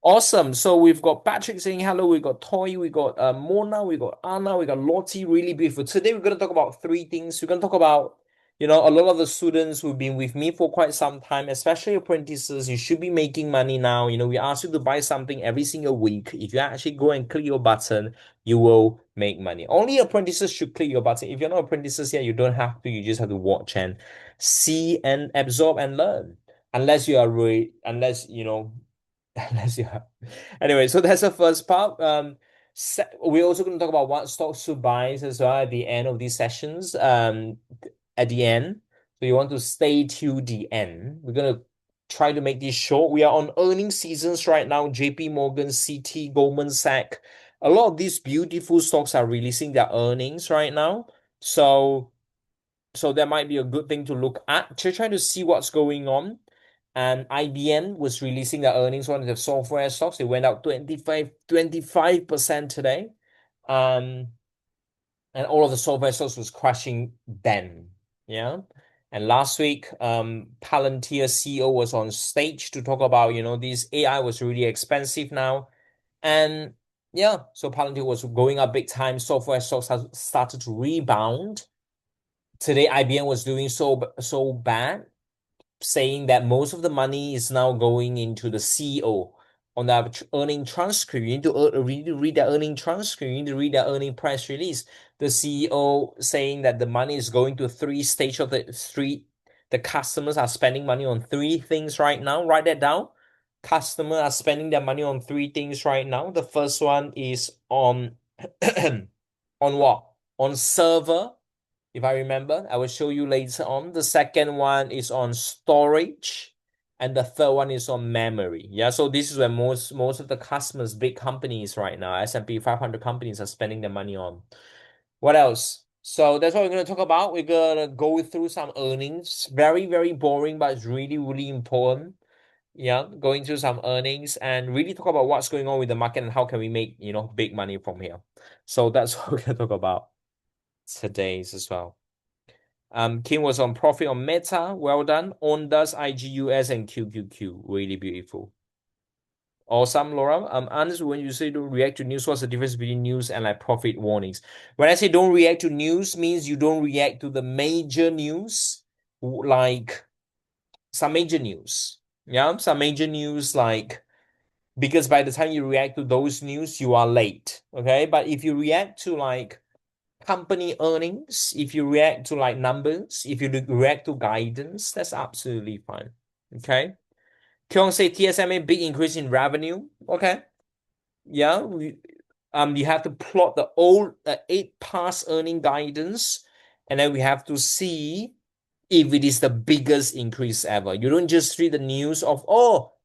Awesome. So we've got Patrick saying hello. We got Toy. We got Mona. We got Anna. We got Lottie. Really beautiful. Today we're going to talk about three things. We're going to talk about, a lot of the students who've been with me for quite some time, especially apprentices. You should be making money now. We ask you to buy something every single week. If you actually go and click your button, you will make money. Only apprentices should click your button. If you're not apprentices yet, you don't have to. You just have to watch and see and absorb and learn. Unless you are really, unless unless you have. Anyway, so that's the first part. We're also going to talk about what stocks to buy as well at the end of these sessions. At the end, so you want to stay till the end. We're going to try to make this short. We are on earnings seasons right now. JP Morgan, CT, Goldman Sachs. A lot of these beautiful stocks are releasing their earnings right now. So that might be a good thing to look at to try to see what's going on. And IBM was releasing their earnings, one of the software stocks. They went up 25% today. Um, and all of the software stocks was crashing then. Yeah. And last week, Palantir CEO was on stage to talk about, this AI was really expensive now. And yeah, so Palantir was going up big time. Software stocks have started to rebound. Today, IBM was doing so bad, saying that most of the money is now going into the CEO on that earning transcript. You need to read the earning transcript. You need to read the earning press release. The CEO saying that the money is going to three stage of the three. The customers are spending money on three things right now. Write that down. Customers are spending their money on three things right now. The first one is on on what? On server, if I remember. I will show you later on. The second one is on storage, and the third one is on memory. Yeah, so this is where most of the customers, big companies right now, S&P 500 companies are spending their money on. What else? So that's what we're going to talk about. We're going to go through some earnings. Very, very boring, but it's really, really important. Yeah, going through some earnings and really talk about what's going on with the market and how can we make, big money from here. So that's what we're going to talk about today's as well. Kim was on profit on Meta. Well done. Ondas, IGUS, and QQQ. Really beautiful. Awesome, Laura. Anders, when you say don't react to news, what's the difference between news and like profit warnings? When I say don't react to news, means you don't react to the major news, like some major news. Yeah, some major news, like because by the time you react to those news, you are late. Okay, but if you react to like company earnings, if you react to like numbers, if you react to guidance, that's absolutely fine. Okay. Kyung say TSMA big increase in revenue. Okay. Yeah. You have to plot the old 8 past earning guidance, and then we have to see if it is the biggest increase ever. You don't just read the news of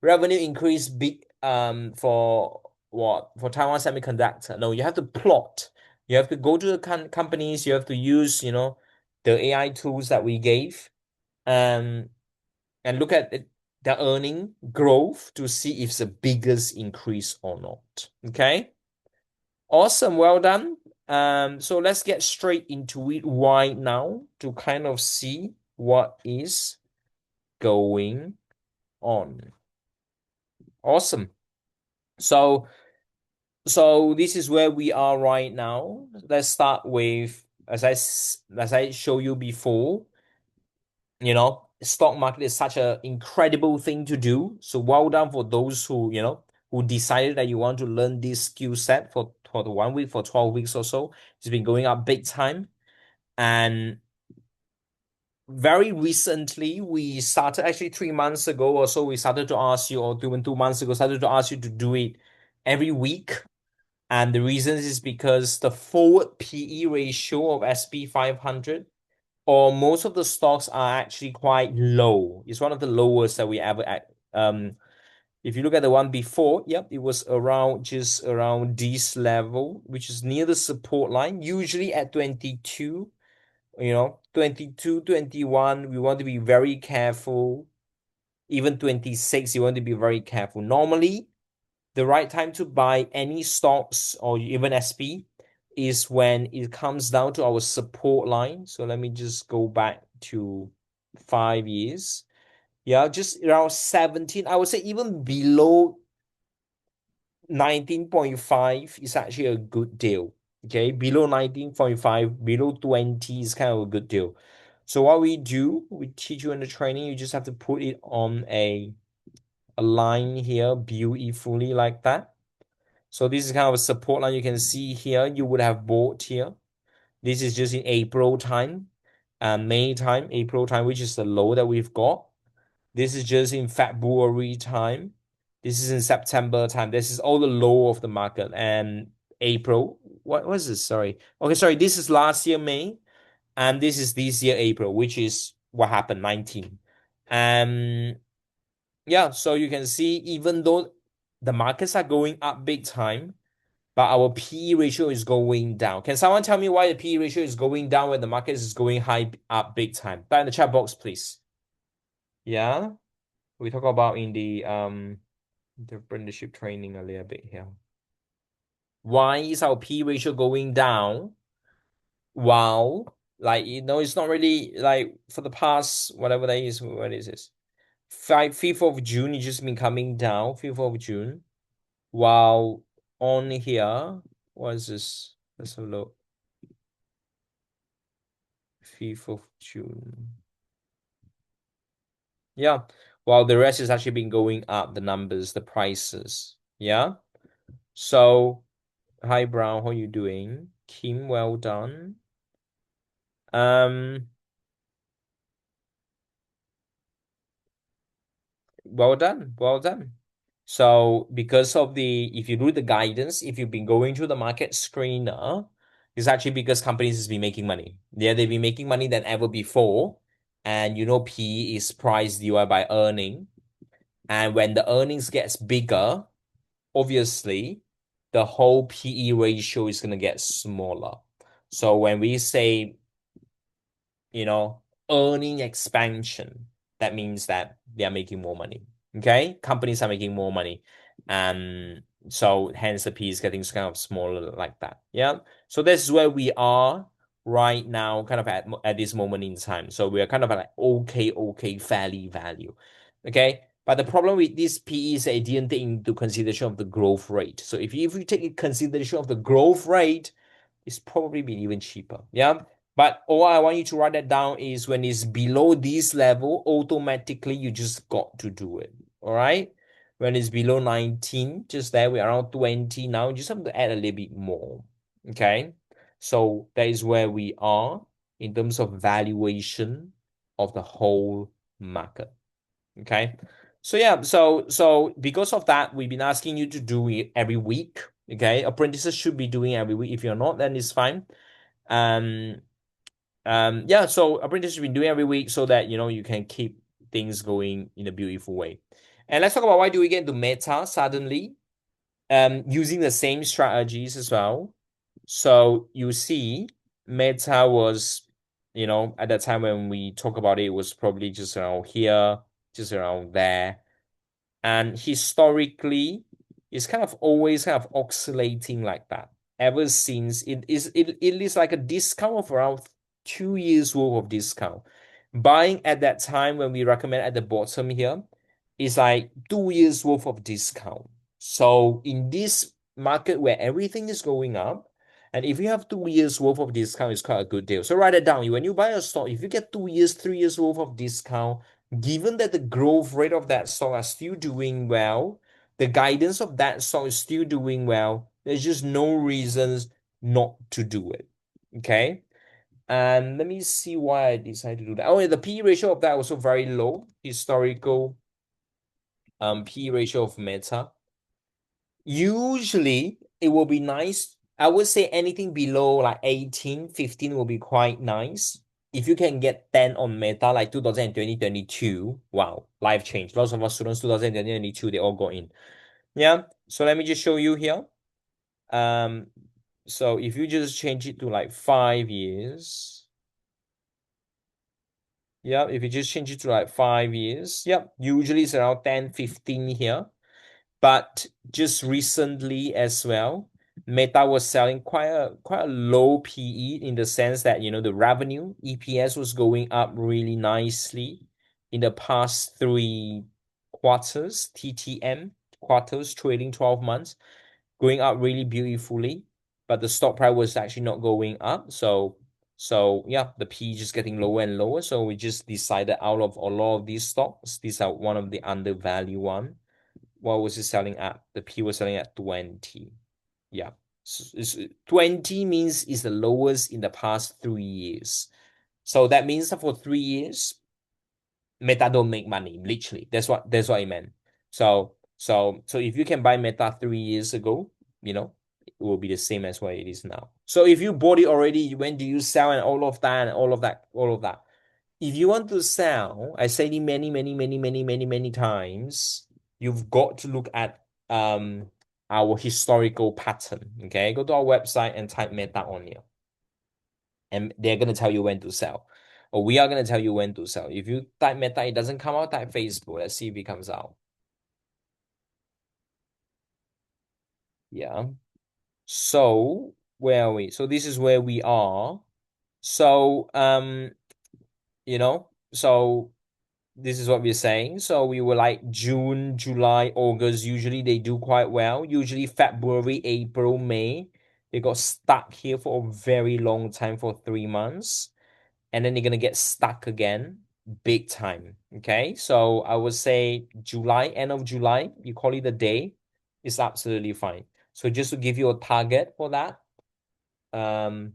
revenue increase big for what for Taiwan Semiconductor. No, you have to plot. You have to go to the companies. You have to use the AI tools that we gave, um, and look at the earning growth to see if it's the biggest increase or not. Okay, awesome, well done. So let's get straight into it right now to kind of see what is going on. Awesome. So this is where we are right now. Let's start with as I show you before, stock market is such an incredible thing to do. So well done for those who decided that you want to learn this skill set for the 1 week, for 12 weeks or so. It's been going up big time. And very recently, we started actually 3 months ago or so, we started to ask you, or 2 months ago, started to ask you to do it every week. And the reason is because the forward PE ratio of SP 500 or most of the stocks are actually quite low. It's one of the lowest that we ever at. If you look at the one before, yep, it was just around this level, which is near the support line, usually at 22. 22, 21, we want to be very careful. Even 26, you want to be very careful. Normally, the right time to buy any stocks or even SP is when it comes down to our support line. So let me just go back to 5 years. Yeah, just around 17. I would say even below 19.5 is actually a good deal. Okay, below 19.5, below 20 is kind of a good deal. So what we do, we teach you in the training, you just have to put it on a line here beautifully like that. So this is kind of a support line. You can see here, you would have bought here. This is just in April time and May time, April time, which is the low that we've got. This is just in February time. This is in September time. This is all the low of the market. And April, what was this? Sorry. Okay, sorry. This is last year, May. And this is this year, April, which is what happened, 19. Um, yeah, so you can see even though the markets are going up big time, but our PE ratio is going down. Can someone tell me why the PE ratio is going down when the market is going high up big time? Type in the chat box, please. Yeah, we talk about in the apprenticeship training a little bit here. Why is our P ratio going down? While it's not really like for the past whatever that is. What is this? 5th of June, it's just been coming down. 5th of June. While on here, what is this? Let's have a look. 5th of June. Yeah. While the rest has actually been going up, the numbers, the prices. Yeah. So, hi Brown, how are you doing? Kim, well done. Um, well done, well done. So because of if you do the guidance, if you've been going through the market screener, it's actually because companies has been making money. Yeah, they've been making money than ever before. And PE is price divided by earning. And when the earnings gets bigger, obviously the whole PE ratio is gonna get smaller. So when we say you know, earning expansion. That means that they are making more money. Okay, companies are making more money, so hence the P is getting kind of smaller like that. Yeah, so this is where we are right now, kind of at this moment in time. So we are kind of like okay, fairly value. Okay, but the problem with this PE is it didn't take into consideration of the growth rate. So if you take in consideration of the growth rate, it's probably been even cheaper. Yeah. But all I want you to write that down is when it's below this level, automatically you just got to do it. All right. When it's below 19, just there, we're around 20 now. You just have to add a little bit more. Okay. So that is where we are in terms of valuation of the whole market. Okay. So yeah, so because of that, we've been asking you to do it every week. Okay. Apprentices should be doing every week. If you're not, then it's fine. Um, yeah, so apprentices have been doing every week so that you can keep things going in a beautiful way. And let's talk about why do we get into meta suddenly? Using the same strategies as well. So you see, meta was, at that time when we talk about it, it was probably just around here, just around there. And historically, it's kind of always kind of oscillating like that. Ever since it is like a discount of around 2 years worth of discount. Buying at that time when we recommend at the bottom here is like 2 years worth of discount. So in this market where everything is going up, and if you have 2 years worth of discount, it's quite a good deal. So write it down. When you buy a stock, if you get 2 years, 3 years worth of discount, given that the growth rate of that stock are still doing well, the guidance of that stock is still doing well, there's just no reasons not to do it. Okay. And let me see why I decided to do that. Oh, yeah, the P ratio of that was also very low. Historical P ratio of Meta. Usually it will be nice. I would say anything below like 18, 15 will be quite nice. If you can get 10 on Meta, like 2020, 22, wow, life change. Lots of our students, 2020, 22, they all got in. Yeah. So let me just show you here. Um, so if you just change it to like 5 years, yeah, if you just change it to like 5 years, yeah, usually it's around 10, 15 here. But just recently as well, Meta was selling quite a low PE in the sense that the revenue EPS was going up really nicely in the past 3 quarters, TTM quarters, trading 12 months. going up really beautifully, but the stock price was actually not going up. So yeah, the P just getting lower and lower. So we just decided out of a lot of these stocks, these are one of the undervalued one. What was it selling at? The P was selling at 20. Yeah. So 20 means it's the lowest in the past 3 years. So that means that for 3 years, Meta don't make money, literally. That's what I meant. So if you can buy Meta 3 years ago, it will be the same as what it is now. So if you bought it already, when do you sell and all of that and all of that, all of that? If you want to sell, I say it many, many, many, many, many, many times, you've got to look at our historical pattern. Okay, go to our website and type Meta on here, and they're gonna tell you when to sell. Or we are gonna tell you when to sell. If you type Meta, it doesn't come out, type Facebook. Let's see if it comes out. Yeah. So where are we? So this is where we are. So so this is what we're saying. So we were like June, July, August. Usually they do quite well. Usually February, April, May, they got stuck here for a very long time for 3 months. And then they're gonna get stuck again big time. Okay. So I would say July, end of July, you call it a day, it's absolutely fine. So just to give you a target for that, um,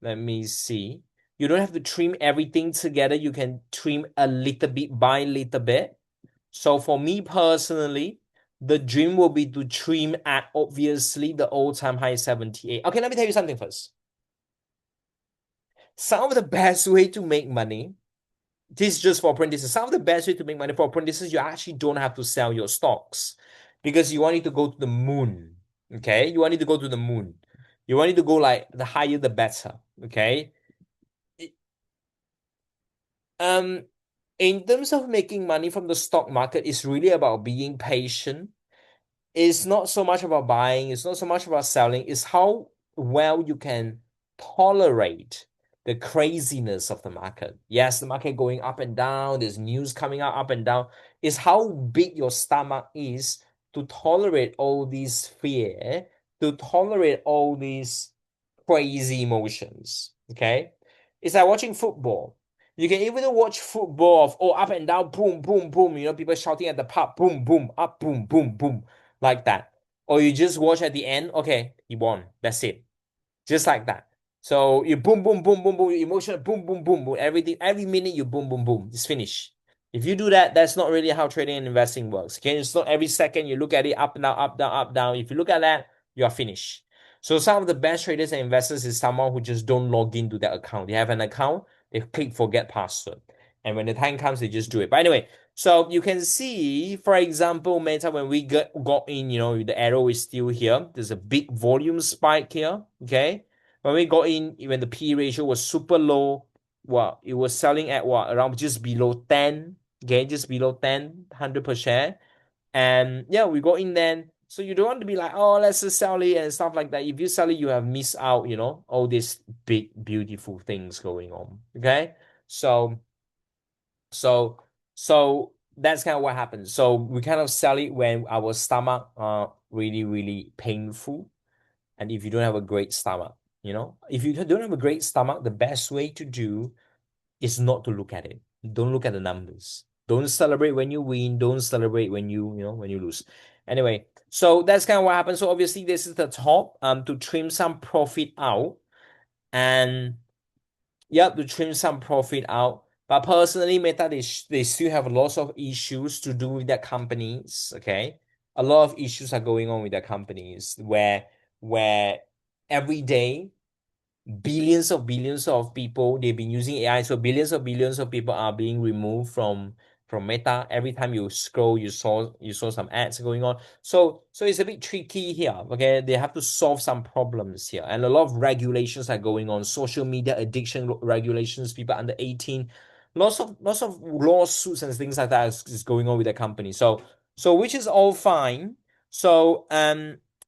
let me see. You don't have to trim everything together. You can trim a little bit by little bit. So for me personally, the dream will be to trim at obviously the all-time high 78. Okay, let me tell you something first. Some of the best way to make money, this is just for apprentices. Some of the best way to make money for apprentices, you actually don't have to sell your stocks because you want it to go to the moon. Okay, you want it to go to the moon. You want it to go like the higher the better. Okay. Um, in terms of making money from the stock market, it's really about being patient. It's not so much about buying, it's not so much about selling, it's how well you can tolerate the craziness of the market. Yes, the market going up and down, there's news coming out up and down. It's how big your stomach is to tolerate all these fear, to tolerate all these crazy emotions. Okay. It's like watching football. You can even watch football of up and down, boom, boom, boom. People shouting at the pub, boom, boom, up, boom, boom, boom, like that. Or you just watch at the end, okay, he won. That's it. Just like that. So you boom, boom, boom, boom, boom, emotional, boom, boom, boom, boom. Everything, every minute you boom, boom, boom. It's finished. If you do that, that's not really how trading and investing works. Okay, it's not every second you look at it up, down, up, down, up, down. If you look at that, you are finished. So some of the best traders and investors is someone who just don't log into their account. They have an account, they click forget password. And when the time comes, they just do it. But anyway, so you can see, for example, Meta, when we got in, the arrow is still here. There's a big volume spike here. Okay. When we got in, when the P ratio was super low, well, it was selling at around just below 10. Okay, just below 10, 100 per share. And yeah, we go in then. So you don't want to be like, oh, let's just sell it and stuff like that. If you sell it, you have missed out, all these big, beautiful things going on. Okay. So, so, so that's kind of what happens. So we kind of sell it when our stomach are really, really painful. And if you don't have a great stomach, if you don't have a great stomach, the best way to do is not to look at it. Don't look at the numbers. Don't celebrate when you win. Don't celebrate when you lose. Anyway, so that's kind of what happens. So obviously this is the top to trim some profit out, and yeah, to trim some profit out. But personally, Meta they still have lots of issues to do with their companies. Okay, a lot of issues are going on with their companies where every day billions of people they've been using AI, so billions of people are being removed from Meta. Every time you scroll, you saw some ads going on. So it's a bit tricky here. Okay, they have to solve some problems here, and a lot of regulations are going on. Social media addiction regulations, people under 18, lots of lawsuits and things like that is going on with the company. So which is all fine. So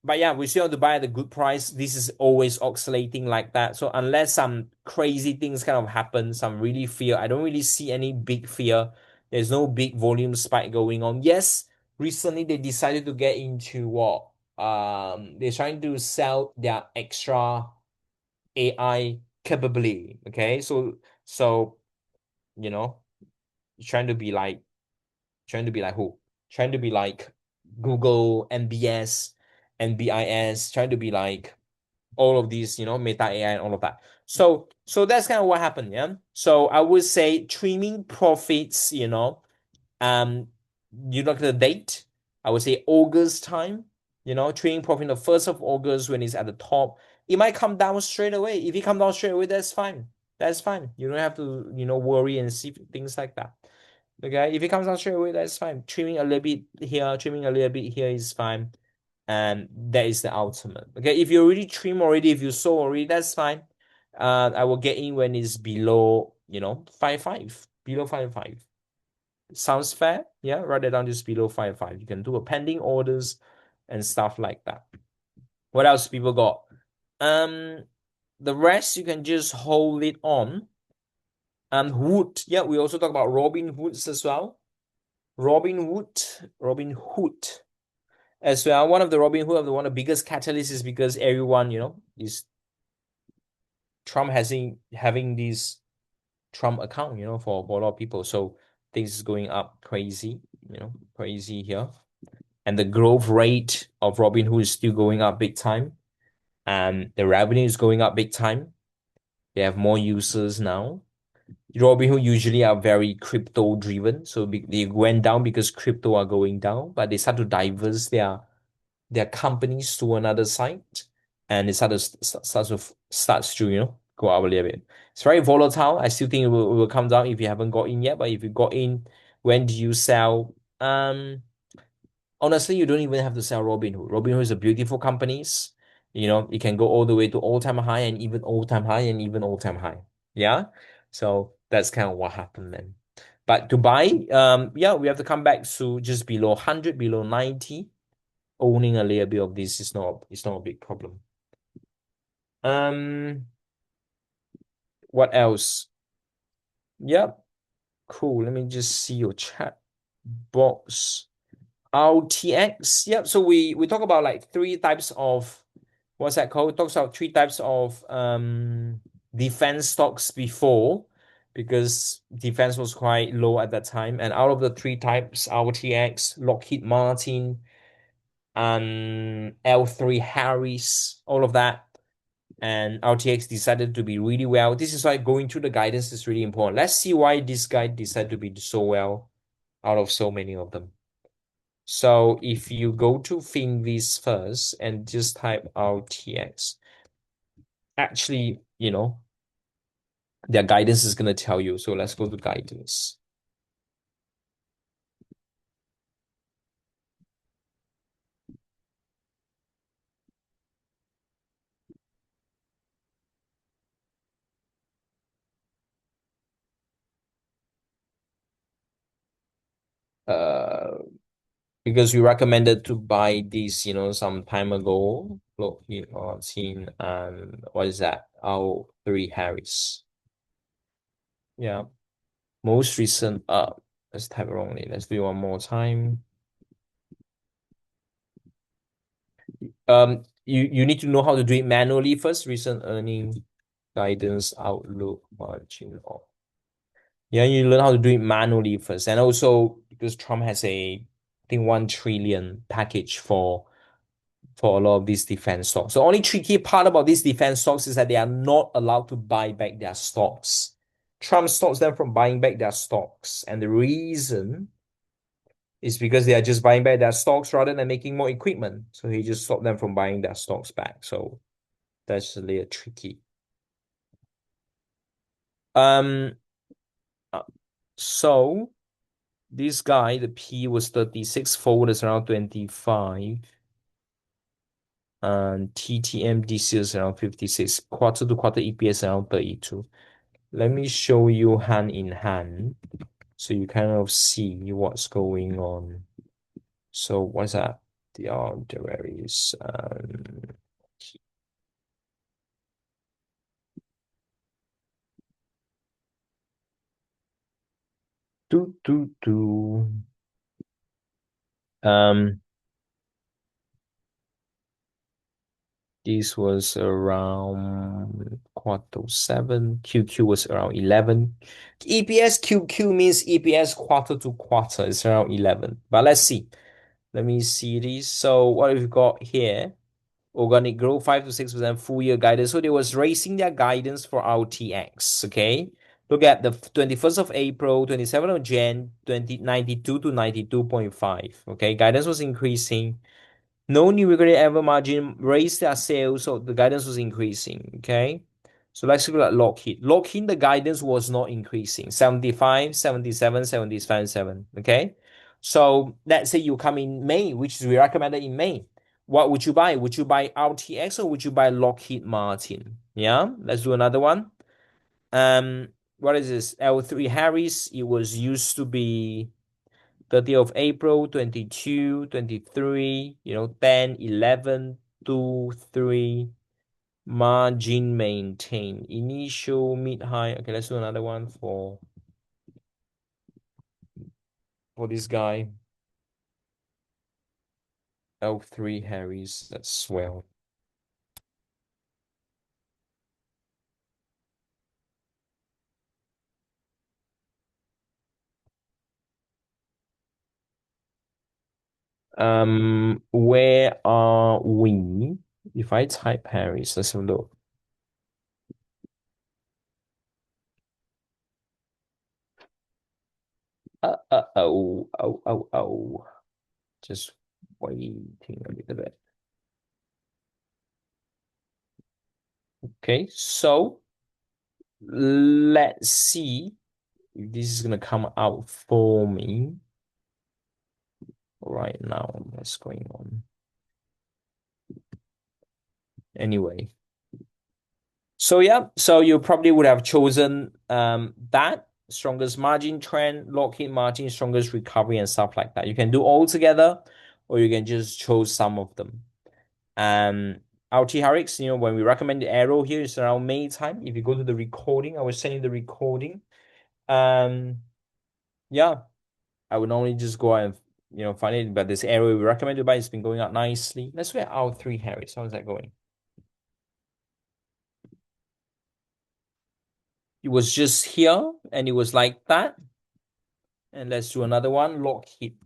but yeah, we still have to buy at a good price. This is always oscillating like that. So unless some crazy things kind of happen, some really fear, I don't really see any big fear. There's no big volume spike going on. Yes, recently they decided to get into what? they're trying to sell their extra AI capability. Okay, so you know, trying to be like trying to be like who? Trying to be like Google, NBS, NBIS, trying to be like all of these, Meta AI and all of that. So that's kind of what happened, yeah. So I would say trimming profits, um, you look at the date, I would say August time, trading profit the 1st of August when it's at the top. It might come down straight away. If it come down straight away, that's fine. That's fine. You don't have to, worry and see things like that. Okay. If it comes down straight away, that's fine. Trimming a little bit here, trimming a little bit here is fine. And that is the ultimate. Okay. If you already trim already, if you sold already, that's fine. I will get in when it's below, 5.5, below 5.5. Sounds fair? Yeah, write it down just below 5.5. You can do a pending orders and stuff like that. What else people got? Um, the rest you can just hold it on. And Wood, yeah, we also talk about Robin Hoods as well. Robin Hood as well. One of the Robin Hood of the one of the biggest catalysts is because everyone, is Trump having this Trump account, for a lot of people. So things is going up crazy, crazy here. And the growth rate of Robinhood is still going up big time. And the revenue is going up big time. They have more users now. Robinhood usually are very crypto driven, so they went down because crypto are going down, but they start to diverse their companies to another site, and it starts to go up a little bit. It's very volatile. I still think it will come down if you haven't got in yet. But if you got in, when do you sell? Honestly, you don't even have to sell Robinhood. Robinhood is a beautiful companies. It can go all the way to all-time high and even all-time high and even all-time high. Yeah. So that's kind of what happened then. But to buy, yeah, we have to come back to just below 100, below 90. Owning a little bit of this is not a big problem. Um, what else? Yep, cool. Let me just see your chat box. RTX. Yep. So we talk about like three types of what's that called? Talks about three types of defense stocks before because defense was quite low at that time. And out of the three types, RTX, Lockheed Martin, and L3 Harris, all of that. And RTX decided to be really well. This is why going through the guidance is really important. Let's see why this guy decided to be so well out of so many of them. So if you go to Finviz first and just type RTX, actually, their guidance is going to tell you. So let's go to guidance. Uh, because we recommended to buy this, some time ago. Look, seen what is that? L3 Harris. Yeah. Most recent let's type it wrongly. Let's do it one more time. You need to know how to do it manually first. Recent earning guidance outlook margin. Yeah, you learn how to do it manually first. And also because Trump has I think 1 trillion package for a lot of these defense stocks. The only tricky part about these defense stocks is that they are not allowed to buy back their stocks. Trump stops them from buying back their stocks. And the reason is because they are just buying back their stocks rather than making more equipment. So he just stopped them from buying their stocks back. So that's a little tricky. Um, uh, so this guy, the P was 36, forward is around 25, and TTM this is around 56, quarter to quarter EPS around 32. Let me show you hand in hand so you kind of see what's going on. So what's that? There is do. Um This was around quarter 7. QQ was around 11. EPS QQ means EPS quarter to quarter. It's around 11. But let's see. Let me see this. So what have we got here? Organic growth 5 to 6% full year guidance. So they was raising their guidance for RTX. Okay. Look at the 21st of April, 27th of Jan, 2092 to 92.5. Okay. Guidance was increasing. No new recorded ever margin raised their sales, so the guidance was increasing. Okay. So let's look at Lockheed. Lockheed, the guidance was not increasing. 75, 77, 75, 7. Okay. So let's say you come in May, which is we recommended in May. What would you buy? Would you buy RTX or would you buy Lockheed Martin? Yeah. Let's do another one. What is this? L3 Harris. It was used to be 30th of April, 22, 23, 10, 11, 2, 3, margin maintain, initial, mid, high. Okay, let's do another one for this guy. L3 Harry's, that's swell. Where are we? If I type Harry's, let's have a look. Oh. Just waiting a little bit. Okay, so let's see if this is gonna come out for me right now. What's going on? Anyway, so yeah, so you probably would have chosen that strongest margin trend, Lockheed Martin, strongest recovery, and stuff like that. You can do all together, or you can just choose some of them. RTRX, when we recommend the arrow here is around May time. If you go to the recording, I was sending the recording. Yeah, I would normally just go out and find it, but this arrow we recommend to buy has been going up nicely. Let's look at R3 Harris. How's that going? It was just here and it was like that. And let's do another one. Lockheed.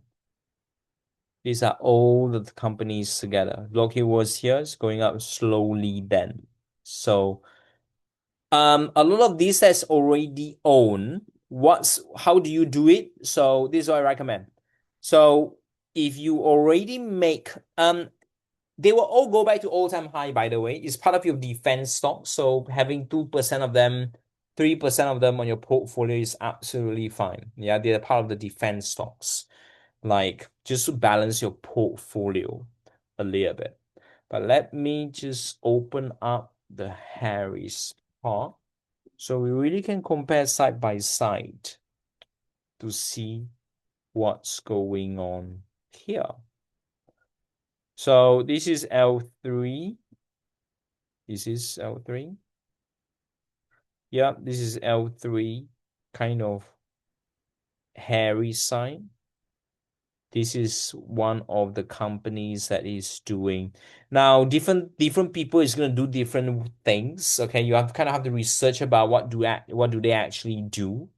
These are all the companies together. Lockheed was here, it's going up slowly then. So a lot of these that's already owned. How do you do it? So this is what I recommend. So if you already make they will all go back to all-time high, by the way. It's part of your defense stock. So having 2% of them, 3% of them on your portfolio is absolutely fine. Yeah, they're part of the defense stocks. Like just to balance your portfolio a little bit. But let me just open up the Harris part. So we really can compare side by side to see what's going on here. So this is L3. This is L3. Yeah, this is L3, kind of hairy sign. This is one of the companies that is doing. Now, different people is gonna do different things. Okay, you have kind of have to research about what do they actually do.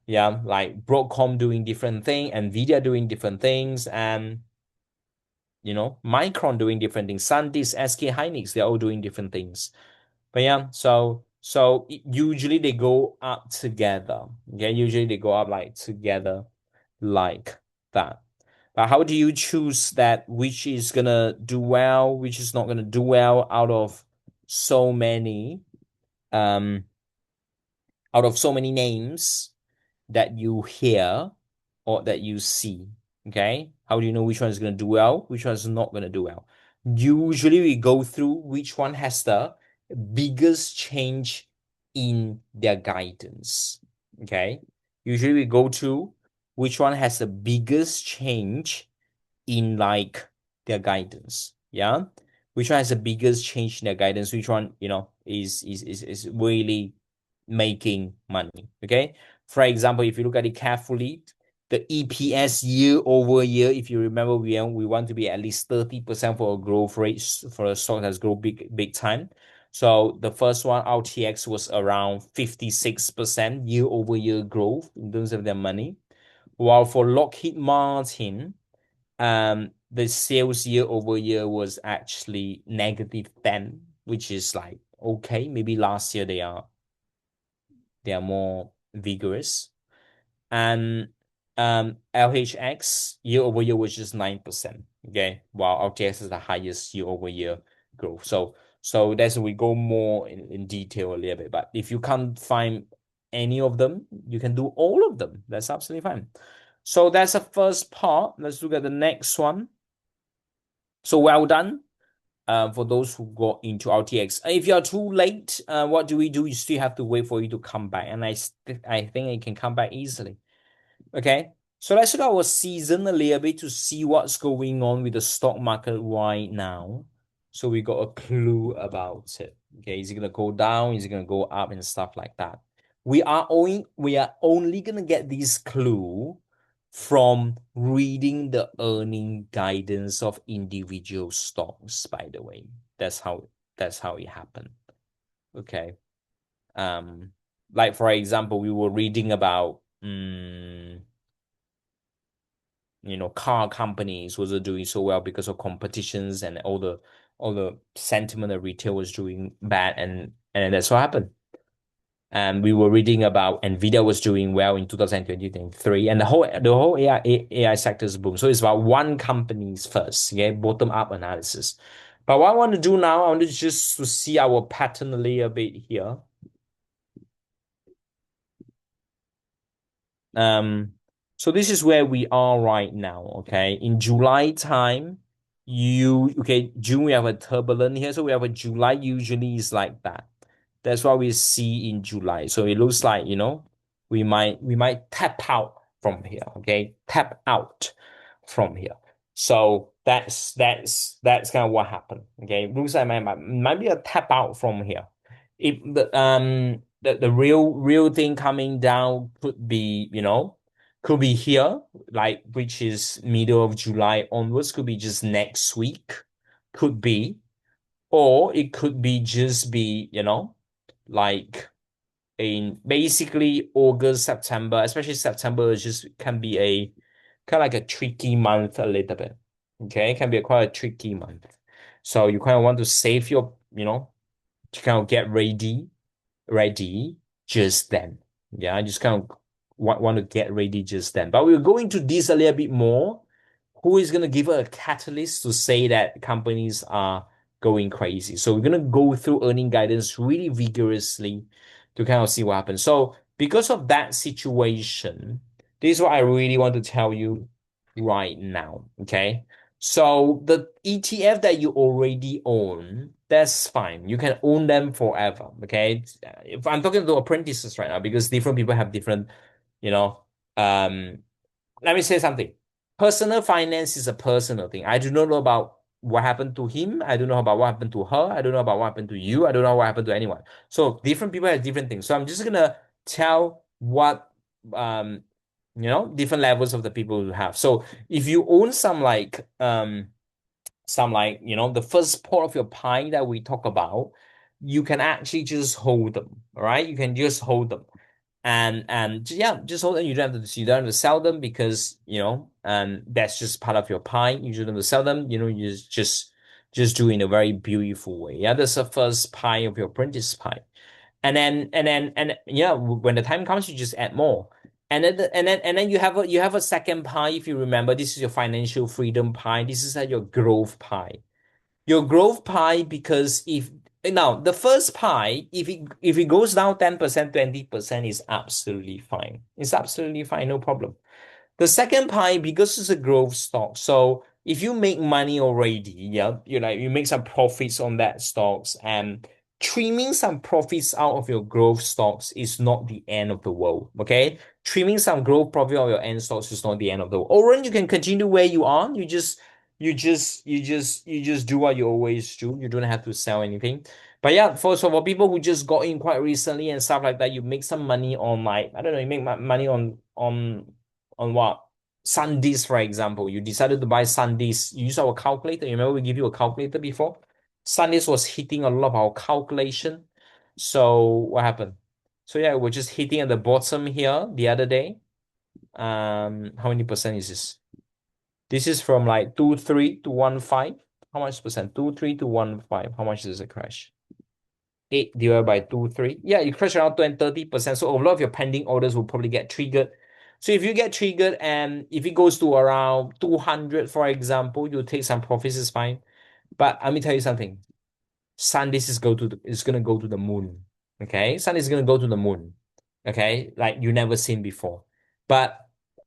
Yeah, like Broadcom doing different thing, Nvidia doing different things, and Micron doing different things. SanDisk, SK Hynix, they're all doing different things. But yeah, so usually they go up together. Okay, usually they go up like together like that. But how do you choose that which is gonna do well, which is not gonna do well so many um out of so many names that you hear or that you see? Okay, how do you know which one is gonna do well, which one is not gonna do well? Usually we go through which one has the biggest change in their guidance. Okay. Usually we go to which one has the biggest change in like their guidance. Yeah. Which one has the biggest change in their guidance? Which one, is really making money. Okay. For example, if you look at it carefully, the EPS year over year. If you remember, we want to be at least 30% for a growth rate for a stock that's grown big time. So the first one, RTX, was around 56% year over year growth in terms of their money. While for Lockheed Martin, the sales year over year was actually -10, which is like okay. Maybe last year they are more vigorous. And LHX year over year was just 9%. Okay, while RTX is the highest year over year growth. So that's we go more in detail a little bit. But if you can't find any of them, you can do all of them. That's absolutely fine. So that's the first part. Let's look at the next one. So well done. For those who got into RTX. If you are too late, what do we do? You still have to wait for you to come back, and I think it can come back easily. Okay, so let's look at our season a little bit to see what's going on with the stock market right now. So we got a clue about it. Okay, is it gonna go down? Is it gonna go up and stuff like that? We are only gonna get this clue from reading the earning guidance of individual stocks, by the way. That's how it happened. Okay. Um, like for example, we were reading about car companies wasn't doing so well because of competitions and all the sentiment of retail was doing bad, and that's what happened. And we were reading about Nvidia was doing well in 2023, and the whole AI sector's boom. So it's about one company's first, okay, bottom up analysis. But what I want to do now, I want to just to see our pattern a little bit here. Um, so this is where we are right now, okay? In July time, June we have a turbulent here, so we have a July usually is like that. That's what we see in July. So it looks like, we might tap out from here, okay? Tap out from here. So that's kind of what happened. Okay. Looks like might be a tap out from here. If the real thing coming down could be here, like which is middle of July onwards, could be just next week, could be, or it could be just like in basically August, September, especially September, just can be a kind of like a tricky month a little bit. Okay, it can be quite a tricky month. So you kind of want to save to kind of get ready just then. Yeah, I just kind of want to get ready just then. But we'll go into this a little bit more. Who is going to give a catalyst to say that companies are going crazy? So we're going to go through earning guidance really vigorously to kind of see what happens. So because of that situation, this is what I really want to tell you right now. Okay. So the ETF that you already own, that's fine. You can own them forever. Okay. If I'm talking to apprentices right now, because different people have different, you know, let me say something. Personal finance is a personal thing. I do not know about what happened to him. I don't know about what happened to her. I don't know about what happened to you. I don't know what happened to anyone. So different people have different things. So I'm just gonna tell what different levels of the people who have. So if you own some the first part of your pie that we talk about, you can actually just hold them. All right, you can just hold them, and yeah, just hold them. You don't have to sell them because that's just part of your pie. You don't have to sell them. You just do it in a very beautiful way. Yeah, that's the first pie of your apprentice pie. And then yeah, when the time comes, you just add more. And then you have a second pie. If you remember, this is your financial freedom pie. This is your growth pie. Your growth pie, because if now the first pie, if it goes down 10%, 20% is absolutely fine. It's absolutely fine, no problem. The second pie, because it's a growth stock, so if you make money already, yeah, you make some profits on that stocks, and trimming some profits out of your growth stocks is not the end of the world. Okay, trimming some growth profit of your end stocks is not the end of the world. Or you can continue where you are. You just do what you always do. You don't have to sell anything. But yeah, for people who just got in quite recently and stuff like that, you make some money on, like, I don't know, you make money on what? SanDisk, for example. You decided to buy SanDisk. You use our calculator. You remember we give you a calculator before? SanDisk was hitting a lot of our calculation. So what happened? So yeah, we're just hitting at the bottom here the other day. How many percent is this? This is from like 23 to 15. How much percent? 23 to 15. How much does it crash? 8 divided by 23. Yeah, you crash around 20, 30%. So a lot of your pending orders will probably get triggered. So if you get triggered and if it goes to around 200, for example, you'll take some profits, is fine. But let me tell you something. SanDisk is gonna go to the moon. Okay, SanDisk is gonna go to the moon. Okay, like you never seen before. But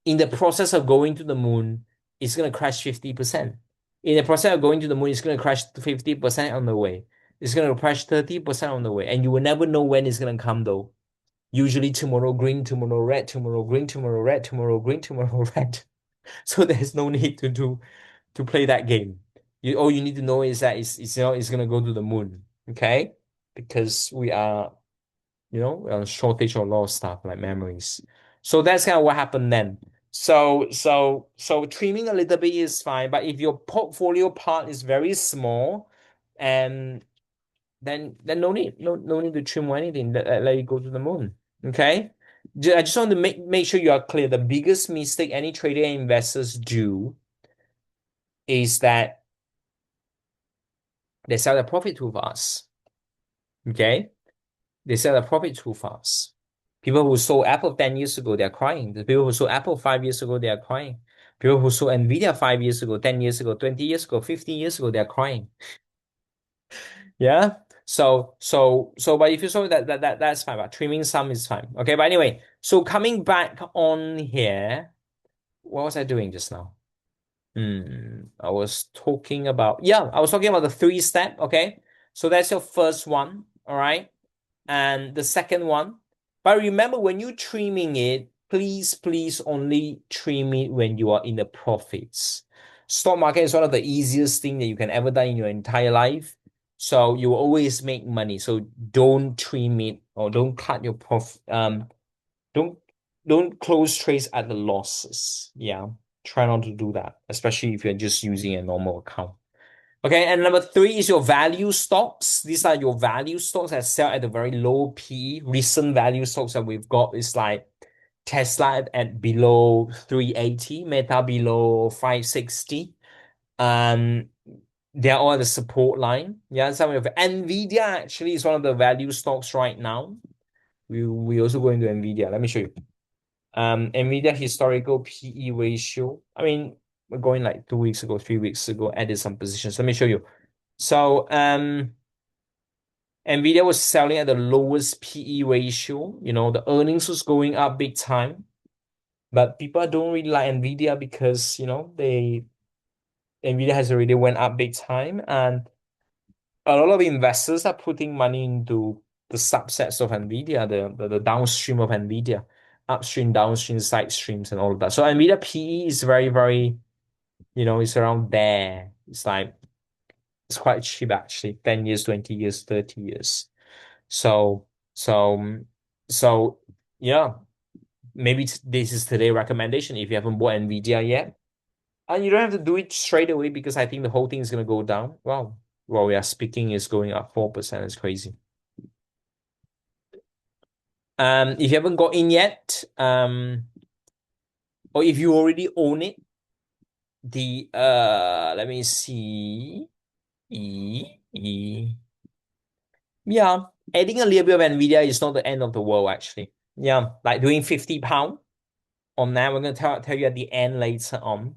in the process of going to the moon, it's gonna crash 50%. In the process of going to the moon, it's gonna crash 50% on the way. It's gonna crash 30% on the way, and you will never know when it's gonna come though. Usually tomorrow green, tomorrow red, tomorrow green, tomorrow red, tomorrow green, tomorrow red. So there's no need to play that game. All you need to know is that it's gonna go to the moon, okay? Because we're on a shortage of a lot of stuff like memories. So that's kind of what happened then. So trimming a little bit is fine, but if your portfolio part is very small, and then no need to trim or anything. Let it go to the moon. Okay. I just want to make sure you are clear. The biggest mistake any trader and investors do is that they sell their profit too fast. Okay. They sell their profit too fast. People who sold Apple 10 years ago, they're crying. The people who sold Apple 5 years ago, they are crying. People who sold Nvidia 5 years ago, 10 years ago, 20 years ago, 15 years ago, they're crying. Yeah. But if you saw that's fine. But trimming some is fine. Okay. But anyway, so coming back on here, what was I doing just now? I was talking about, yeah, I was talking about the 3 step. Okay. So that's your first one. All right. And the second one. But remember, when you're trimming it, please only trim it when you are in the profits. Stock market is one of the easiest thing that you can ever done in your entire life. So you will always make money. So don't trim it or don't cut your profit. Don't don't close trades at the losses. Yeah. Try not to do that, especially if you're just using a normal account. Okay, and number 3 is your value stocks. These are your value stocks that sell at a very low PE. Recent value stocks that we've got is like Tesla at below 380, Meta below 560. Um, they're all at the support line. Yeah, some of Nvidia actually is one of the value stocks right now. We also go into Nvidia. Let me show you. Nvidia historical PE ratio. I mean, we're going like 2 weeks ago, 3 weeks ago, added some positions. Let me show you. So Nvidia was selling at the lowest PE ratio. The earnings was going up big time. But people don't really like Nvidia because, Nvidia has already went up big time, and a lot of investors are putting money into the subsets of Nvidia, the downstream of Nvidia, upstream, downstream, side streams, and all of that. So Nvidia PE is very, very, it's around there. It's quite cheap actually, 10 years, 20 years, 30 years. So, so, so yeah, maybe this is today's recommendation if you haven't bought Nvidia yet. And you don't have to do it straight away because I think the whole thing is going to go down. Wow. While we are speaking, is going up 4%. It's crazy. If you haven't got in yet, or if you already own it, let me see. Yeah, adding a little bit of Nvidia is not the end of the world, actually. Yeah, like doing £50 on that. We're gonna tell you at the end later on.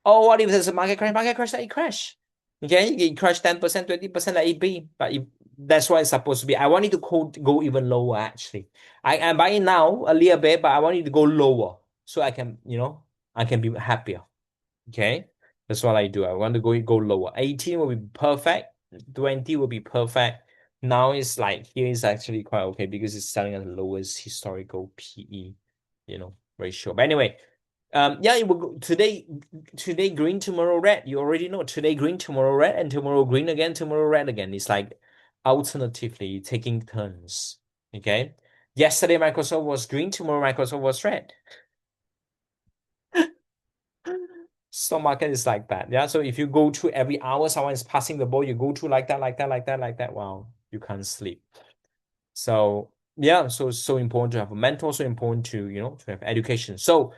Oh, what if there's a market crash? Market crash, let it crash. Okay, you crash 10%, 20%, let it be. But that's what it's supposed to be. I want it to go even lower, actually. I am buying now a little bit, but I want it to go lower so I can be happier. Okay, that's what I do. I want to go lower. 18 will be perfect. 20 will be perfect. Now it's like here is actually quite okay because it's selling at the lowest historical PE, ratio. But anyway, yeah, it will go today green, tomorrow red. You already know today green, tomorrow red, and tomorrow green again, tomorrow red again. It's like alternatively taking turns. Okay. Yesterday Microsoft was green, tomorrow Microsoft was red. Stock market is like that. Yeah. So if you go through every hour, someone is passing the ball, you go through like that, like that, like that, like that. Wow, you can't sleep. So yeah, so important to have a mentor, so important to to have education. So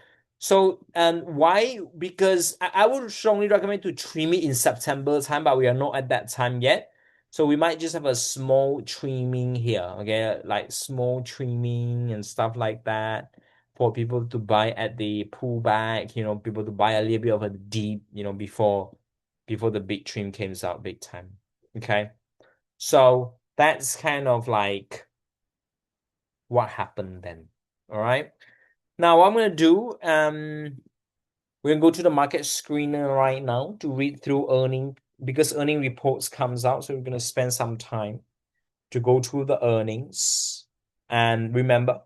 why? Because I would strongly recommend to trim it in September time, but we are not at that time yet. So we might just have a small trimming here, okay, like small trimming and stuff like that for people to buy at the pullback, people to buy a little bit of a deep, before the big trim comes out big time. Okay. So that's kind of like what happened then. All right. Now what I'm gonna do, we're gonna go to the market screener right now to read through earning because earning reports comes out. So we're gonna spend some time to go through the earnings. And remember,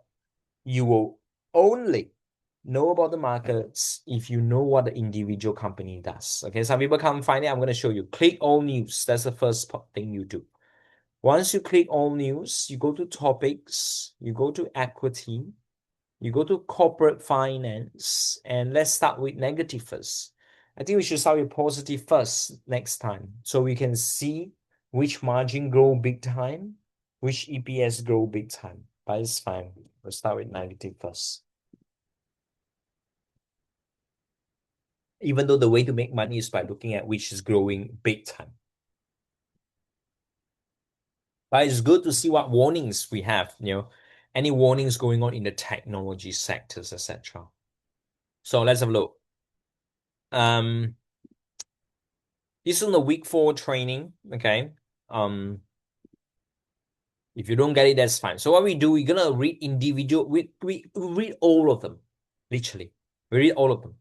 you will only know about the markets if you know what the individual company does. Okay, some people can't find it. I'm gonna show you. Click all news. That's the first thing you do. Once you click all news, you go to topics, you go to equity, you go to corporate finance, and let's start with negative first. I think we should start with positive first next time so we can see which margin grow big time, which EPS grow big time. But it's fine. We'll start with negative first. Even though the way to make money is by looking at which is growing big time. But it's good to see what warnings we have, any warnings going on in the technology sectors, etc. So let's have a look. This is on the week 4 training. Okay. If you don't get it, that's fine. So what we do, we're gonna read individual. We read all of them, literally. We read all of them,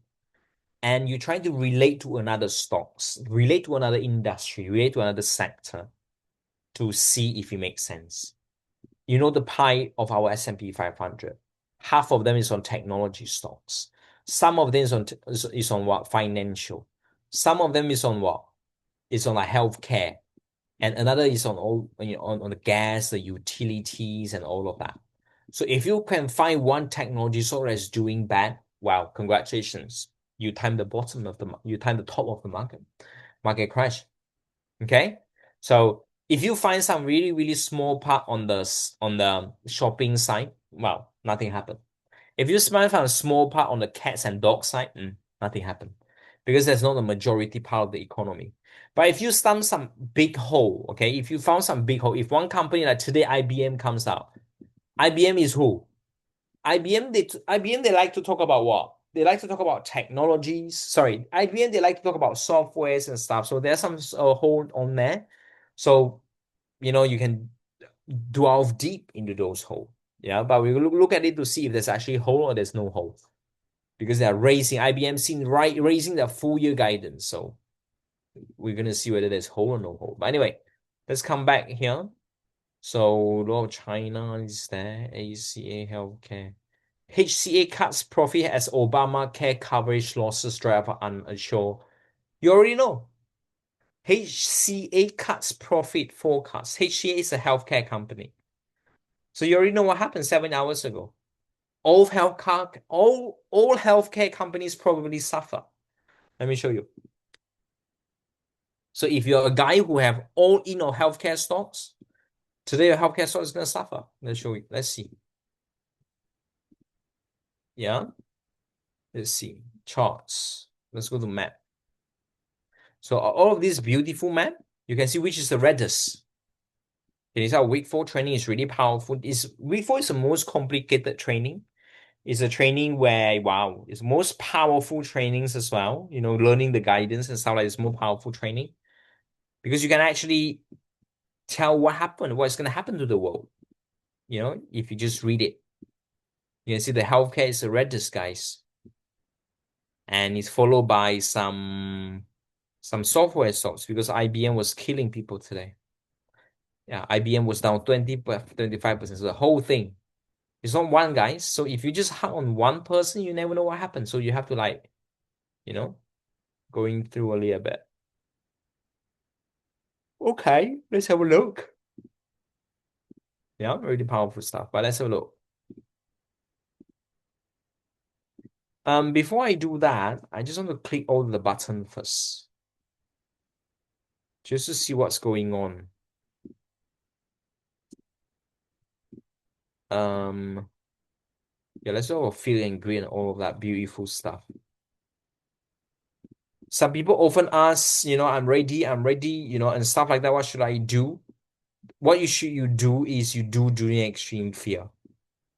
and you try to relate to another stocks, relate to another industry, relate to another sector, to see if it makes sense. The pie of our S&P 500. Half of them is on technology stocks. Some of them is on what? Financial. Some of them is on what? Is on like healthcare. And another is on all on the gas, the utilities, and all of that. So if you can find one technology stock that's doing bad, wow, congratulations. You time the top of the market crash. Okay. So if you find some really, really small part on the shopping side, well, nothing happened. If you find a small part on the cats and dogs side, nothing happened. Because that's not the majority part of the economy. But if you stump some big hole, okay, if you found some big hole, if one company like today IBM comes out, IBM is who? IBM they like to talk about what? They like to talk about technologies. Sorry, IBM they like to talk about softwares and stuff. So there's some hold on there. So you can delve deep into those holes. Yeah, but we look at it to see if there's actually hole or there's no hole. Because they are raising IBM seen raising their full year guidance. So we're gonna see whether there's hole or no hole. But anyway, let's come back here. So law of China is there, ACA healthcare. HCA cuts profit as Obamacare coverage losses drive unsure. You already know. HCA cuts profit forecast. HCA is a healthcare company. So you already know what happened 7 hours ago. All healthcare companies probably suffer. Let me show you. So if you're a guy who have all in on healthcare stocks, today your healthcare stock is going to suffer. Let's show you. Let's see. Yeah. Let's see. Charts. Let's go to map. So all of this beautiful map, you can see which is the reddest. It is our week 4 training is really powerful. Week 4 is the most complicated training. It's a training where, wow, it's most powerful trainings as well. Learning the guidance and stuff like this, more powerful training. Because you can actually tell what's going to happen to the world. If you just read it. You can see the healthcare is the reddest, guys. And it's followed by some software stocks because IBM was killing people today. Yeah, IBM was down 25%. So the whole thing. It's not one, guys. So if you just hug on one person, you never know what happens. So you have to going through a little bit. Okay, let's have a look. Yeah, really powerful stuff. But let's have a look. Before I do that, I just want to click all the button first, just to see what's going on. Um, yeah, let's all feel and green and all of that beautiful stuff. Some people often ask, I'm ready, and stuff like that. What should I do? What you do is you do during extreme fear.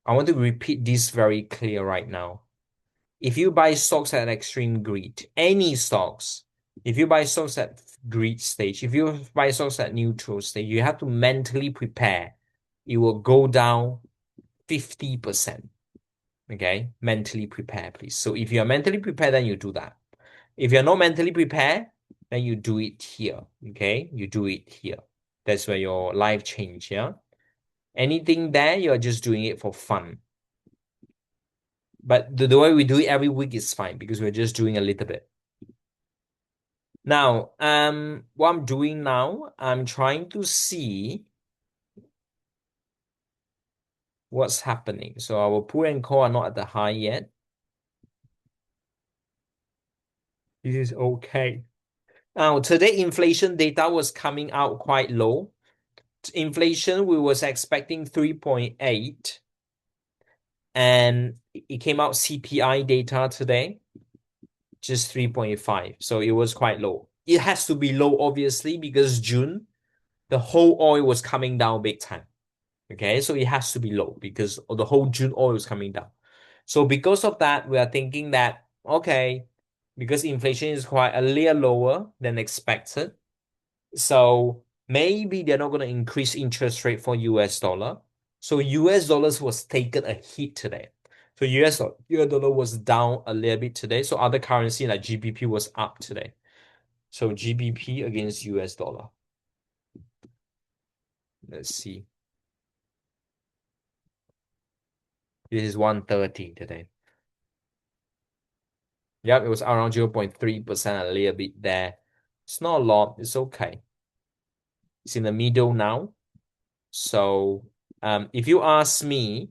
I want to repeat this very clear right now. If you buy stocks at extreme greed, any stocks, if you buy stocks at greed stage, if you buy stocks at neutral stage, you have to mentally prepare. It will go down 50%. Okay, mentally prepare, please. So if you're mentally prepared, then you do that. If you're not mentally prepared, then you do it here. Okay, you do it here. That's where your life change. Yeah. Anything there, you're just doing it for fun. But the way we do it every week is fine because we're just doing a little bit. Now, what I'm doing now, I'm trying to see what's happening. So our pull and call are not at the high yet. This is okay. Now, today inflation data was coming out quite low. Inflation, we was expecting 3.8, and it came out CPI data today, just 3.5. So it was quite low. It has to be low, obviously, because June, the whole oil was coming down big time. Okay, so it has to be low because the whole June oil is coming down. So because of that, we are thinking that, okay, because inflation is quite a little lower than expected, so maybe they're not going to increase interest rate for US dollar. So US dollars was taken a hit today. So US dollar was down a little bit today. So other currency like GBP was up today. So GBP against US dollar. Let's see. This is 130 today. Yep, it was around 0.3%, a little bit there. It's not a lot. It's okay. It's in the middle now. So if you ask me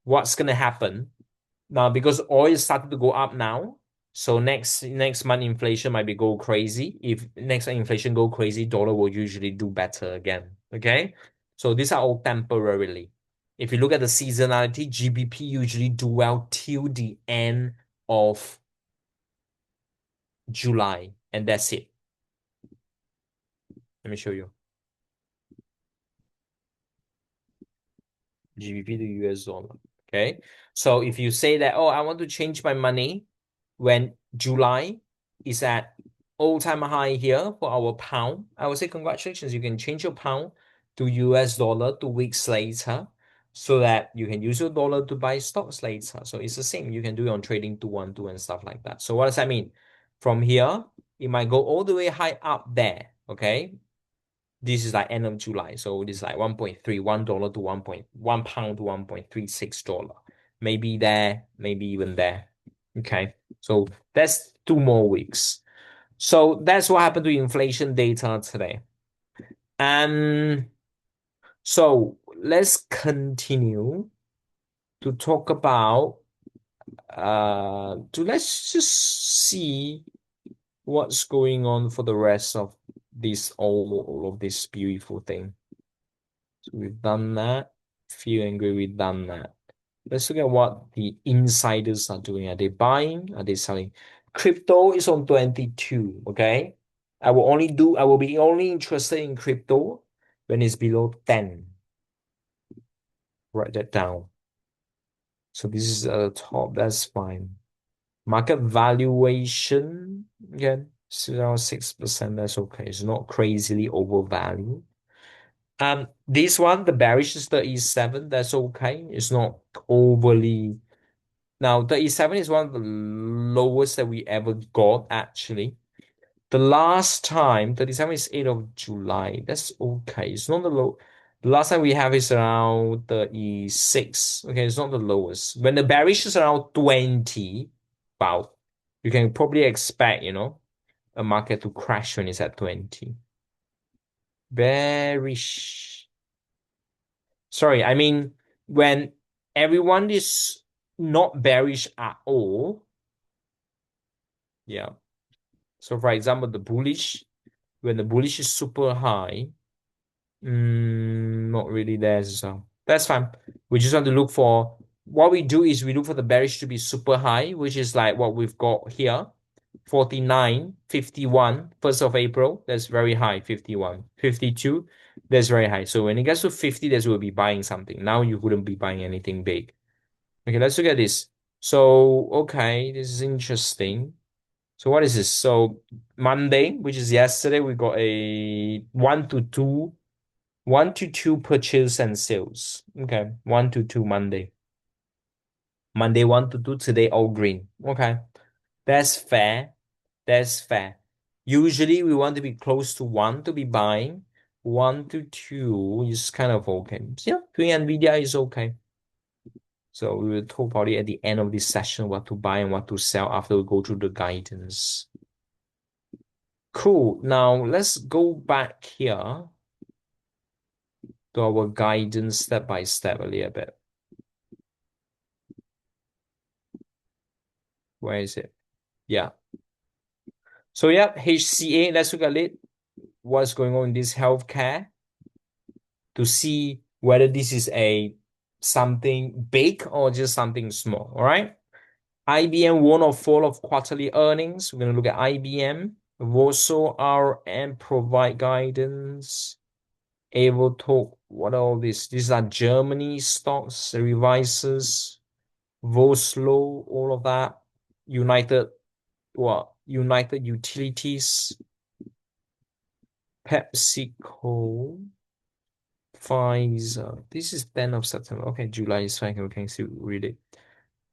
what's going to happen now, because oil started to go up now, so next month inflation might be go crazy. If next month inflation go crazy, dollar will usually do better again. Okay, so these are all temporarily. If you look at the seasonality, GBP usually do well till the end of July, and that's it. Let me show you. GBP to US dollar. Okay. So if you say that, oh, I want to change my money when July is at all-time high here for our pound, I would say congratulations. You can change your pound to US dollar 2 weeks later so that you can use your dollar to buy stocks later. So it's the same. You can do it on trading 212 and stuff like that. So what does that mean? From here, it might go all the way high up there. Okay. This is like end of July. So this is like 1.3, $1 to 1.1 pound to $1.36. Maybe there, maybe even there. Okay. So that's 2 more weeks. So that's what happened to inflation data today. And so let's continue to talk about let's just see what's going on for the rest of this all of this beautiful thing. So we've done that. Feel angry, we've done that. Let's look at what the insiders are doing. Are they buying? Are they selling? Crypto is on 22. Okay. I will be only interested in crypto when it's below 10. Write that down. So this is at the top. That's fine. Market valuation, again, it's around 6%. That's okay. It's not crazily overvalued. This one, the bearish is 37. That's okay. It's not overly. Now, 37 is one of the lowest that we ever got, actually. The last time, 37 is 8th of July. That's okay. It's not the low. The last time we have is around 36. Okay, it's not the lowest. When the bearish is around 20, wow, you can probably expect, a market to crash when it's at 20. Bearish. Sorry, I mean when everyone is not bearish at all. Yeah. So for example, the bullish, when the bullish is super high, not really there. So that's fine. We just want to look for what we do is we look for the bearish to be super high, which is like what we've got here. 49, 51, 1st of April, that's very high. 51, 52, that's very high. So when it gets to 50, that's we'll be buying something. Now you wouldn't be buying anything big. Okay, let's look at this. So, okay, this is interesting. So what is this? So Monday, which is yesterday, we got a 1 to 2 purchase and sales. Okay, 1 to 2 Monday. Monday 1 to 2, today all green. Okay, that's fair. That's fair. Usually we want to be close to 1 to be buying. 1 to 2 is kind of okay. So yeah, doing Nvidia is okay. So we will talk about it at the end of this session, what to buy and what to sell after we go through the guidance. Cool. Now let's go back here to our guidance step by step a little bit. Where is it? Yeah. So yeah, HCA, let's look at it. What's going on in this healthcare to see whether this is a something big or just something small. All right. IBM warn of fall of quarterly earnings. We're going to look at IBM. Voso RM provide guidance. Able talk. What are all this? These are Germany stocks, revises, Voslo, all of that. United, what? United Utilities, PepsiCo, Pfizer. This is 10th of September. Okay, July is fine. We can still read it.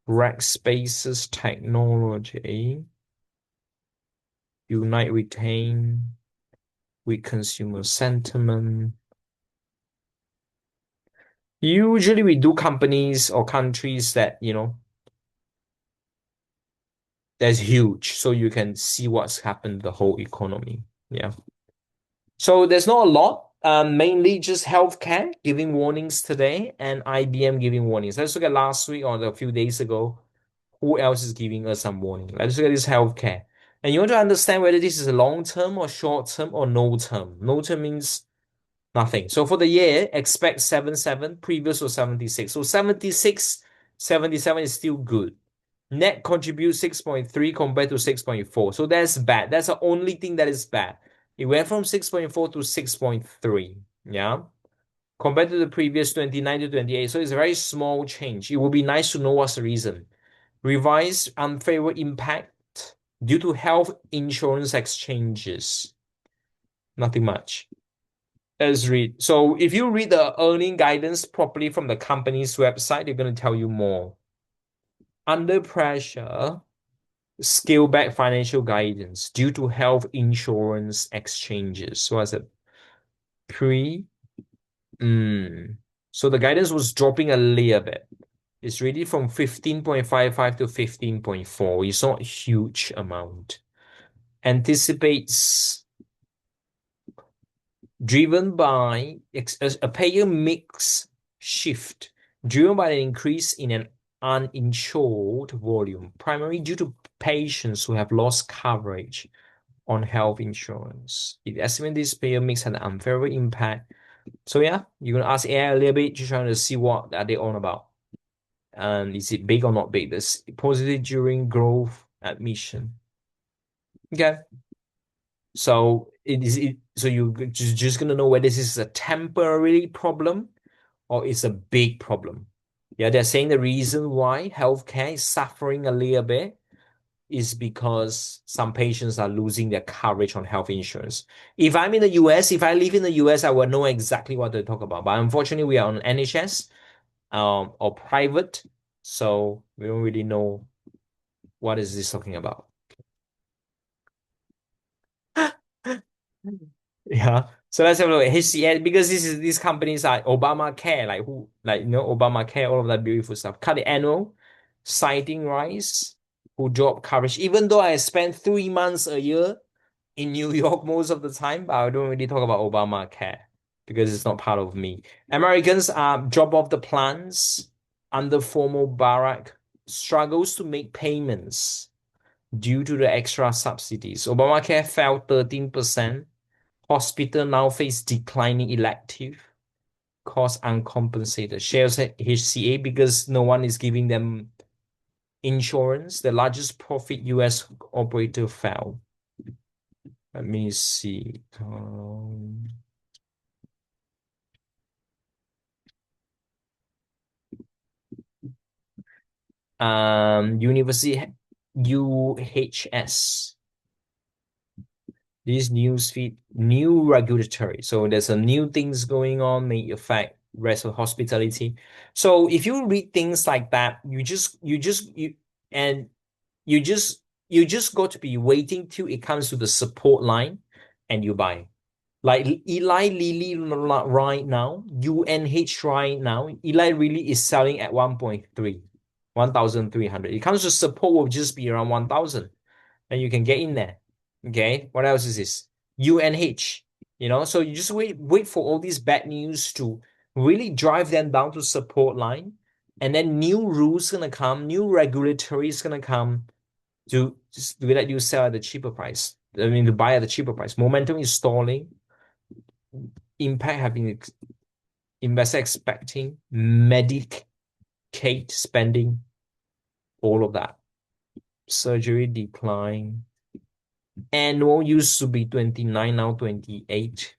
Rackspace's Technology, Unite Retain, weak consumer sentiment. Usually we do companies or countries that, that's huge. So you can see what's happened to the whole economy. Yeah. So there's not a lot. Mainly just healthcare giving warnings today and IBM giving warnings. Let's look at last week or a few days ago. Who else is giving us some warning? Let's look at this healthcare. And you want to understand whether this is a long term or short term or no term. No term means nothing. So for the year, expect 77, previous was 76. So 76, 77 is still good. Net contribute 6.3 compared to 6.4. So that's bad. That's the only thing that is bad. It went from 6.4 to 6.3. Yeah. Compared to the previous 29 to 28. So it's a very small change. It would be nice to know what's the reason. Revised unfavorable impact due to health insurance exchanges. Nothing much. Let's read. So if you read the earning guidance properly from the company's website, they're going to tell you more. Under pressure, scale back financial guidance due to health insurance exchanges. So I said pre. So the guidance was dropping a little bit. It's really from 15.55 to 15.4. It's not a huge amount. Anticipates driven by a payer mix shift, driven by an increase in an uninsured volume, primarily due to patients who have lost coverage on health insurance. It estimates this payer mix had an unfavorable impact. So yeah, you're gonna ask AI a little bit, just trying to see what are they on about. And is it big or not big? This positive during growth admission. Okay. So so you're just gonna know whether this is a temporary problem or it's a big problem. Yeah, they're saying the reason why healthcare is suffering a little bit is because some patients are losing their coverage on health insurance. If I'm in the US, if I live in the US, I will know exactly what to talk about. But unfortunately, we are on NHS or private, so we don't really know what is this talking about. Yeah. So let's have a look at HCL because these companies are Obamacare, Obamacare, all of that beautiful stuff. Cut the annual, citing rise, who drop coverage. Even though I spent 3 months a year in New York most of the time, but I don't really talk about Obamacare because it's not part of me. Americans drop off the plans under formal Barack struggles to make payments due to the extra subsidies. Obamacare fell 13%. Hospital now face declining elective cost uncompensated. Shares at HCA because no one is giving them insurance. The largest profit US operator fell. Let me see. University UHS. This news feed, new regulatory. So there's a new things going on, may affect rest of hospitality. So if you read things like that, and you just got to be waiting till it comes to the support line and you buy. Like Eli Lilly right now, UNH right now, Eli Lilly is selling at 1.3, 1,300. It comes to support will just be around 1,000 and you can get in there. Okay, what else is this? UNH, so you just wait for all these bad news to really drive them down to support line, and then new rules gonna come, new regulatory is gonna come to let you sell at a cheaper price. I mean, to buy at a cheaper price. Momentum is stalling. Impact have been investor expecting Medicaid spending, all of that. Surgery decline. Annual used to be 29, now 28.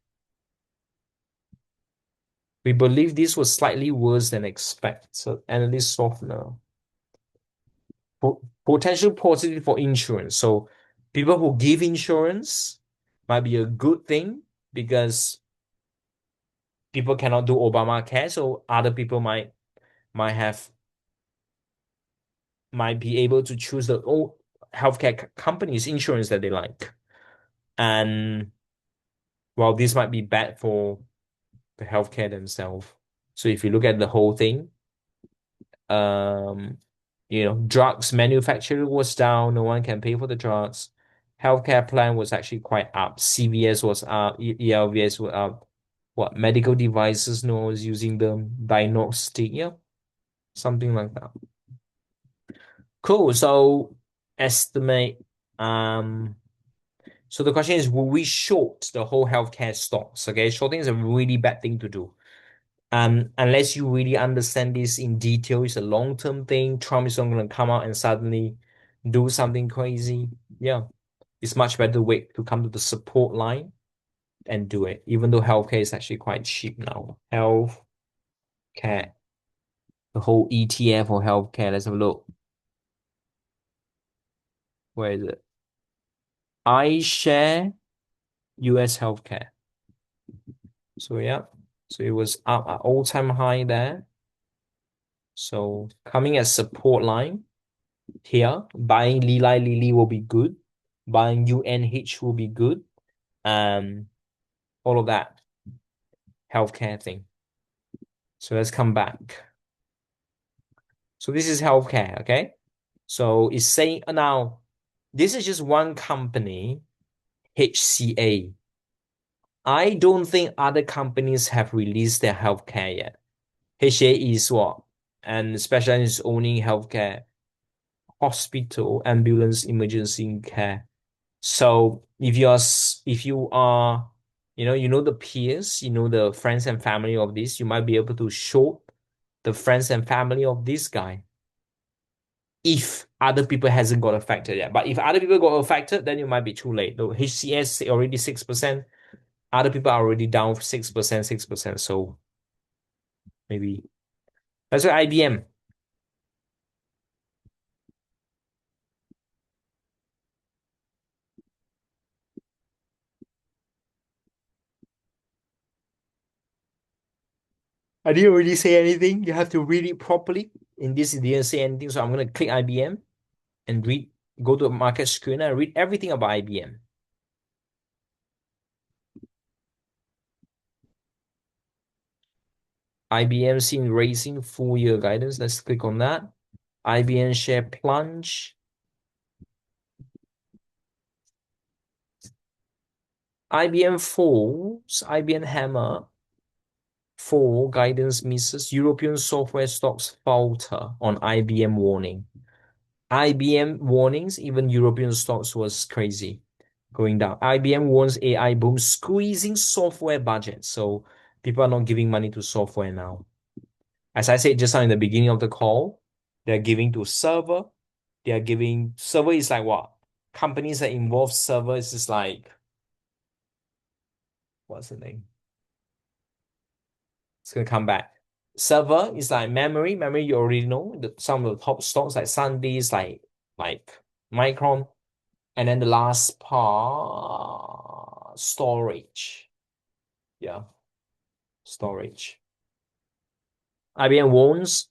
We believe this was slightly worse than expected. So analysts softener. Potential positive for insurance. So people who give insurance might be a good thing because people cannot do Obamacare, so other people might have might be able to choose the healthcare companies insurance that they like. And well, this might be bad for the healthcare themselves. So if you look at the whole thing, um, drugs manufacturer was down, no one can pay for the drugs. Healthcare plan was actually quite up. CVS was up, ELVS were up. What medical devices? No one was using them. Diagnostic, yeah, something like that. Cool. So estimate. Um, so the question is, will we short the whole healthcare stocks? Okay, shorting is a really bad thing to do. Unless you really understand this in detail, it's a long-term thing. Trump is not going to come out and suddenly do something crazy. Yeah, it's much better to wait to come to the support line and do it, even though healthcare is actually quite cheap now. Healthcare, the whole ETF for healthcare. Let's have a look. Where is it? I share US healthcare. So yeah, so it was up at all-time high there. So coming as support line here, buying Lili Lilly will be good. Buying UNH will be good. Um, all of that healthcare thing. So let's come back. So this is healthcare, okay? So it's saying now, this is just one company, HCA. I don't think other companies have released their healthcare yet. HCA is what? And specializes owning healthcare, hospital, ambulance, emergency care. So if you are, the peers, the friends and family of this, you might be able to short the friends and family of this guy if other people hasn't got affected yet. But if other people got affected, then it might be too late. The HCS already 6%, other people are already down 6%, 6%. So maybe that's why IBM. I didn't really say anything. You have to read it properly. In this, it didn't say anything. So I'm gonna click IBM and go to a market screen and read everything about IBM. IBM seen raising full year guidance. Let's click on that. IBM share plunge. IBM falls. IBM hammer. Four, guidance misses. European software stocks falter on IBM warning. IBM warnings, even European stocks was crazy going down. IBM warns AI boom squeezing software budgets. So people are not giving money to software now. As I said just now in the beginning of the call, they're giving to server. They are giving server is like what? Companies that involve servers is like what's the name? It's gonna come back. Server is like memory. Memory you already know. Some of the top stocks like SanDisk, like Micron. And then the last part, storage. Yeah, storage. IBM won't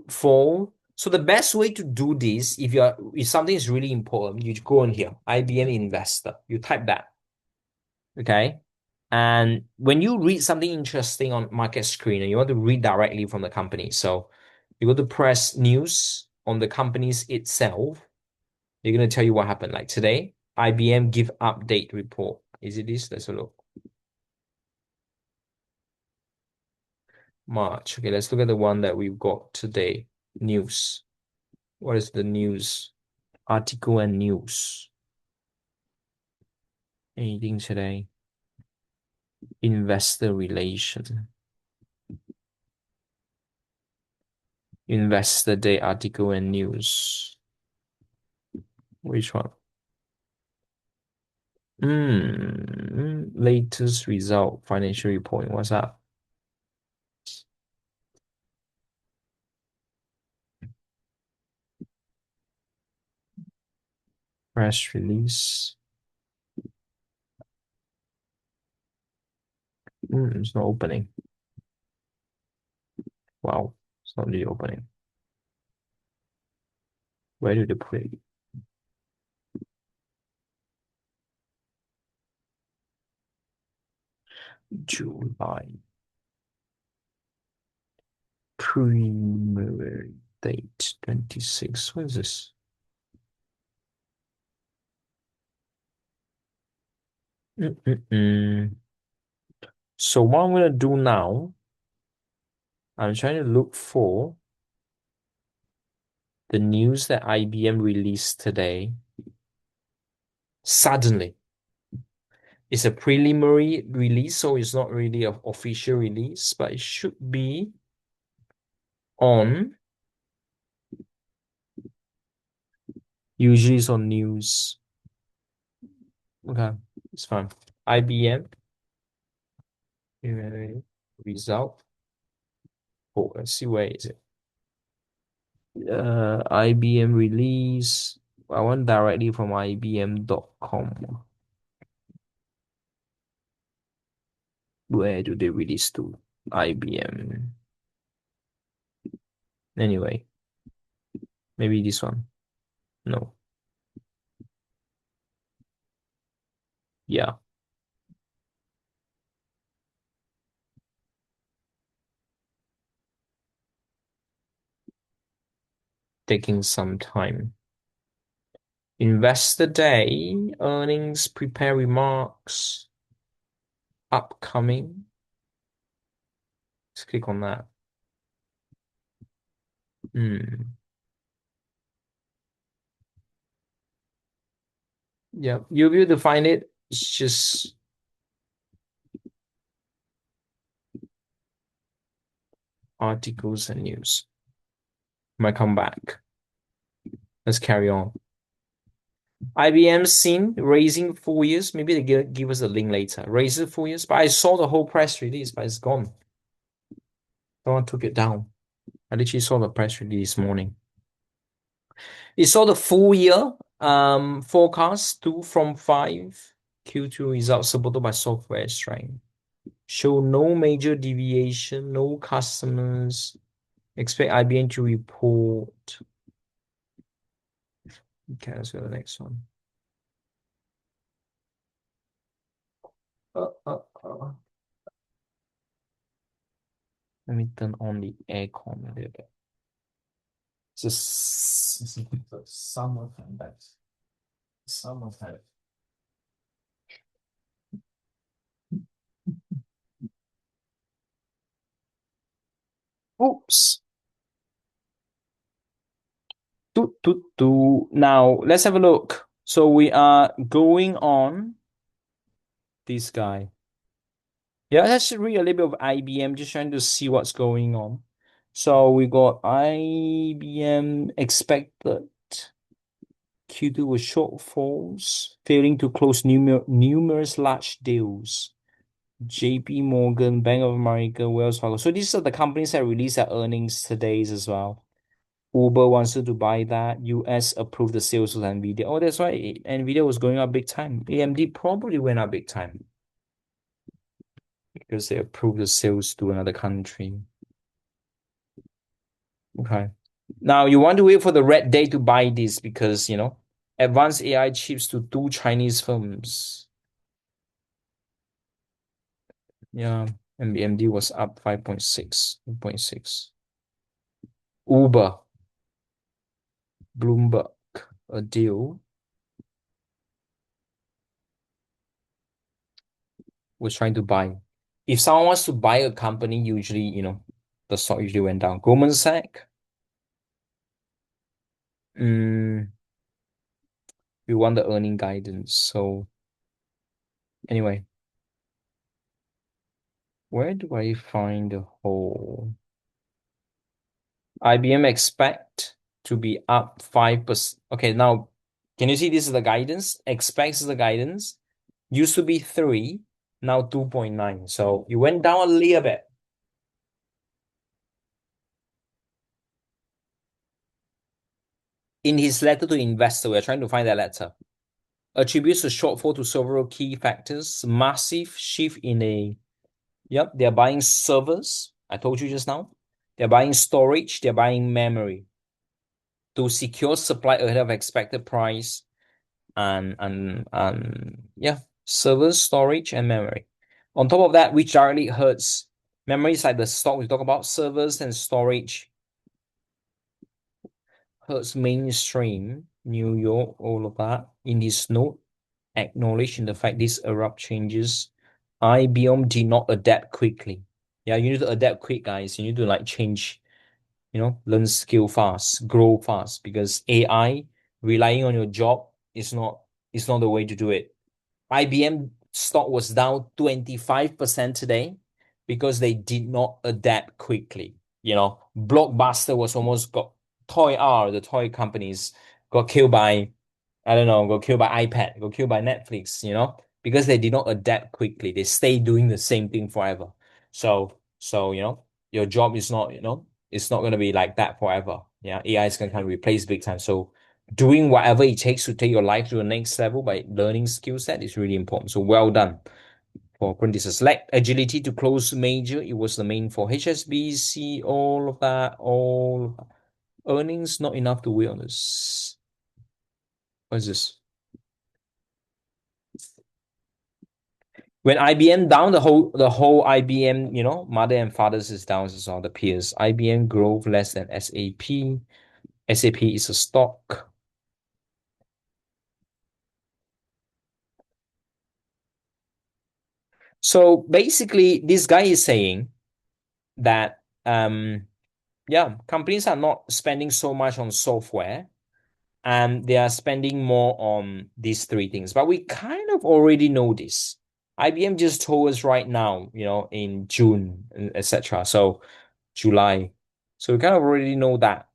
fall. So the best way to do this, if something is really important, you go in here, IBM investor. You type that. Okay. And when you read something interesting on market screen and you want to read directly from the company, so you go to press news on the companies itself, they're going to tell you what happened. Like today, IBM give update report. Is it this? Let's look. March. Okay, let's look at the one that we've got today. News. What is the news? Article and news. Anything today? Investor relation. Investor day article and news. Which one? Latest result financial reporting. What's that? Press release. It's not opening. Wow, it's not really opening. Where did they put it? July. Preliminary date 26. What is this? So what I'm gonna do now, I'm trying to look for the news that IBM released today. Suddenly, it's a preliminary release, so it's not really an official release, but it should be on. Usually it's on news. Okay, it's fine. IBM result. Oh, let's see where is it. IBM release. I want directly from IBM.com. Where do they release to? IBM. Anyway, maybe this one. No. Yeah, taking some time. Investor Day, earnings, prepare remarks, upcoming. Let's click on that. Yeah, you'll be able to find it. It's just articles and news. Might come back. Let's carry on. IBM seen raising 4 years. Maybe they give us a link later. Raises 4 years, but I saw the whole press release, but it's gone. Someone took it down. I literally saw the press release this morning. It saw the full year forecast 2 from 5 Q2 results supported by software strength. Show no major deviation, no customers. Expect IBM to report. Okay, let's go to the next one. Let me turn on the aircon a little bit. It's the summertime, that's summertime. Oops. Now let's have a look. So we are going on this guy. Yeah, let's read a little bit of IBM, just trying to see what's going on. So we got IBM expected Q2 with shortfalls, failing to close numerous large deals. JP Morgan, Bank of America, Wells Fargo. So these are the companies that released their earnings today as well. Uber wants to buy that. US approved the sales of Nvidia. Oh, that's why Nvidia was going up big time. AMD probably went up big time because they approved the sales to another country. Okay. Now you want to wait for the red day to buy this because, advanced AI chips to two Chinese firms. Yeah. And AMD was up 5.6, 2.6. Uber, Bloomberg, a deal was trying to buy. If someone wants to buy a company, usually, the stock usually went down. Goldman Sachs, mm, we want the earning guidance. So anyway, where do I find the whole IBM expect to be up 5%? Okay, now can you see this is the guidance? Expects the guidance. Used to be 3, now 2.9. So you went down a little bit. In his letter to investor, we're trying to find that letter. Attributes the shortfall to several key factors. Massive shift in they're buying servers. I told you just now. They're buying storage. They're buying memory to secure supply ahead of expected price and yeah, servers, storage, and memory. On top of that, which directly hurts memory is like the stock we talk about, servers and storage hurts mainstream, New York, all of that. In this note, acknowledging the fact these abrupt changes, IBM did not adapt quickly. Yeah, you need to adapt quick, guys. You need to like change, learn skill fast, grow fast, because AI relying on your job is not the way to do it. IBM stock was down 25% today because they did not adapt quickly. Blockbuster was almost got Toy R, the toy companies got killed by, I don't know, got killed by iPad, got killed by Netflix, because they did not adapt quickly. They stay doing the same thing forever. So, your job is not, it's not going to be like that forever. Yeah, AI is going to kind of replace big time. So doing whatever it takes to take your life to the next level by learning skill set is really important. So well done for apprentices. Lack agility to close major. It was the main for HSBC, all of that, all earnings not enough to wait on this. What is this? When IBM down, the whole IBM, mother and fathers is down as all the peers. IBM growth less than SAP. SAP is a stock. So basically, this guy is saying that yeah, companies are not spending so much on software and they are spending more on these three things. But we kind of already know this. IBM just told us right now, in June, etc. So July. So we kind of already know that.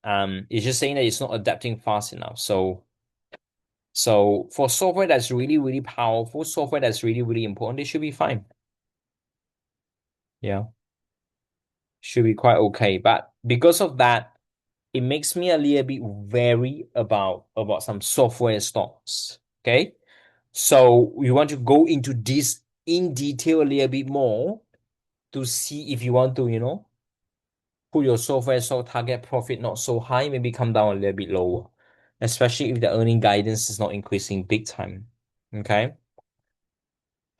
It's just saying that it's not adapting fast enough. So for software that's really, really powerful, software that's really, really important, they should be fine. Yeah, should be quite okay. But because of that, it makes me a little bit wary about some software stocks. Okay. So we want to go into this in detail a little bit more to see if you want to, put your software stock target profit not so high, maybe come down a little bit lower, especially if the earning guidance is not increasing big time. Okay.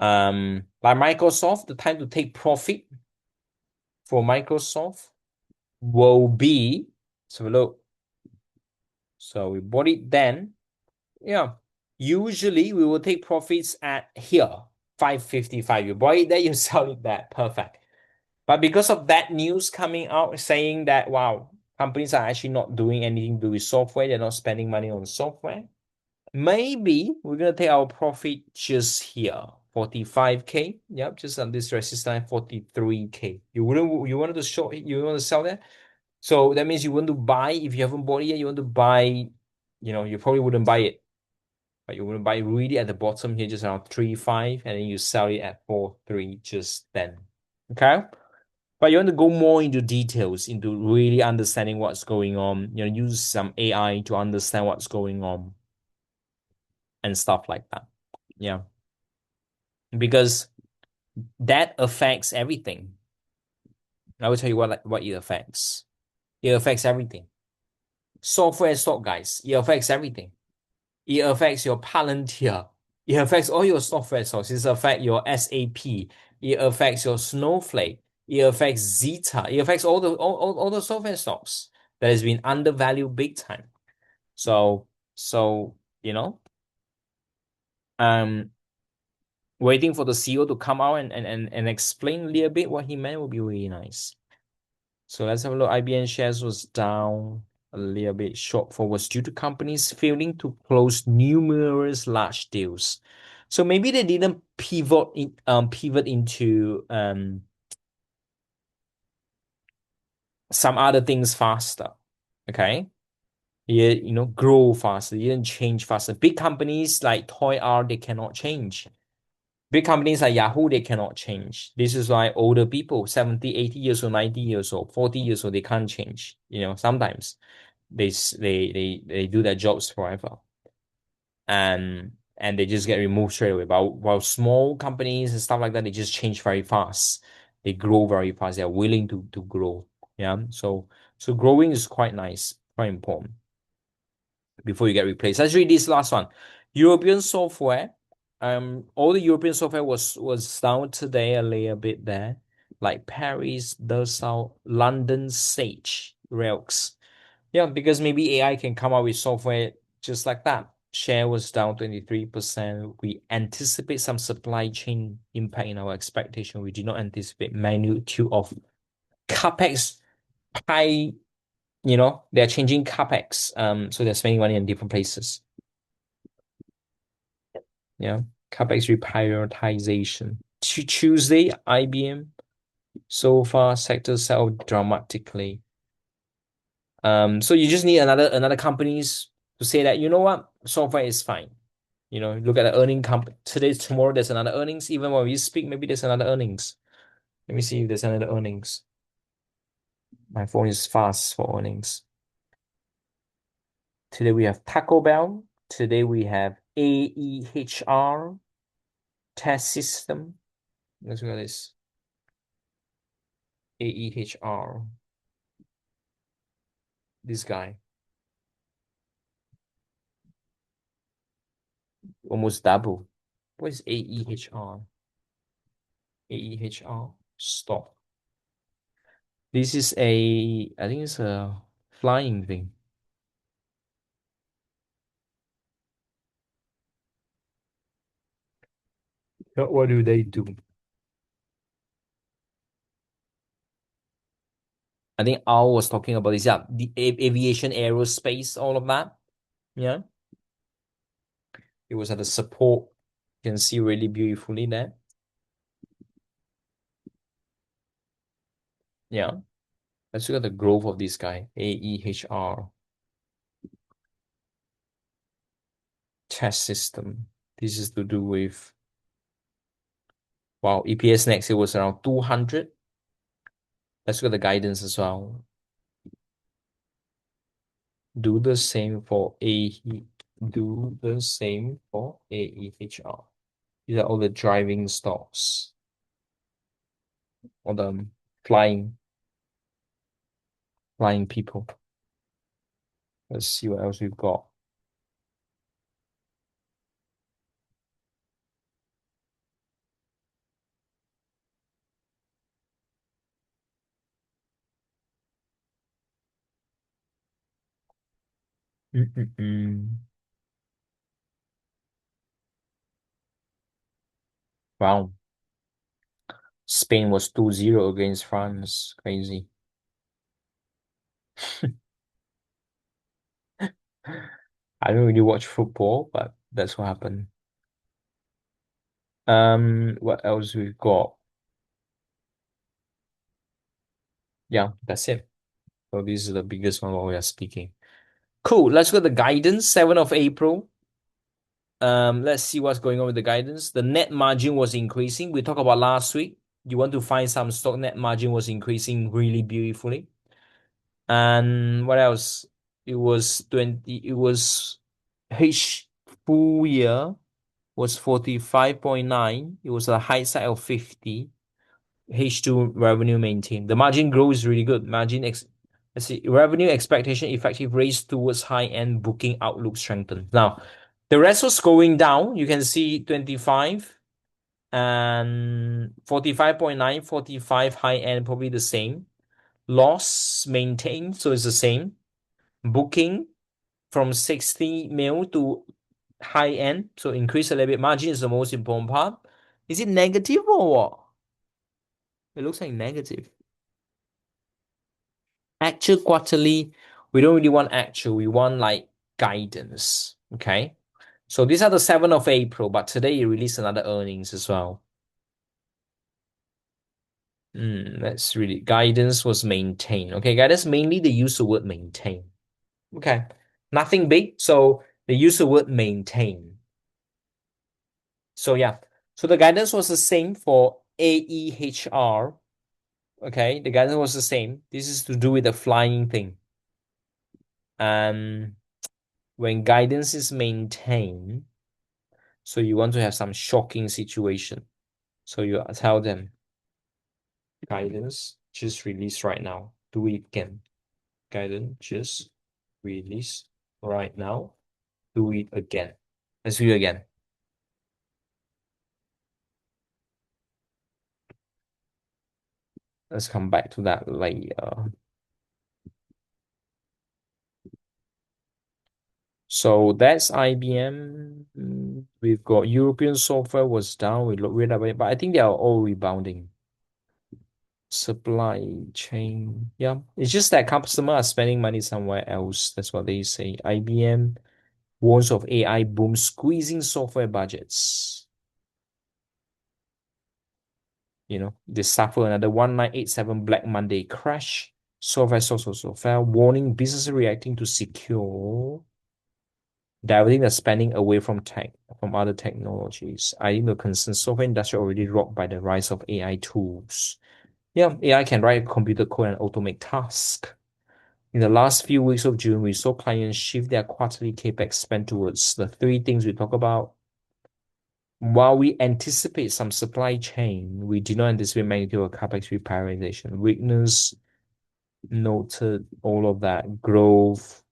Like Microsoft, the time to take profit for Microsoft will be, so look. So we bought it then. Yeah. Usually we will take profits at here, 555. You buy it there, you sell it there. Perfect. But because of that news coming out saying that, wow, companies are actually not doing anything to do with software, they're not spending money on software, maybe we're gonna take our profit just here. 45K. Yep, just on this resistance line, 43K. You wanted to short you want to sell that? So that means you want to buy, if you haven't bought it yet, you want to buy, you probably wouldn't buy it. But you wouldn't buy it really at the bottom here, just around 3.5, and then you sell it at 4.3 just then. Okay? But you want to go more into details, into really understanding what's going on, use some AI to understand what's going on and stuff like that. Yeah. Because that affects everything. I will tell you what it affects. It affects everything. Software stock, guys, it affects everything. It affects your Palantir. It affects all your software stocks. It affects your SAP. It affects your Snowflake. It affects Zeta. It affects all the software stocks that has been undervalued big time. So um, waiting for the CEO to come out and explain a little bit what he meant would be really nice. So let's have a look. IBM shares was down a little bit. Shortfall was due to companies failing to close numerous large deals. So maybe they didn't pivot into some other things faster. Okay. Yeah, grow faster. You didn't change faster. Big companies like Toy R, they cannot change. Big companies like Yahoo, they cannot change. This is why older people, 70, 80 years old, 90 years old, 40 years old, they can't change. Sometimes they do their jobs forever. And they just get removed straight away. But while small companies and stuff like that, they just change very fast. They grow very fast. They're willing to grow. Yeah. So growing is quite nice, quite important before you get replaced. Let's read this last one. European software. All the European software was down today a little bit there, like Paris, Dusseldorf, London, Sage, Rails. Yeah, because maybe AI can come out with software just like that. Share was down 23%. We anticipate some supply chain impact in our expectation. We do not anticipate magnitude of capex high, they're changing capex. So they're spending money in different places. Yeah. CapEx reprioritization. Tuesday, IBM so far sector sell dramatically. So you just need another companies to say that, you know what, software is fine. Look at the earning today, tomorrow there's another earnings. Even when we speak, maybe there's another earnings. Let me see if there's another earnings. My phone is fast for earnings. Today we have Taco Bell. Today we have AEHR test system. Let's look at this. AEHR. This guy. Almost double. What is AEHR? AEHR stock. This is I think it's a flying thing. What do they do? I think Al was talking about this. Yeah, the aviation, aerospace, all of that. Yeah, it was at the support. You can see really beautifully there. Yeah, let's look at the growth of this guy. AEHR test system. This is to do with, wow, EPS next year was around 200. Let's look at the guidance as well. Do the same for do the same for AEHR. These are all the driving stocks, all the flying people. Let's see what else we've got. Mm-mm-mm. Wow. Spain was 2-0 against France. Crazy. I don't really watch football, but that's what happened. What else we've got? Yeah, that's it. So this is the biggest one while we are speaking. Cool. Let's go to the guidance, 7th of April. Let's see what's going on with the guidance. The net margin was increasing. We talked about last week. You want to find some stock net margin was increasing really beautifully. And what else? It was H full year was 45.9. It was a high side of 50. H2 revenue maintained. The margin growth is really good. Let's see, revenue expectation effective raised towards high-end booking outlook strengthened. Now, the rest was going down. You can see 25 and 45.9, 45 high-end, probably the same. Loss maintained, so it's the same. Booking from 60 mil to high-end, so increase a little bit. Margin is the most important part. Is it negative or what? It looks like negative. Actual quarterly, we don't really want actual, we want like guidance. Okay. So these are the 7th of April, but today you release another earnings as well. Let's read it. Guidance was maintained. Okay, guidance mainly they use the word maintain. Okay. Nothing big. So they use the word maintain. So yeah. So the guidance was the same for AEHR. Okay, the guidance was the same. This is to do with the flying thing. And when guidance is maintained, so you want to have some shocking situation. So you tell them, guidance just release right now. Do it again. Guidance just release right now. Do it again. Let's do it again. Let's come back to that later. So that's IBM. We've got European software was down. We read about it, but I think they are all rebounding. Supply chain. Yeah, it's just that customers are spending money somewhere else. That's what they say. IBM warns of AI boom squeezing software budgets. They suffer another 1987 Black Monday crash. Software stocks also fell, warning businesses reacting to secure, diverting the spending away from other technologies. I think the concern software industry already rocked by the rise of AI tools. Yeah, AI can write computer code and automate tasks. In the last few weeks of June, we saw clients shift their quarterly capex spend towards the three things we talk about. While we anticipate some supply chain, we do not anticipate magnitude of capex reprioritization. Weakness noted, all of that. Growth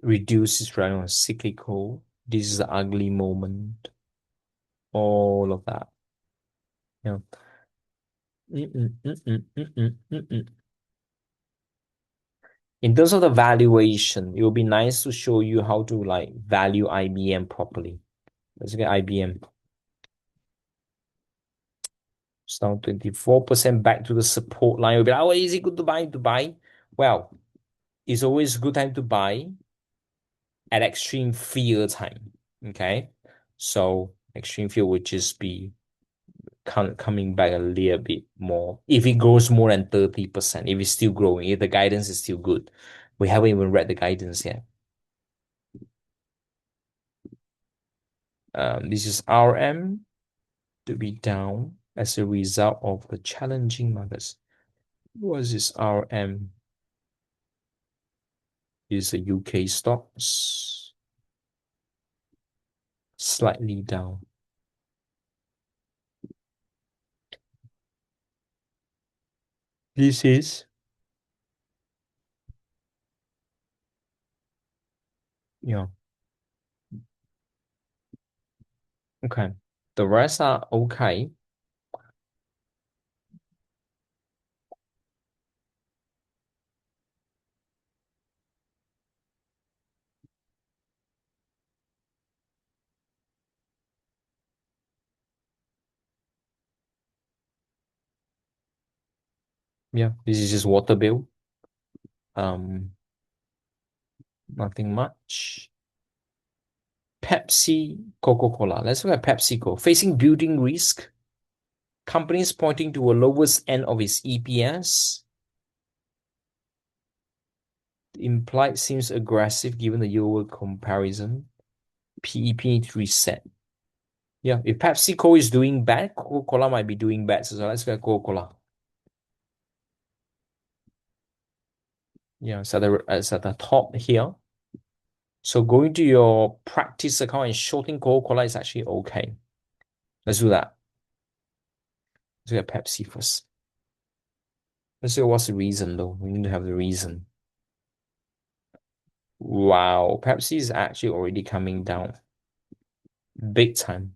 reduces running on cyclical. This is the ugly moment. All of that. Yeah. In terms of the valuation, it would be nice to show you how to like value IBM properly. Let's get IBM. It's now 24% back to the support line. You'll be like, oh, is it good to buy? Well, it's always a good time to buy at extreme fear time. Okay. So extreme fear would just be coming back a little bit more. If it grows more than 30%, if it's still growing, if the guidance is still good. We haven't even read the guidance yet. This is RM to be down as a result of the challenging markets. What is this RM? Is the UK stocks slightly down. This is, yeah, okay. The rest are okay. Yeah, this is just water bill. Um, Nothing much. Pepsi, Coca-Cola. Let's look at PepsiCo. Facing building risk, companies pointing to a lowest end of its EPS. Implied seems aggressive given the year comparison. PEP needs to reset. Yeah, if PepsiCo is doing bad, Coca-Cola might be doing bad. So let's look at Coca-Cola. Yeah, it's at the top here. So going to your practice account and shorting Coca-Cola is actually okay. Let's do that. Let's look at Pepsi first. Let's see what's the reason though. We need to have the reason. Wow, Pepsi is actually already coming down big time.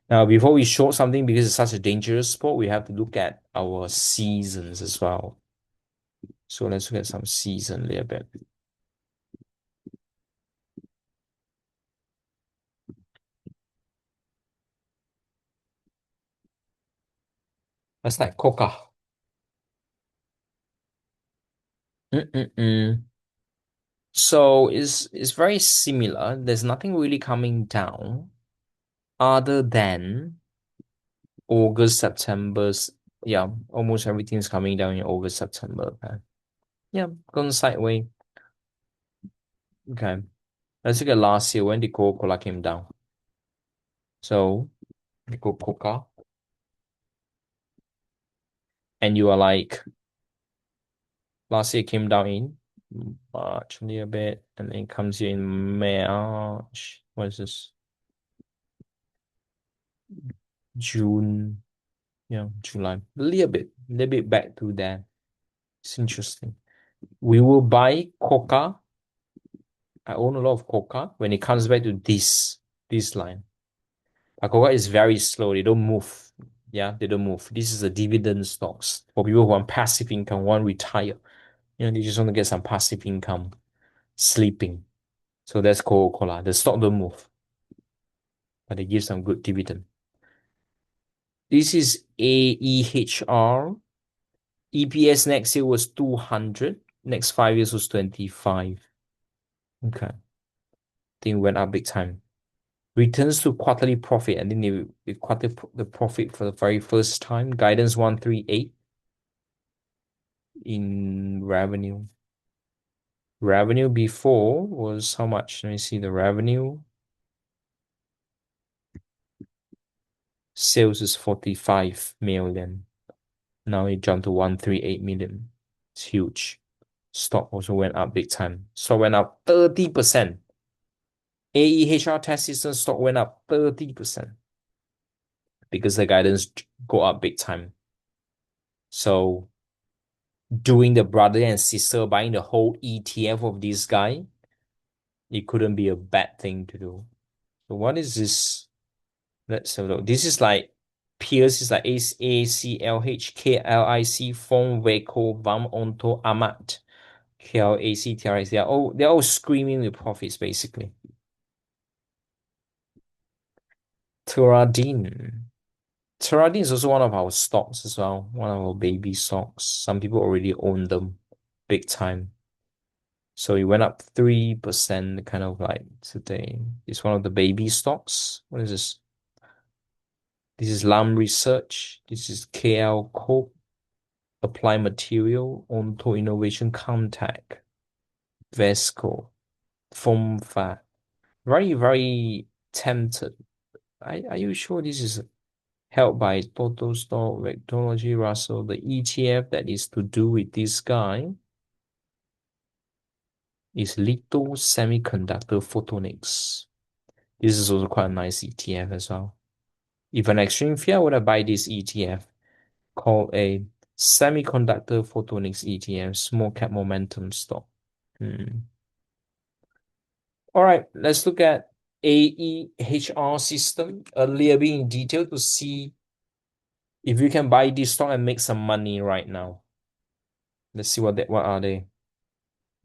Now, before we short something, because it's such a dangerous sport, we have to look at our seasons as well. So let's look at some season a little bit. That's like Coca. Mm-mm-mm. So it's very similar. There's nothing really coming down other than August, September's. Yeah, almost everything's coming down in August, September. Okay. Yeah, going sideways. Okay. Let's look at last year when the Coca-Cola came down. So we go Coca, and you are like last year came down in March a little bit, and then it comes here in March. What is this? June. Yeah, July. A little bit back to that. It's interesting. We will buy Coca. I own a lot of Coca when it comes back to this line. But Coca is very slow. They don't move. Yeah, they don't move. This is a dividend stocks for people who want passive income, want retire. They just want to get some passive income, sleeping. So that's Coca-Cola. The stock don't move, but they give some good dividend. This is AEHR. EPS next year was 200. Next 5 years was 25. Okay. Thing went up big time. Returns to quarterly profit. And then they quarter the profit for the very first time. Guidance 138 in revenue. Revenue before was how much? Let me see the revenue. Sales is 45 million. Now it jumped to 138 million. It's huge. Stock also went up big time. Stock went up 30%. AEHR test system stock went up 30% because the guidance go up big time. So doing the brother and sister buying the whole ETF of this guy, it couldn't be a bad thing to do. So what is this? Let's have a look. This is like peers is like ACLH, Fong, Veco, Vam, Onto, Amat, KLAC, TRS. They're all screaming with profits basically. Turadin. Turadin is also one of our stocks as well, one of our baby stocks. Some people already own them big time. So it went up 3% kind of like today. It's one of the baby stocks. What is this? This is Lam Research. This is KL Corp. Apply Material, Onto Innovation, Contact, Vesco, Foam Fat. Very, very tempted. Are you sure this is held by Total Stock, Rectology, Russell, the ETF that is to do with this guy is Litho Semiconductor Photonics. This is also quite a nice ETF as well. If an extreme fear, would I buy this ETF called a Semiconductor Photonics ETF, small cap momentum stock. All right, let's look at AEHR system a little bit in detail to see if you can buy this stock and make some money right now. Let's see what are they.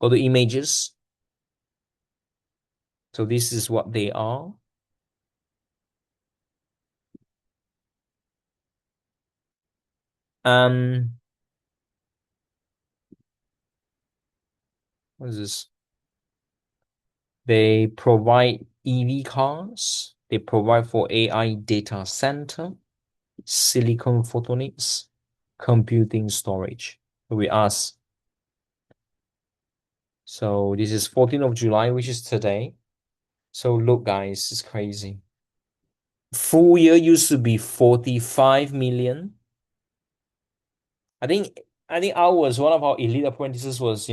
Go to images. So this is what they are. Um, What is this? They provide EV cars. They provide for AI data center, silicon photonics, computing storage. We ask. So this is 14th of July, which is today. So look, guys, it's crazy. Full year used to be 45 million. I think ours, one of our elite apprentices was,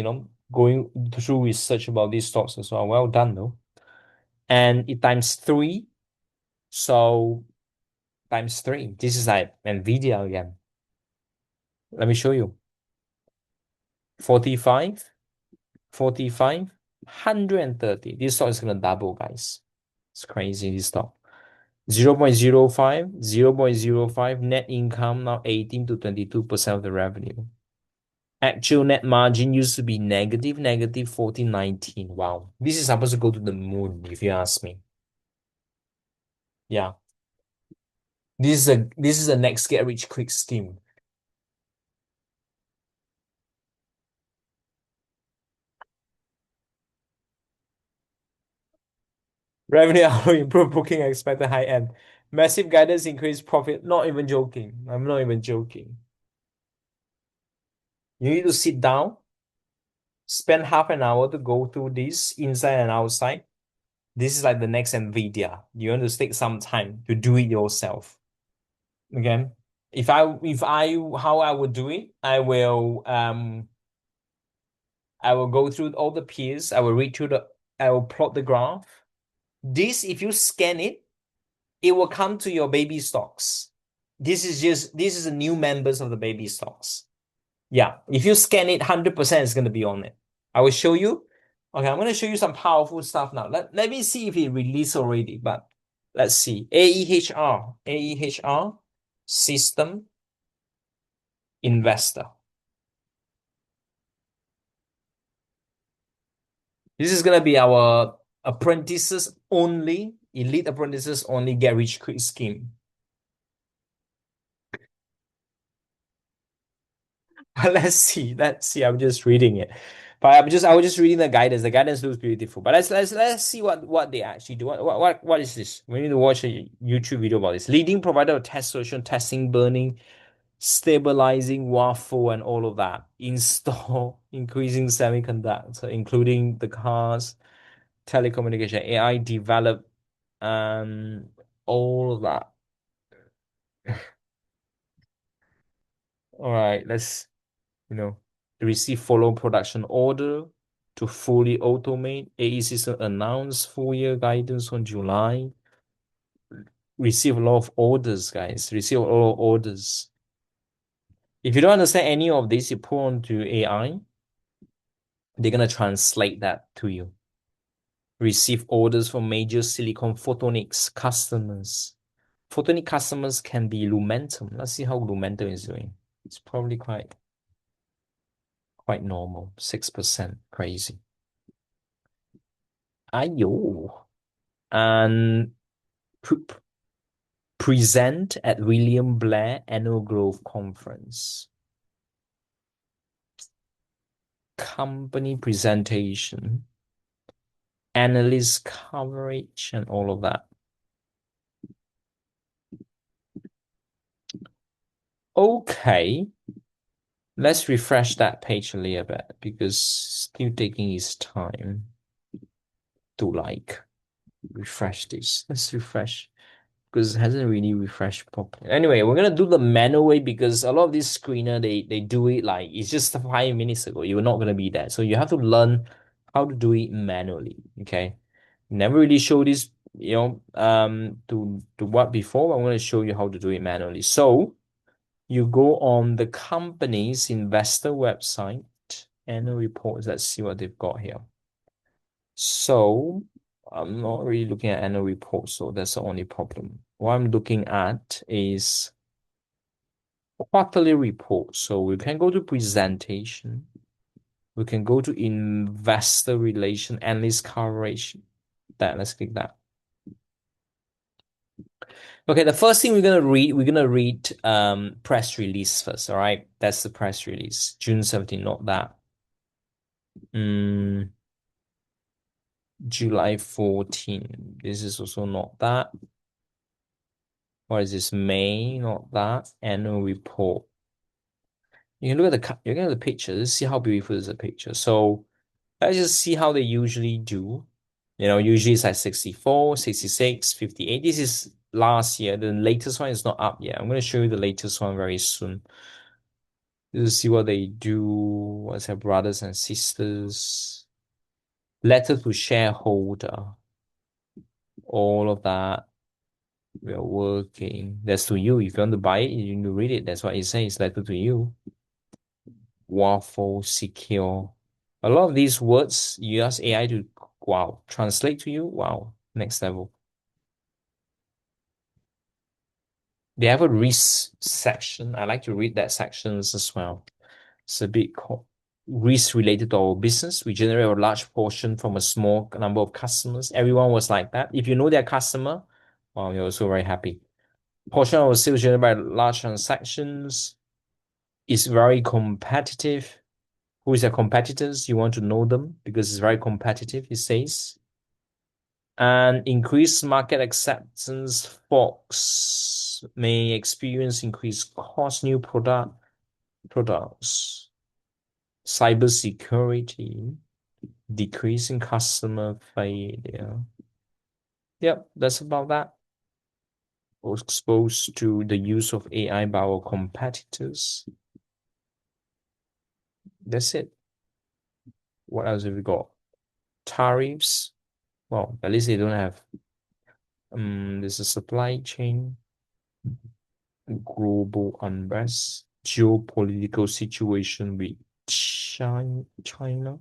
going through research about these stocks as well. Well done, though. And it times three. So times three. This is like Nvidia again. Let me show you. 45, 45, 130. This stock is gonna double, guys. It's crazy, this stock. 0.05, 0.05 net income, now 18 to 22% of the revenue. Actual net margin used to be negative 14, 19. Wow. This is supposed to go to the moon, if you ask me. Yeah. This is a next get rich quick scheme. Revenue outlook improve booking expected high end. Massive guidance increase profit. Not even joking. I'm not even joking. You need to sit down, spend half an hour to go through this inside and outside. This is like the next Nvidia. You want to take some time to do it yourself. Okay. If I how I would do it, I will go through all the peers, I will plot the graph. This, if you scan it, it will come to your baby stocks. This is the new members of the baby stocks. Yeah, if you scan it, 100% is going to be on it. I will show you. Okay, I'm going to show you some powerful stuff now. Let me see if it released already, but let's see. AEHR, System Investor. This is going to be our apprentices only, elite apprentices only get rich quick scheme. Let's see. Let's see. I'm just reading it. But I was just reading the guidance. The guidance looks beautiful. But let's see what they actually do. What is this? We need to watch a YouTube video about this. Leading provider of test solution, testing, burning, stabilizing, waffle, and all of that. Install, increasing semiconductor, including the cars, telecommunication, AI develop, all of that. All right, let's receive follow production order to fully automate. AE system announced full year guidance on July. Receive a lot of orders, guys. Receive a lot of orders. If you don't understand any of this, you put onto AI, they're gonna translate that to you. Receive orders from major silicon photonics customers. Photonic customers can be Lumentum. Let's see how Lumentum is doing. It's probably quite normal. 6%. Crazy. Ayo. And present at William Blair Annual Growth Conference. Company presentation, analyst coverage, and all of that. Okay. Let's refresh that page a little bit because still taking his time to refresh this. Let's refresh because it hasn't really refreshed properly. Anyway, we're gonna do the manual way because a lot of this screener they do it like it's just 5 minutes ago. You're not gonna be there, so you have to learn how to do it manually. Okay, never really show this, to what before. I'm gonna show you how to do it manually. So you go on the company's investor website, annual reports. Let's see what they've got here. So I'm not really looking at annual reports, so that's the only problem. What I'm looking at is quarterly report. So we can go to presentation. We can go to investor relation, analyst coverage. Let's click that. Okay, the first thing we're gonna read press release first. All right, that's the press release, June 17th, not that. Mm, July 14. This is also not that. What is this? May, not that. Annual report. You can look at you can look at the picture. Let's see how beautiful is the picture. So let's just see how they usually do. Usually it's like 64, 66, 58. This is last year. The latest one is not up yet. I'm going to show you the latest one very soon. Let's see what they do. What's their brothers and sisters? Letter to shareholder. All of that. We are working. That's to you. If you want to buy it, you need to read it. That's what it says. Letter to you. Waffle, secure. A lot of these words you ask AI to, wow, translate to you. Wow, next level. They have a risk section. I like to read that sections as well. It's a bit risk related to our business. We generate a large portion from a small number of customers. Everyone was like that. If you know their customer, wow, you're also very happy. Portion of sales generated by large transactions is very competitive. Who is their competitors? You want to know them because it's very competitive, it says. And increased market acceptance, Fox may experience increased cost, new products, cybersecurity, decreasing customer failure. Yep, that's about that. Was exposed to the use of AI by our competitors. That's it. What else have we got? Tariffs. Well, at least they don't have. There's a supply chain, global unrest, geopolitical situation with China.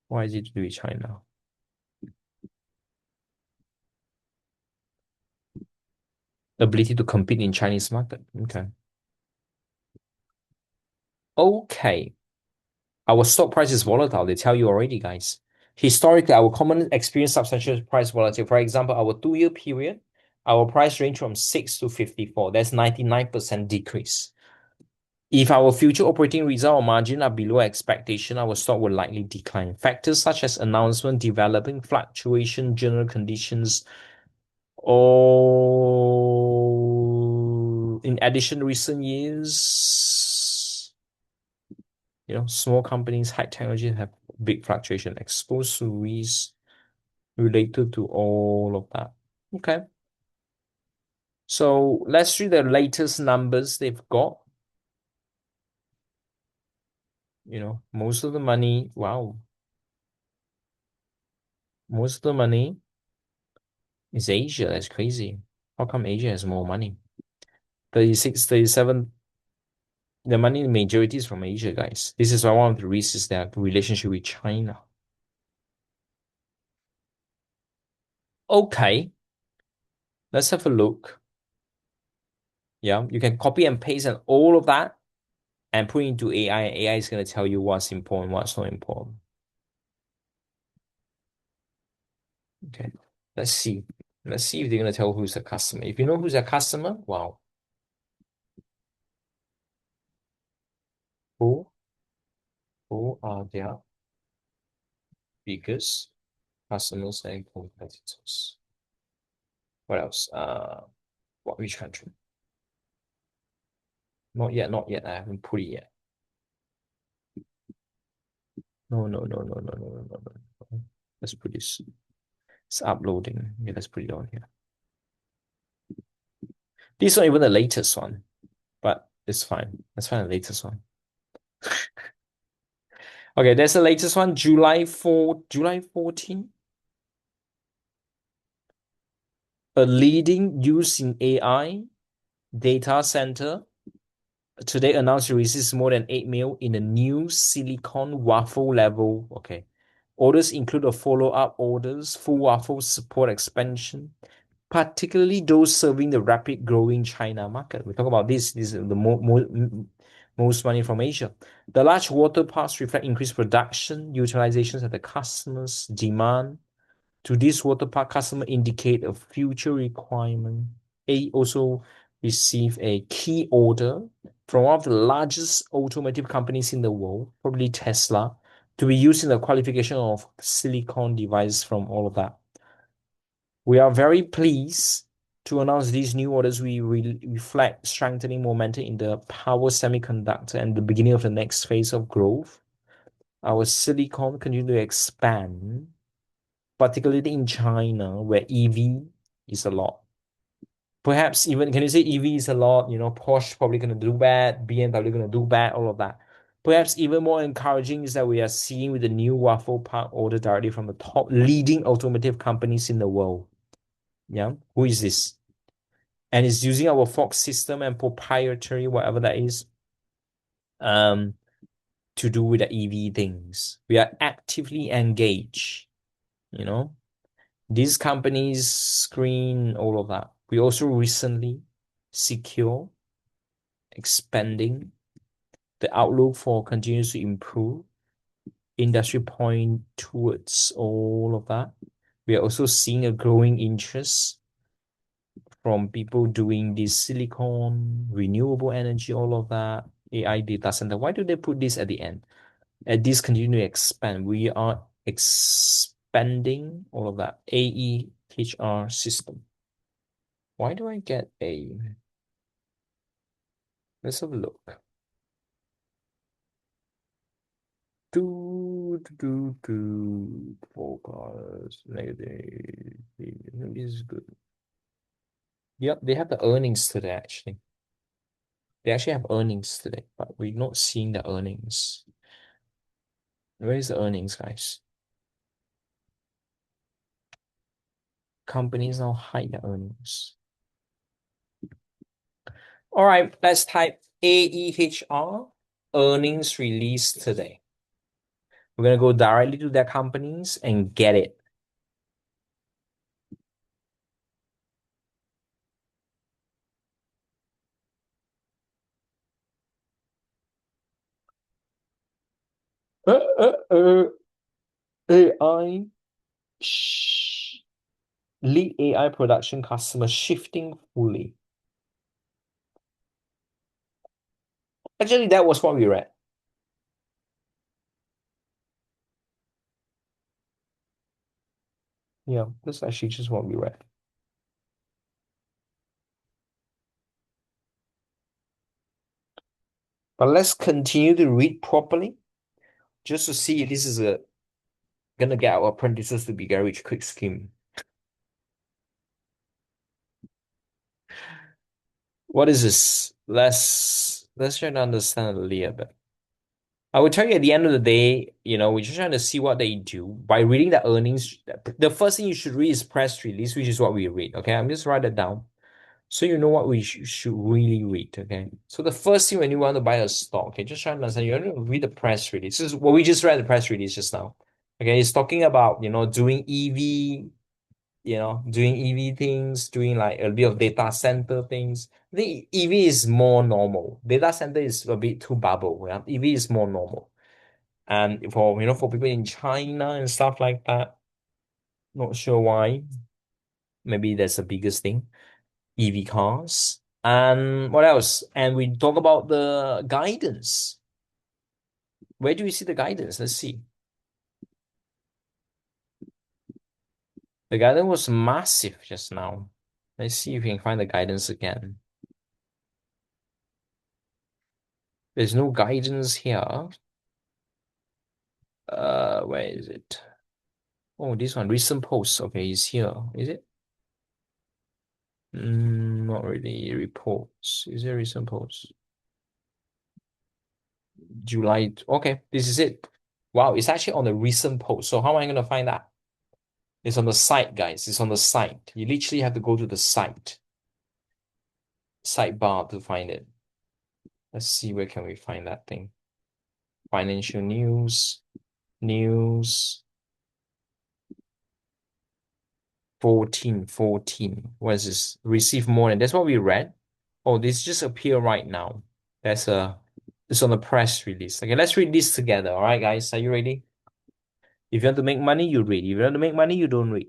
Why is it to do with China? Ability to compete in Chinese market. Okay. Okay. Our stock price is volatile. They tell you already, guys. Historically, our common experience substantial price volatility. For example, our 2-year period, our price range from 6 to 54. That's 99% decrease. If our future operating result or margin are below expectation, our stock will likely decline. Factors such as announcement, developing fluctuation, general conditions, or in addition, recent years, small companies, high technology have big fluctuation, exposed to risk related to all of that. Okay. So let's read the latest numbers they've got. Most of the money, wow, most of the money is Asia. That's crazy. How come Asia has more money? 36, 37. The money majority is from Asia, guys. This is why one of the reasons is that relationship with China. Okay, let's have a look. Yeah, you can copy and paste and all of that and put into AI. AI is going to tell you what's important, what's not important. Okay, let's see. Let's see if they're going to tell who's the customer. If you know who's the customer, wow. Who, who are their biggest customers and competitors? What else? Which country? Not yet, not yet. I haven't put it yet. No, no, no, no, no, no, no, no, no. Let's put this. It's uploading. Okay, let's put it on here. This is not even the latest one, but it's fine. Let's find the latest one. Okay, there's the latest one, July 14. A leading use in AI data center today announced to receive more than 8 mil in a new silicon waffle level. Okay. Orders include a follow-up orders, full waffle support expansion, particularly those serving the rapid growing China market. We talk about this. This is the most money from Asia. The large water parks reflect increased production, utilizations at the customers' demand. To this water park customer indicate a future requirement. A also receive a key order from one of the largest automotive companies in the world, probably Tesla, to be used in the qualification of silicon devices from all of that. We are very pleased to announce these new orders. We reflect strengthening momentum in the power semiconductor and the beginning of the next phase of growth. Our silicon continue to expand, particularly in China, where EV is a lot. Perhaps even, can you say EV is a lot? Porsche probably going to do bad, BMW going to do bad, all of that. Perhaps even more encouraging is that we are seeing with the new waffle part order directly from the top leading automotive companies in the world. Yeah, who is this? And it's using our Fox system and proprietary, whatever that is, um, to do with the EV things. We are actively engaged, you know. These companies screen all of that. We also recently secure expanding the outlook for continues to improve. Industry point towards all of that. We are also seeing a growing interest from people doing this silicon, renewable energy, all of that, AI data center. Why do they put this at the end? At this continue to expand. We are expanding all of that. AEHR system. Why do I get a? Let's have a look. Forecast negative. This is good. Yep, they have the earnings today actually. They actually have earnings today, but we're not seeing the earnings. Where is the earnings, guys? Companies now hide their earnings. All right, let's type AEHR earnings release today. We're gonna go directly to their companies and get it. AI. Lead AI production customer shifting fully. Actually, that was what we read. Yeah, that's actually just what we read. But let's continue to read properly, just to see if this is gonna get our apprentices to be get rich quick scheme. What is this? Let's try to understand a little bit. I will tell you at the end of the day, we're just trying to see what they do by reading the earnings. The first thing you should read is press release, which is what we read. Okay, I'm just write it down so you know what we should really read. Okay, so the first thing when you want to buy a stock, okay, just try to understand. You have to read the press release. This is what we just read the press release just now. Okay, it's talking about doing EV, doing EV things, doing like a bit of data center things. I think EV is more normal. Data center is a bit too bubble. Yeah? EV is more normal. And for people in China and stuff like that, not sure why. Maybe that's the biggest thing. EV cars. And what else? And we talk about the guidance. Where do we see the guidance? Let's see. The guidance was massive just now. Let's see if we can find the guidance again. There's no guidance here. Where is it? Oh, this one, recent posts. Okay, it's here. Is it? Not really. Reports. Is there recent posts? July. Okay, this is it. Wow, it's actually on the recent post. So how am I going to find that? It's on the site, guys. It's on the site. You literally have to go to the sidebar to find it. Let's see where can we find that thing. Financial news. 14. What is this? Receive more than that's what we read. Oh, this just appear right now. It's on the press release. Okay, let's read this together. All right, guys. Are you ready? If you want to make money, you read. If you want to make money, you don't read.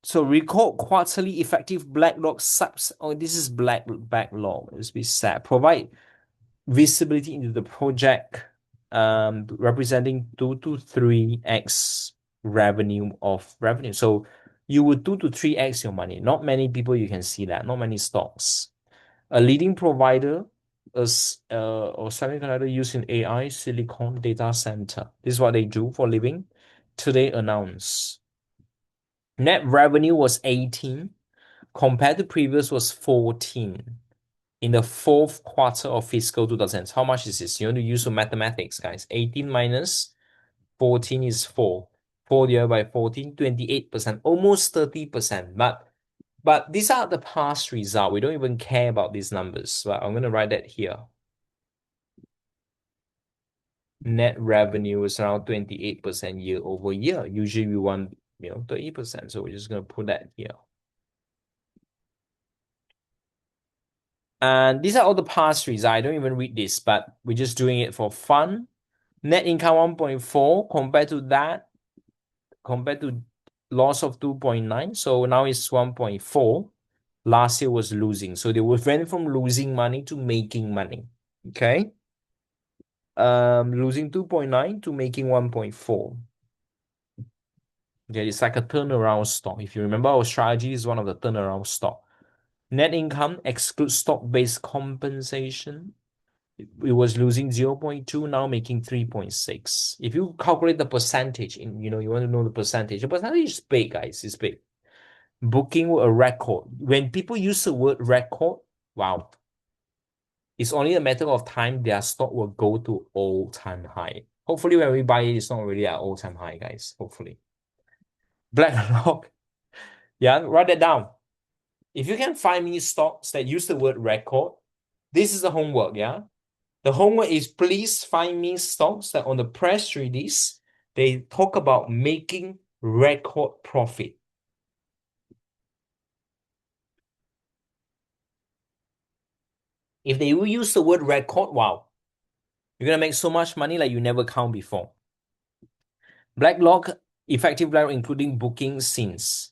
So record quarterly effective backlog subs. Oh, this is black backlog. Let's be sad. Provide visibility into the project, representing 2 to 3x revenue. So you would 2 to 3x your money. Not many people you can see that. Not many stocks. A leading provider is or semiconductor used in AI silicon data center. This is what they do for a living. Today announced net revenue was 18 compared to previous was 14 in the fourth quarter of fiscal 2000. How much is this? You want to use some mathematics, guys. 18 minus 14 is 4. 4 divided by 14, 28%, almost 30%. But these are the past results. We don't even care about these numbers. But I'm going to write that here. Net revenue is around 28% year over year. Usually we want 30%. So we're just going to put that here. And these are all the past results. I don't even read this, but we're just doing it for fun. Net income 1.4 compared to loss of 2.9. So now it's 1.4. Last year was losing. So they went from losing money to making money. Okay. Losing 2.9 to making 1.4. Okay, it's like a turnaround stock. If you remember, our strategy is one of the turnaround stock. Net income excludes stock-based compensation. It was losing 0.2, now making 3.6. If you calculate the percentage, you want to know the percentage. The percentage is big, guys. It's big. Booking a record. When people use the word record, wow. It's only a matter of time their stock will go to all-time high. Hopefully, when we buy it, it's not really at all-time high, guys. Hopefully. BlackRock. Yeah, write that down. If you can find me stocks that use the word record, this is the homework, yeah? The homework is please find me stocks that on the press release, they talk about making record profit. If they will use the word record, wow, you're going to make so much money like you never count before. BlackRock, effective BlackRock, including booking since.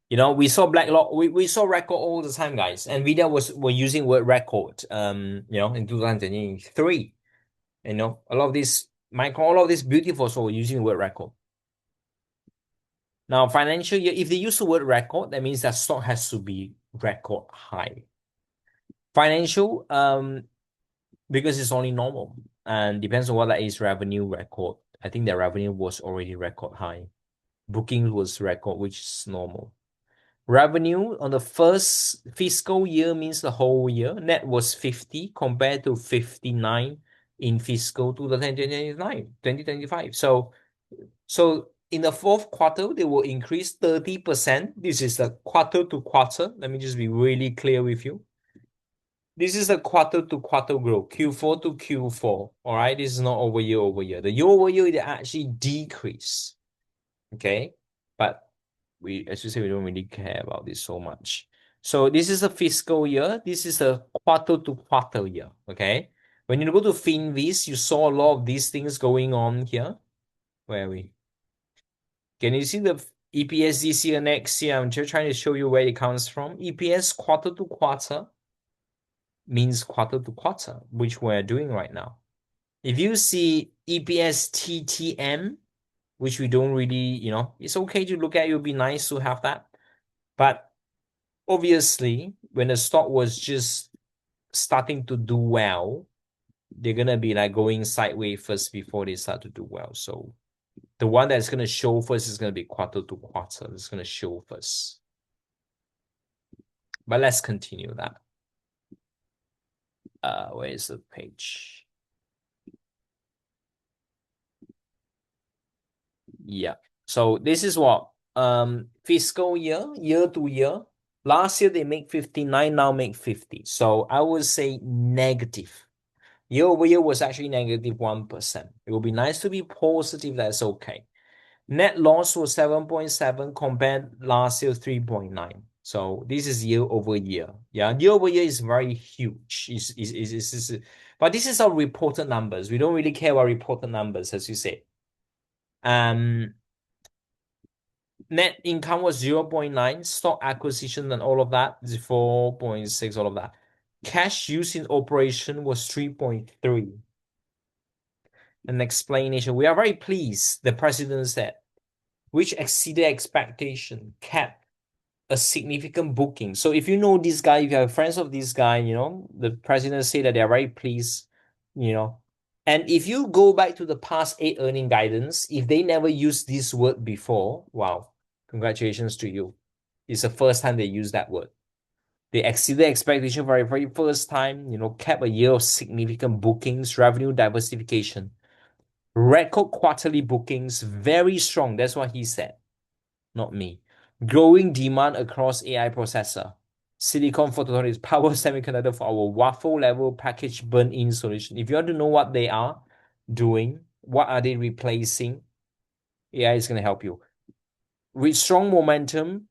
We saw BlackRock, we saw record all the time, guys. NVIDIA were using word record, in 2023. A lot of these all of these beautiful so using the word record. Now, financial year, if they use the word record, that means that stock has to be record high. Financial, because it's only normal and depends on what that is revenue record. I think their revenue was already record high. Booking was record, which is normal. Revenue on the first fiscal year means the whole year. Net was 50 compared to 59 in fiscal 2025. So in the fourth quarter, they will increase 30%. This is the quarter to quarter. Let me just be really clear with you. This is the quarter to quarter growth, Q4 to Q4. All right, this is not over year over year. The year over year, they actually decrease. Okay, but as you say, we don't really care about this so much. So this is a fiscal year. This is a quarter to quarter year. Okay, when you go to FinVis, you saw a lot of these things going on here. Where are we? Can you see the EPS this year, next year? I'm just trying to show you where it comes from. EPS quarter to quarter means quarter to quarter, which we're doing right now. If you see EPS TTM, which we don't really, it's okay to look at. It would be nice to have that. But obviously, when the stock was just starting to do well, they're going to be like going sideways first before they start to do well. So the one that's going to show first is going to be quarter to quarter. It's going to show first. But let's continue that. Where is the page? Yeah. So this is what fiscal year to year. Last year they make 59, now make 50. So I would say negative. Year over year was actually negative 1%. It would be nice to be positive. That's okay. Net loss was 7.7 compared last year 3.9. So this is year over year. Yeah, year over year is very huge. But this is our reported numbers. We don't really care about reported numbers, as you said. Net income was 0.9. Stock acquisition and all of that is 4.6, all of that. Cash used in operation was 3.3. An explanation. We are very pleased, the president said, which exceeded expectation, kept a significant booking. So if you know this guy, if you have friends of this guy, the president say that they are very pleased, you know. And if you go back to the past 8 earning guidance, if they never used this word before, wow, congratulations to you. It's the first time they use that word. They exceeded expectation for the very first time, kept a year of significant bookings, revenue diversification, record quarterly bookings, very strong. That's what he said, not me. Growing demand across AI processor, silicon photonics, power semiconductor for our waffle level package burn-in solution. If you want to know what they are doing, what are they replacing, AI is going to help you. With strong momentum,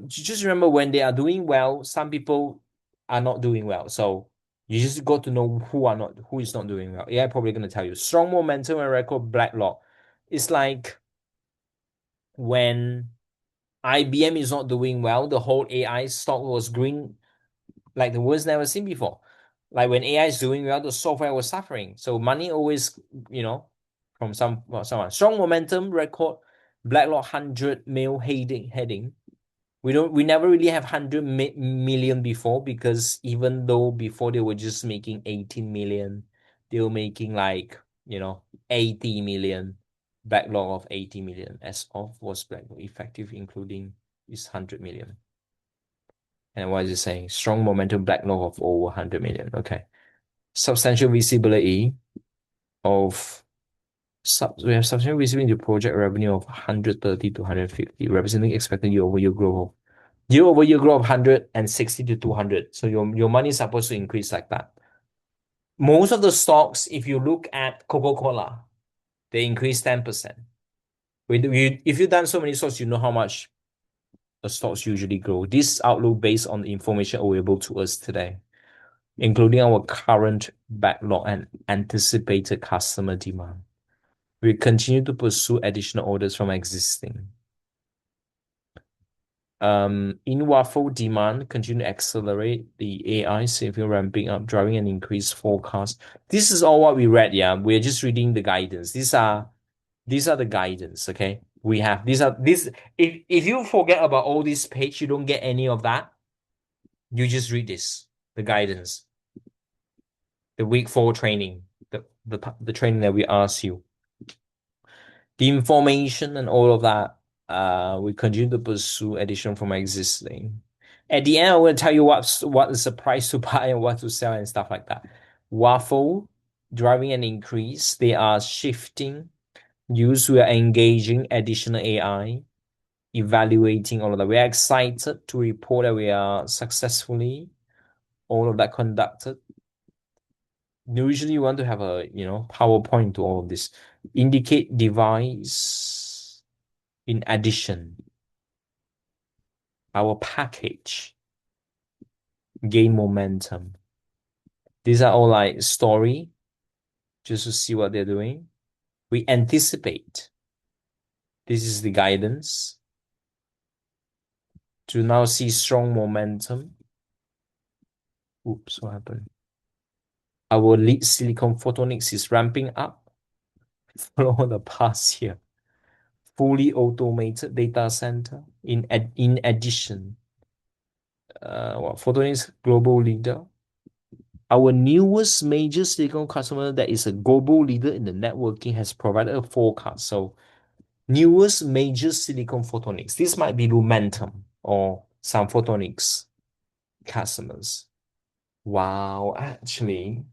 just remember when they are doing well, some people are not doing well. So you just got to know who is not doing well. AI probably going to tell you. Strong momentum and record backlog. It's like when IBM is not doing well, the whole AI stock was green like the worst never seen before. Like when AI is doing well, the software was suffering. So money always, from someone. Strong momentum record, backlog 100 mil heading. We never really have 100 million before, because even though before they were just making 18 million, they were making like, 80 million, backlog of 80 million as of was backlog effective, including this 100 million. And what is it saying? Strong momentum backlog of over 100 million. Okay. Substantial visibility of we have substantial visibility into project revenue of 130 to 150, representing expected year-over-year growth. Year-over-year growth of 160 to 200. So your money is supposed to increase like that. Most of the stocks, if you look at Coca-Cola, they increase 10%. If you've done so many stocks, you know how much the stocks usually grow. This outlook based on the information available to us today, including our current backlog and anticipated customer demand. We continue to pursue additional orders from existing. In waffle demand continue to accelerate, the AI saving ramping up, driving an increased forecast. This is all what we read. Yeah, we're just reading the guidance. These are the guidance. Okay, we have these are this. If you forget about all this page, you don't get any of that. You just read the guidance, the week 4 training, the training that we ask you, the information and all of that. We continue to pursue addition from existing. At the end, I will tell you what is the price to buy and what to sell and stuff like that. Waffle driving an increase. They are shifting use. We are engaging additional AI, evaluating all of that. We are excited to report that we are successfully all of that conducted. Usually you want to have a PowerPoint to all of this. Indicate device in addition. Our package gain momentum. These are all like story, just to see what they're doing. We anticipate. This is the guidance. To now see strong momentum. Oops, what happened? Our lead silicon photonics is ramping up for the past year. Fully automated data center. In addition, photonics global leader. Our newest major silicon customer that is a global leader in the networking has provided a forecast. So, newest major silicon photonics. This might be Lumentum or some photonics customers. Wow, actually.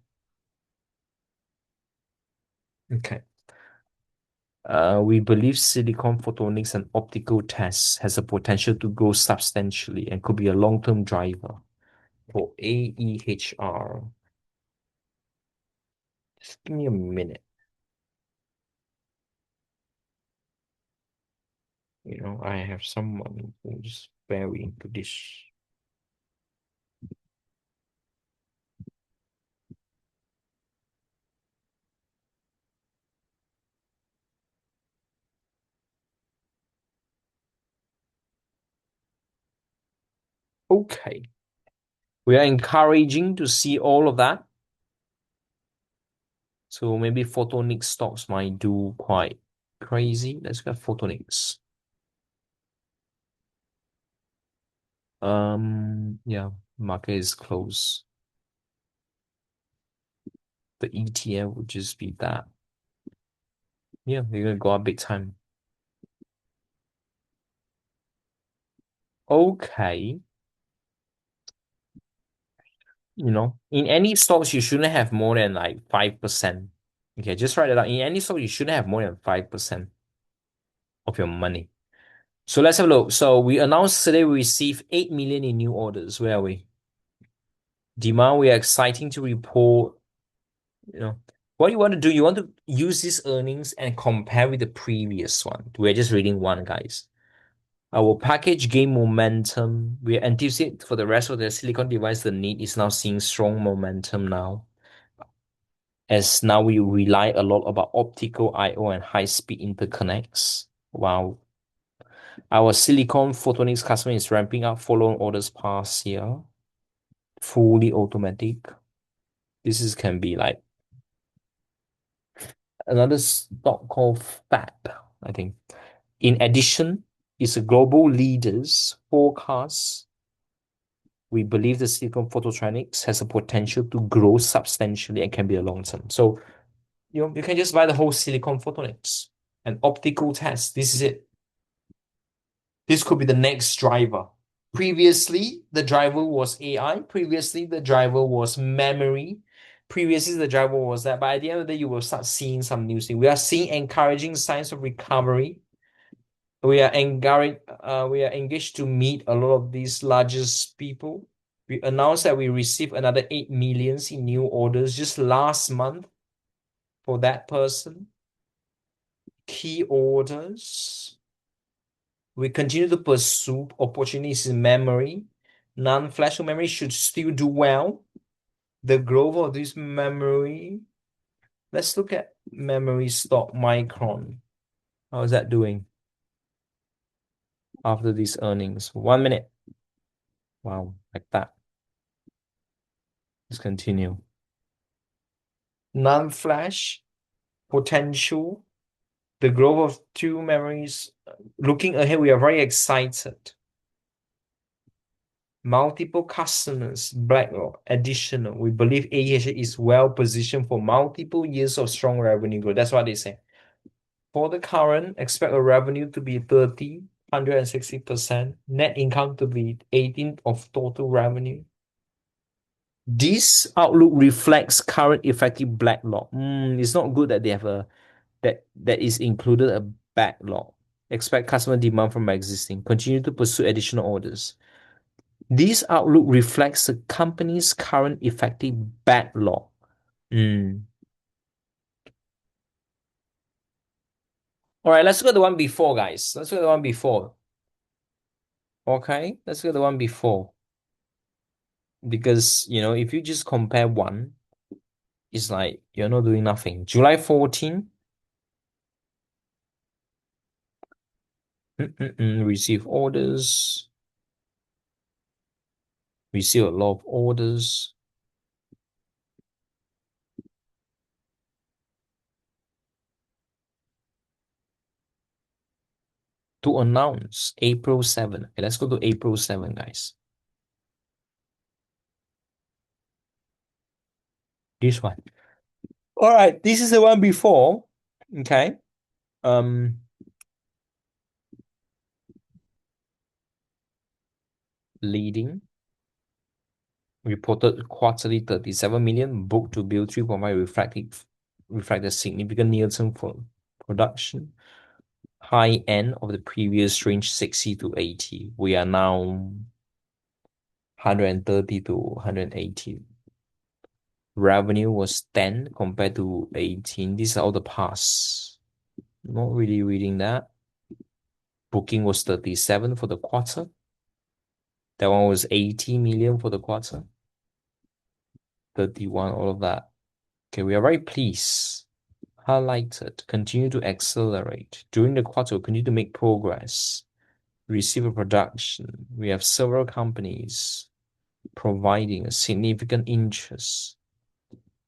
Okay. We believe silicon photonics and optical tests has a potential to grow substantially and could be a long-term driver for AEHR. Just give me a minute. I have someone who's very into this. Okay. We are encouraging to see all of that. So maybe photonic stocks might do quite crazy. Let's get photonics. Yeah, market is close. The ETF would just be that. Yeah, they're gonna go up big time. Okay. In any stocks, you shouldn't have more than like 5%. Okay, just write it down. In any stock, you shouldn't have more than 5% of your money. So let's have a look. So we announced today we received 8 million in new orders. Where are we? Demand, we are exciting to report. What you want to do, you want to use these earnings and compare with the previous one. We're just reading one, guys. Our package gain momentum. We anticipate for the rest of the silicon device, the need is now seeing strong momentum now. As now we rely a lot about optical I/O and high-speed interconnects. Wow. Our silicon photonics customer is ramping up following orders past year. Fully automatic. Can be like another stock called FAB, I think. In addition, it's a global leaders forecast. We believe the silicon photonics has a potential to grow substantially and can be a long term. So, you can just buy the whole silicon photonics and optical test. This is it. This could be the next driver. Previously, the driver was AI. Previously, the driver was memory. Previously, the driver was that. But at the end of the day, you will start seeing some new things. We are seeing encouraging signs of recovery. We are engaged to meet a lot of these largest people. We announced that we received another 8 million in new orders just last month for that person. Key orders. We continue to pursue opportunities in memory. Non-flash memory should still do well. The growth of this memory. Let's look at memory stock Micron. How is that doing after these earnings? 1 minute. Wow, like that. Let's continue. Non-flash potential. The growth of two memories. Looking ahead, we are very excited. Multiple customers, backlog, additional. We believe AEHR is well positioned for multiple years of strong revenue growth. That's what they say. For the current, expect a revenue to be 160%, net income to be 18 of total revenue. This outlook reflects current effective backlog. It's not good that they have that is included a backlog. Expect customer demand from existing. Continue to pursue additional orders. This outlook reflects the company's current effective backlog. All right, let's look at the one before, guys. Let's look at the one before. Okay, let's look at the one before. Because, if you just compare one, it's like you're not doing nothing. July 14, receive orders. Receive a lot of orders. To announce April 7. Okay, let's go to April 7, guys. This one. All right, this is the one before. Okay. Leading. Reported quarterly 37 million, book to bill 3.5, reflect the significant near-term for production. High end of the previous range 60 to 80. We are now 130 to 180. Revenue was 10 compared to 18. These are all the past. Not really reading that. Booking was 37 for the quarter. That one was 80 million for the quarter. 31, all of that. Okay, we are very pleased. Highlighted, continue to accelerate. During the quarter, continue to make progress. Receive a production. We have several companies. providing a significant interest.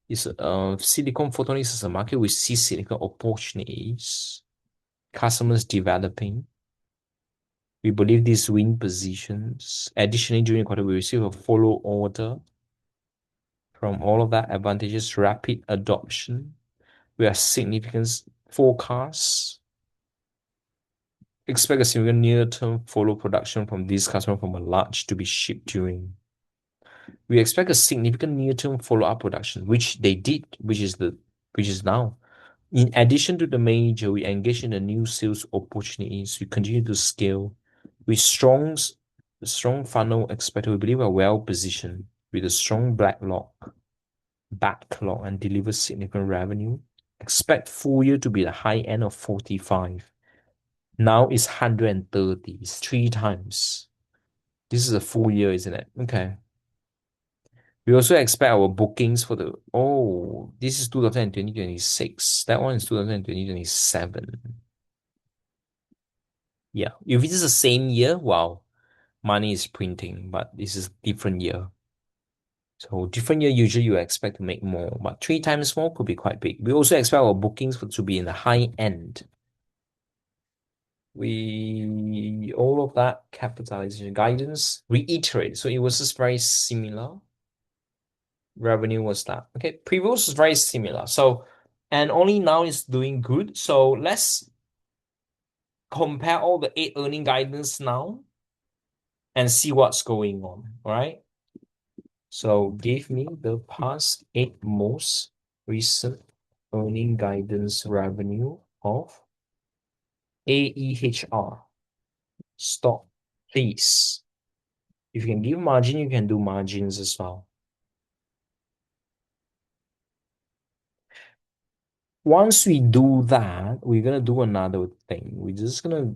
Silicon photonics is a market we see significant opportunities, customers developing. We believe these win positions. Additionally, during the quarter, we receive a follow order from all of that advantages, rapid adoption. We have significant forecasts. Expect a significant near-term follow production from this customer from a large to be shipped during. We expect a significant near-term follow-up production, which they did, which is now. In addition to the major, we engage in the new sales opportunities. We continue to scale with strong funnel expected. We believe we're well positioned with a strong backlog and deliver significant revenue. Expect full year to be the high end of 45. Now it's 130. It's 3 times. This is a full year, isn't it? Okay. We also expect our bookings for this is 2026. That one is 2027. Yeah. If it is the same year, wow, money is printing, but this is different year. So different year, usually you expect to make more, but 3 times more could be quite big. We also expect our bookings to be in the high end. We all of that capitalization guidance reiterate. So it was just very similar. Revenue was that. Okay, previous is very similar. So and only now is doing good. So let's compare all the 8 earning guidance now and see what's going on. All right. So give me the past 8 most recent earning guidance revenue of AEHR stock, please. If you can give margin, you can do margins as well. Once we do that, we're gonna do another thing. We're just gonna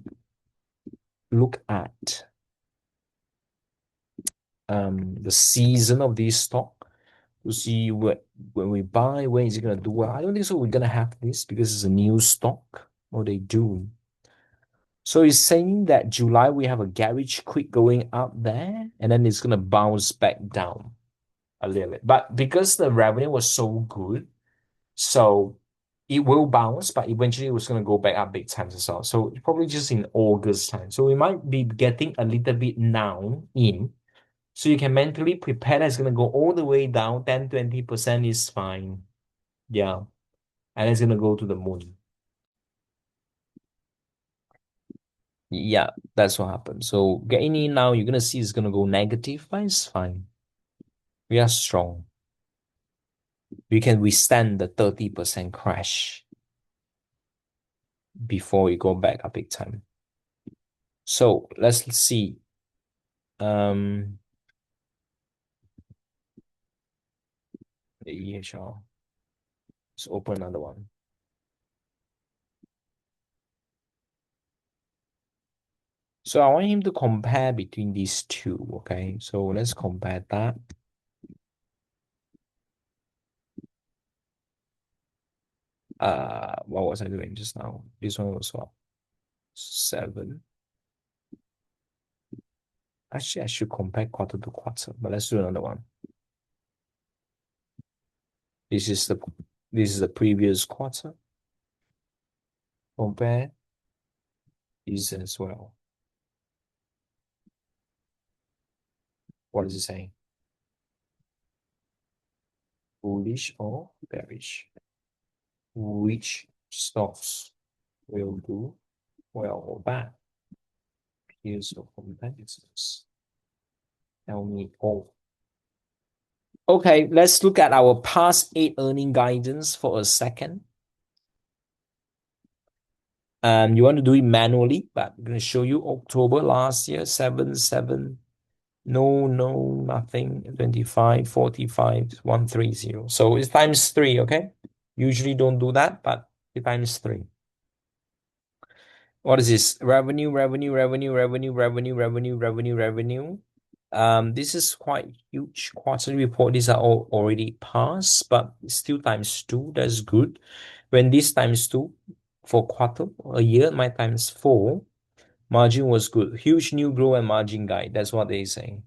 look at the season of this stock to see when we buy, when is it gonna do well. I don't think so. We're gonna have this because it's a new stock, or they do. So it's saying that July we have a garage quick going up there, and then it's gonna bounce back down a little bit. But because the revenue was so good, so it will bounce, but eventually it was gonna go back up big times as well. So probably just in August time. So we might be getting a little bit now in. So you can mentally prepare that it's gonna go all the way down, 10-20% is fine. Yeah. And it's gonna go to the moon. Yeah, that's what happened. So getting in now, you're gonna see it's gonna go negative, but it's fine. We are strong. We can withstand the 30% crash before we go back a big time. So let's see. The AEHR. Let's open another one. So I want him to compare between these two. Okay, so let's compare that. What was I doing just now? This one was what? 7. Actually, I should compare quarter to quarter, but let's do another one. This is the previous quarter. Compare this as well. What is it saying? Bullish or bearish? Which stocks will do well or bad? Peers or competitors? Tell me all. Okay, let's look at our past 8 earning guidance for a second. You want to do it manually, but I'm going to show you October last year, 7. No, nothing. 25, 45, 130. So it's times 3, okay? Usually don't do that, but it times 3. What is this? Revenue. This is quite huge. Quarterly report, these are all already passed, but still times 2. That's good. When this times 2 for quarter, a year, my times 4, margin was good. Huge new growth and margin guide. That's what they're saying.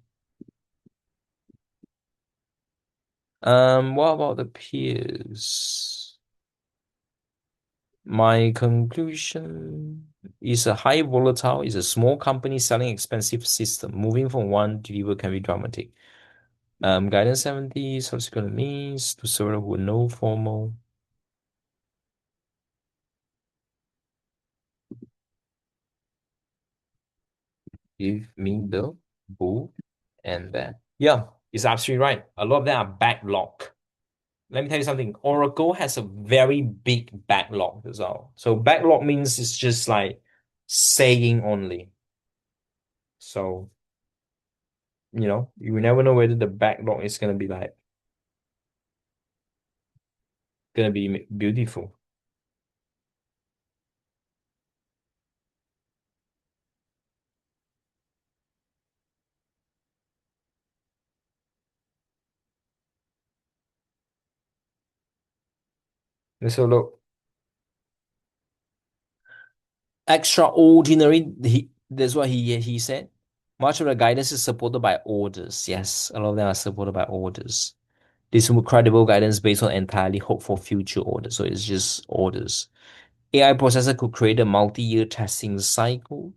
What about the peers? My conclusion is a high volatile is a small company selling expensive system. Moving from one deliver can be dramatic. Guidance 70, subsequent means to server who know formal. Give me the bull and that. Yeah, it's absolutely right. A lot of them are backlog. Let me tell you something. Oracle has a very big backlog as well. So backlog means it's just like saying only. So, you never know whether the backlog is gonna be like gonna be beautiful. Let's have a look. Extraordinary. That's what he said. Much of the guidance is supported by orders. Yes, a lot of them are supported by orders. This is credible guidance based on entirely hope for future orders. So it's just orders. AI processor could create a multi-year testing cycle.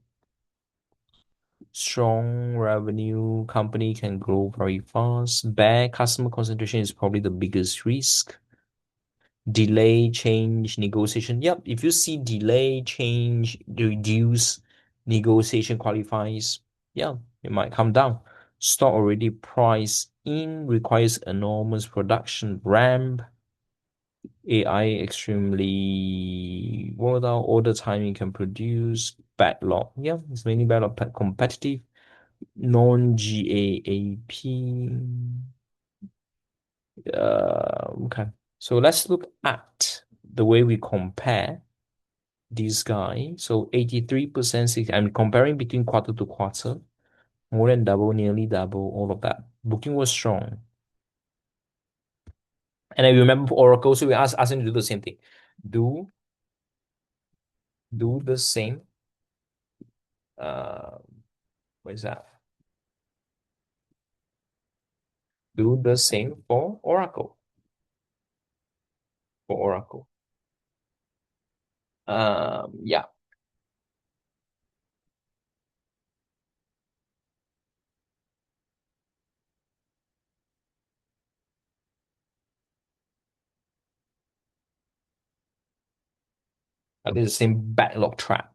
Strong revenue company can grow very fast. Bad customer concentration is probably the biggest risk. Delay, change, negotiation. Yep, if you see delay, change, reduce, negotiation qualifies, yeah, it might come down. Stock already priced in, requires enormous production ramp. AI extremely volatile, order timing can produce backlog. Yeah, it's mainly backlog competitive, non-GAAP. Okay. So let's look at the way we compare this guy. So 83%, I'm comparing between quarter to quarter, more than double, nearly double, all of that. Booking was strong. And I remember for Oracle, so we asked him to do the same thing. Do do the same. Uh, what is that? Do the same for Oracle. For Oracle. Yeah, that is the same backlog trap.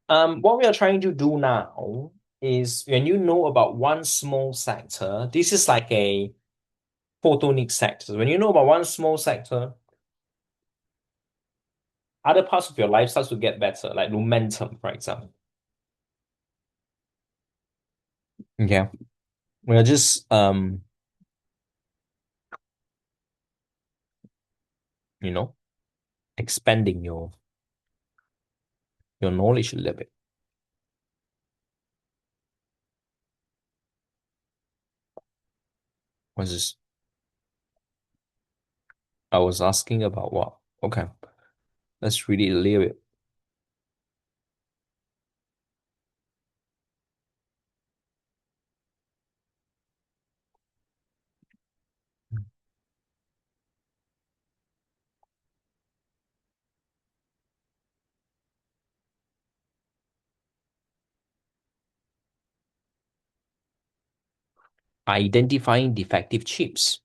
What we are trying to do now is when you know about one small sector, this is like a photonic sector. When you know about one small sector, other parts of your life starts to get better, like momentum, for example. Okay. We are just you know, expanding your knowledge a little bit. What's this? I was asking about what? Okay. Let's read it a little bit. Identifying defective chips.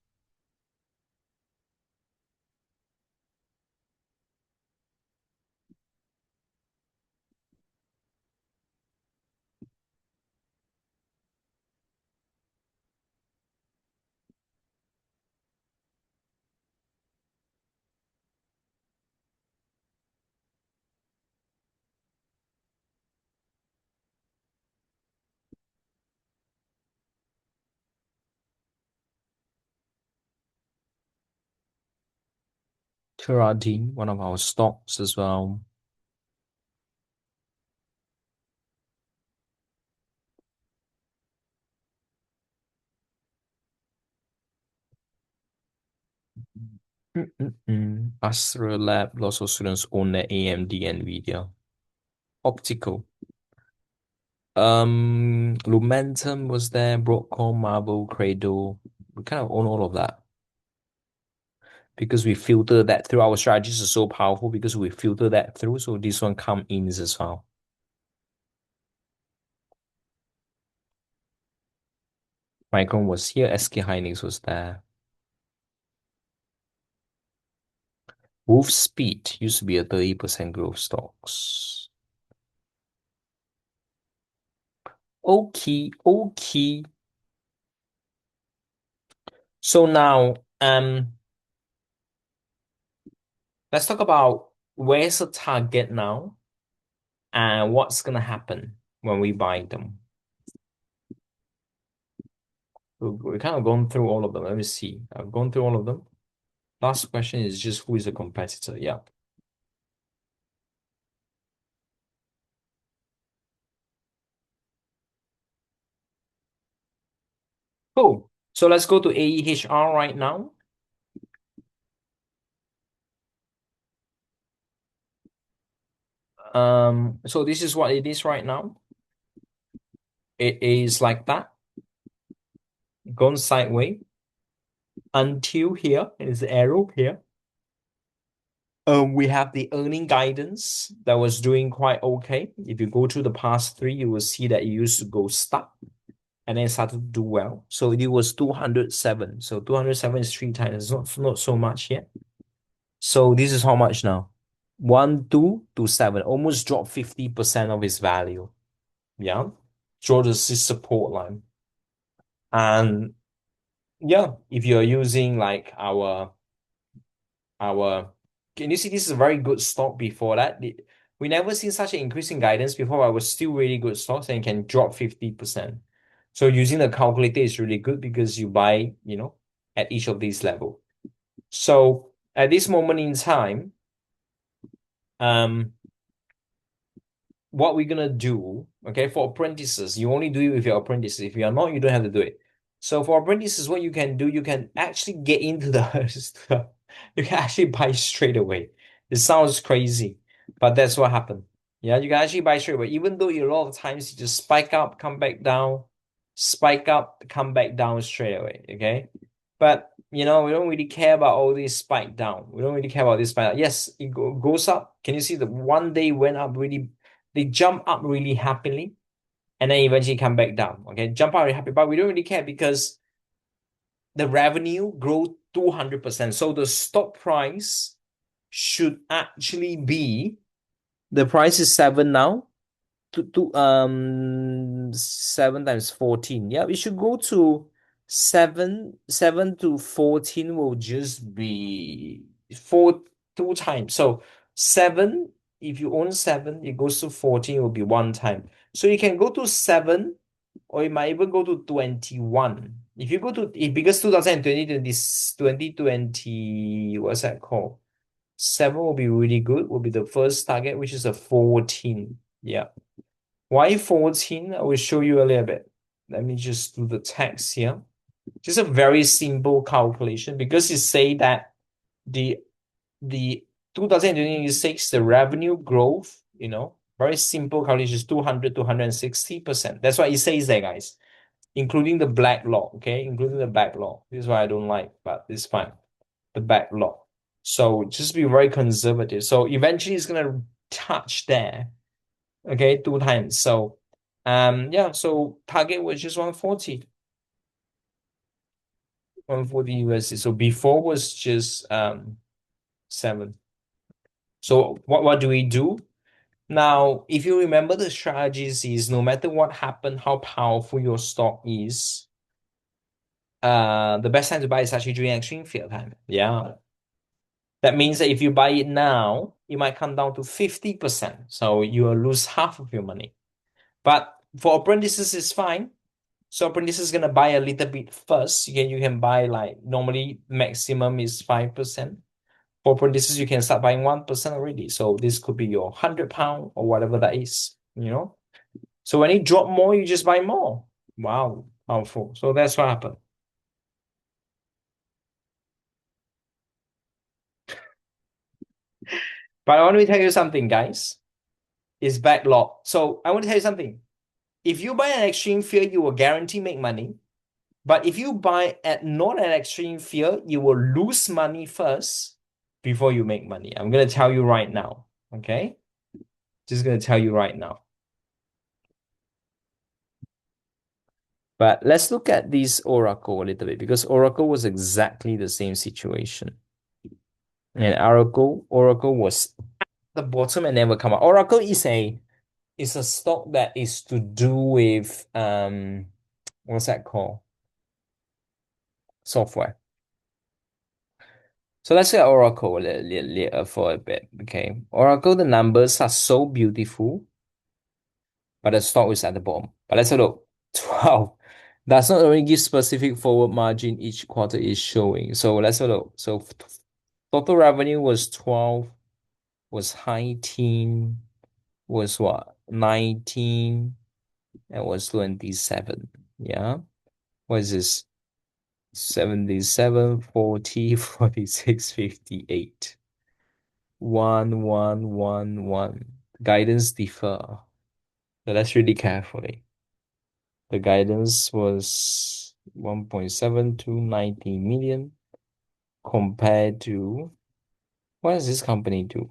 Keratin, one of our stocks as well. Astra Lab, lots of students own the AMD, NVIDIA. Optical. Lumentum was there, Broadcom, Marble, Cradle. We kind of own all of that because we filter that through. Our strategies are so powerful because we filter that through. So this one come in as well. Micron was here, SK Hynix was there. Wolf Speed used to be a 30% growth stocks. Okay, okay. So now, let's talk about where's the target now and what's gonna happen when we buy them. We're kind of gone through all of them. Let me see. I've gone through all of them. Last question is just who is the competitor? Yeah. Cool. So let's go to AEHR right now. So this is what it is right now. It is like that, gone sideways until here is the arrow here. We have the earning guidance that was doing quite okay. If you go to the past three, you will see that it used to go stuck and then started to do well. So it was 207. So 207 is three times. It's not so much yet. So this is how much now? 1227, almost dropped 50% of its value. Yeah. Draw the support line. And yeah, if you're using like our can you see this is a very good stock before that? We never seen such an increase in guidance before. I was still really good stocks and can drop 50%. So using the calculator is really good because you buy, at each of these level. So at this moment in time, um, what we're gonna do, okay, for apprentices, you only do it with your apprentices. If you are not, you don't have to do it. So for apprentices, what you can do, you can actually get into the you can actually buy straight away. It sounds crazy, but that's what happened. Yeah, you can actually buy straight away, even though a lot of times you just spike up, come back down, spike up, come back down straight away. Okay. But we don't really care about all this spike down. We don't really care about this spike down. Yes, it goes up. Can you see the one day went up really? They jump up really happily and then eventually come back down. Okay, jump up really happy, but we don't really care because the revenue grew 200%. So the stock price should actually be the price is 7 now. To 7 times 14. Yeah, we should go to 7 to 14 will just be four two times. So 7, if you own 7, it goes to 14, it will be one time. So you can go to 7 or you might even go to 21. If you go to because 2020, what's that called? 7 will be really good, will be the first target, which is a 14. Yeah. Why 14? I will show you a little bit. Let me just do the text here. Just a very simple calculation because you say that the 2026, the revenue growth, very simple calculation is 200 to 160%. That's what it says there, guys, including the backlog, okay? Including the backlog. This is what I don't like, but it's fine. The backlog. So just be very conservative. So eventually it's gonna touch there, okay, two times. So yeah, so target was just 140. 140 USD. So before was just 7. So what do we do? Now, if you remember the strategies is no matter what happened, how powerful your stock is, the best time to buy is actually during extreme fear time. Yeah. That means that if you buy it now, it might come down to 50%. So you will lose half of your money. But for apprentices, it's fine. So apprentice is gonna buy a little bit first. You can buy like normally maximum is 5%. For apprentices, you can start buying 1% already. So this could be your £100 or whatever that is. So when it drop more, you just buy more. Wow, powerful. So that's what happened. But I want to tell you something, guys. It's backlog. So I want to tell you something. If you buy an extreme fear, you will guarantee make money. But if you buy at not an extreme fear, you will lose money first before you make money. I'm gonna tell you right now. Okay? Just gonna tell you right now. But let's look at this Oracle a little bit because Oracle was exactly the same situation. And Oracle was at the bottom and never come up. Oracle is a stock that is to do with what's that called? Software. So let's say Oracle for a bit. Okay. Oracle, the numbers are so beautiful, but the stock is at the bottom. But let's have a look. 12 does not only give specific forward margin each quarter is showing. So let's have a look. So total revenue was 12, was high teen, was what? 19, and was 27. Yeah. What is this? 77, 40, 46, 58. 1, 1, 1, 1. Guidance differ. So let's really carefully. The guidance was 1.7 to 90 million compared to what does this company do?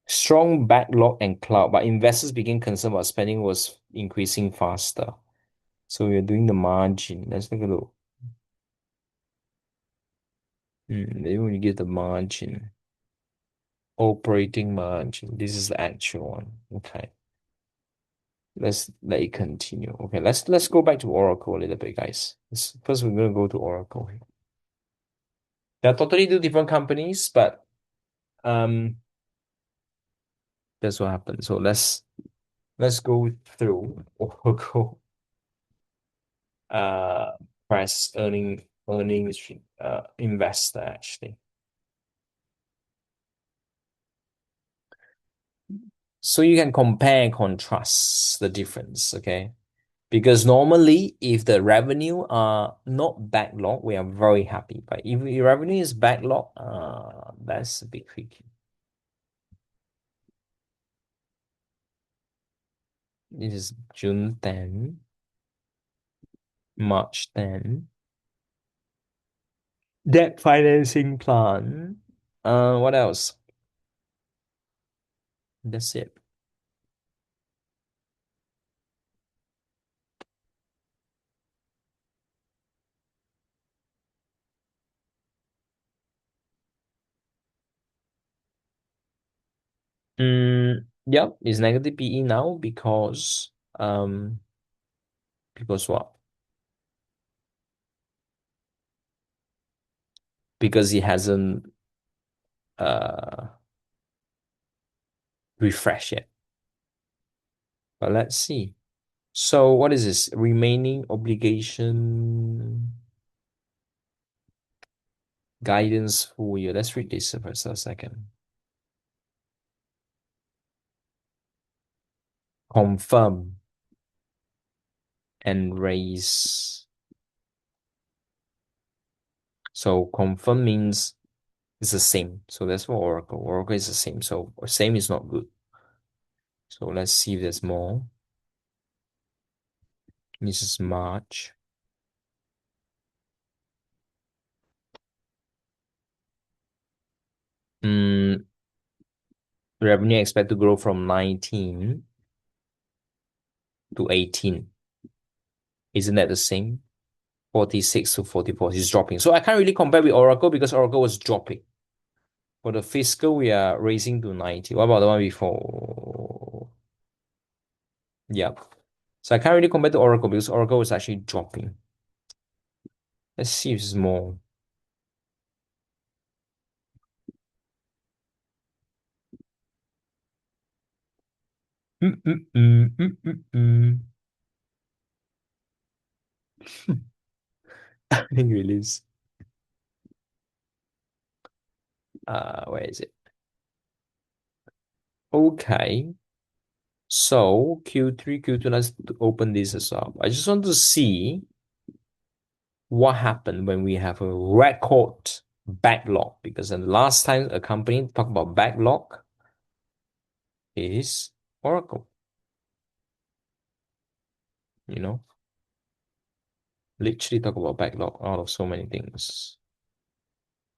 Strong backlog and cloud, but investors became concerned about spending was increasing faster. So we're doing the margin. Let's take a look. Maybe when you give the margin, operating margin. This is the actual one. Okay. Let's let it continue. Okay, let's go back to Oracle a little bit, guys. First, we're gonna go to Oracle. They're totally two different companies, but um, that's what happened. So let's go through Oracle uh press earnings investor actually. So you can compare and contrast the difference, okay? Because normally, if the revenue are not backlog, we are very happy. But if your revenue is backlog, that's a bit tricky. This is June 10, March 10. Debt financing plan. What else? That's it. Yep, it's negative PE now because what? Because it hasn't uh refreshed yet. But let's see. So what is this? Remaining obligation guidance full year. Let's read this for a second. Confirm and raise. So confirm means it's the same. So that's for Oracle. Oracle is the same. So same is not good. So let's see if there's more. This is March. Revenue expect to grow from 19 to 18. Isn't that the same? 46 to 44 is dropping. So I can't really compare with Oracle because Oracle was dropping. For the fiscal, we are raising to 90. What about the one before? Yep. So I can't really compare to Oracle because Oracle is actually dropping. Let's see if it's more. I think it is. Where is it? Okay. So Q3, Q2, let's open this as well. I just want to see what happened when we have a record backlog, because the last time a company talked about backlog is Oracle, you know, literally talk about backlog out of so many things.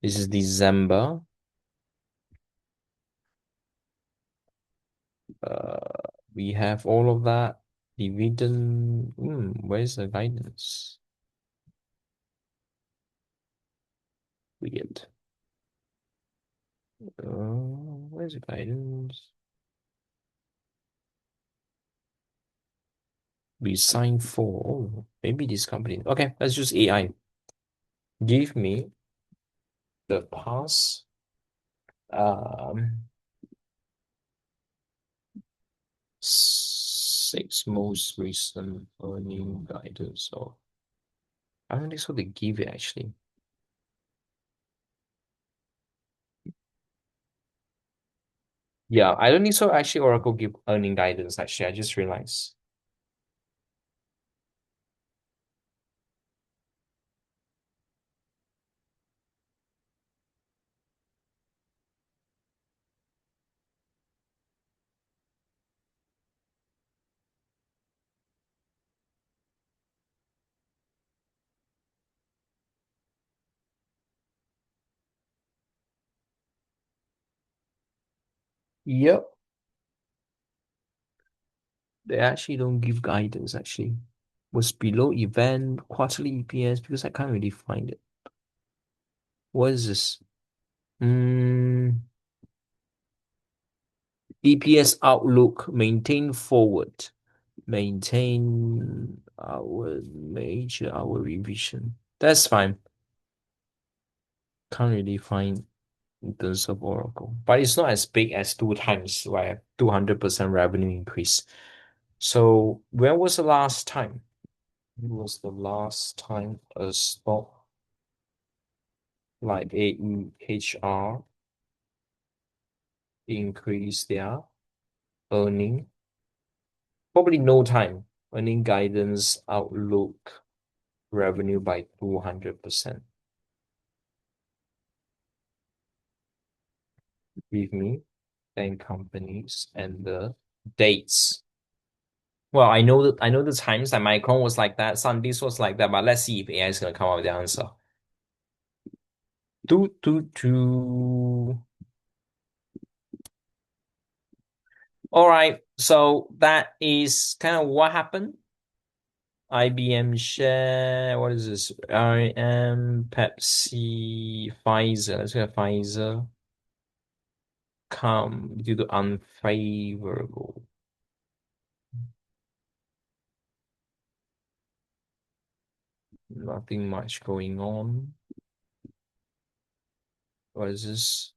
This is December. We have all of that. Dividend. Where's the guidance? Weird. Where's the guidance? We signed for. Oh, maybe this company. Okay, let's use AI. Give me the past um 6 most recent earning guidance. So I don't think so. They give it actually. Yeah, I don't think so. Actually, Oracle give earning guidance. Actually, I just realized. Yep, they actually don't give guidance. Actually, was below event quarterly EPS because I can't really find it. What is this? Mm, EPS outlook maintain forward. Maintain our revision. That's fine. Can't really find in terms of Oracle, but it's not as big as 2 times, right? 200% revenue increase. So when was the last time? When was the last time a stock like AEHR increased their earning? Probably no time. Earning guidance outlook revenue by 200%. Give me 10 companies and the dates. Well, I know the times that Micron was like that, Sundays was like that, but let's see if AI is gonna come up with the answer. Do. All right, so that is kind of what happened. IBM share, what is this? RM, Pepsi, Pfizer. Let's get Pfizer. Come due to unfavorable. Nothing much going on. What is this?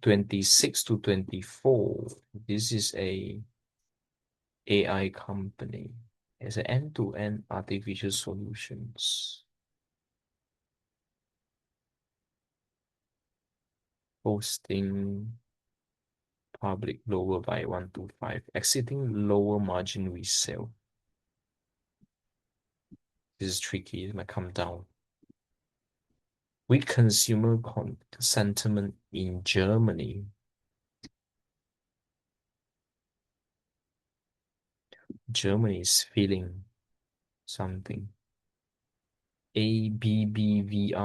26 to 24. This is a AI company. It's an end-to-end artificial solutions. Posting public lower by 125. Exiting lower margin resale. This is tricky. It might come down. Weak consumer sentiment in Germany. Germany is feeling something. ABBVIE.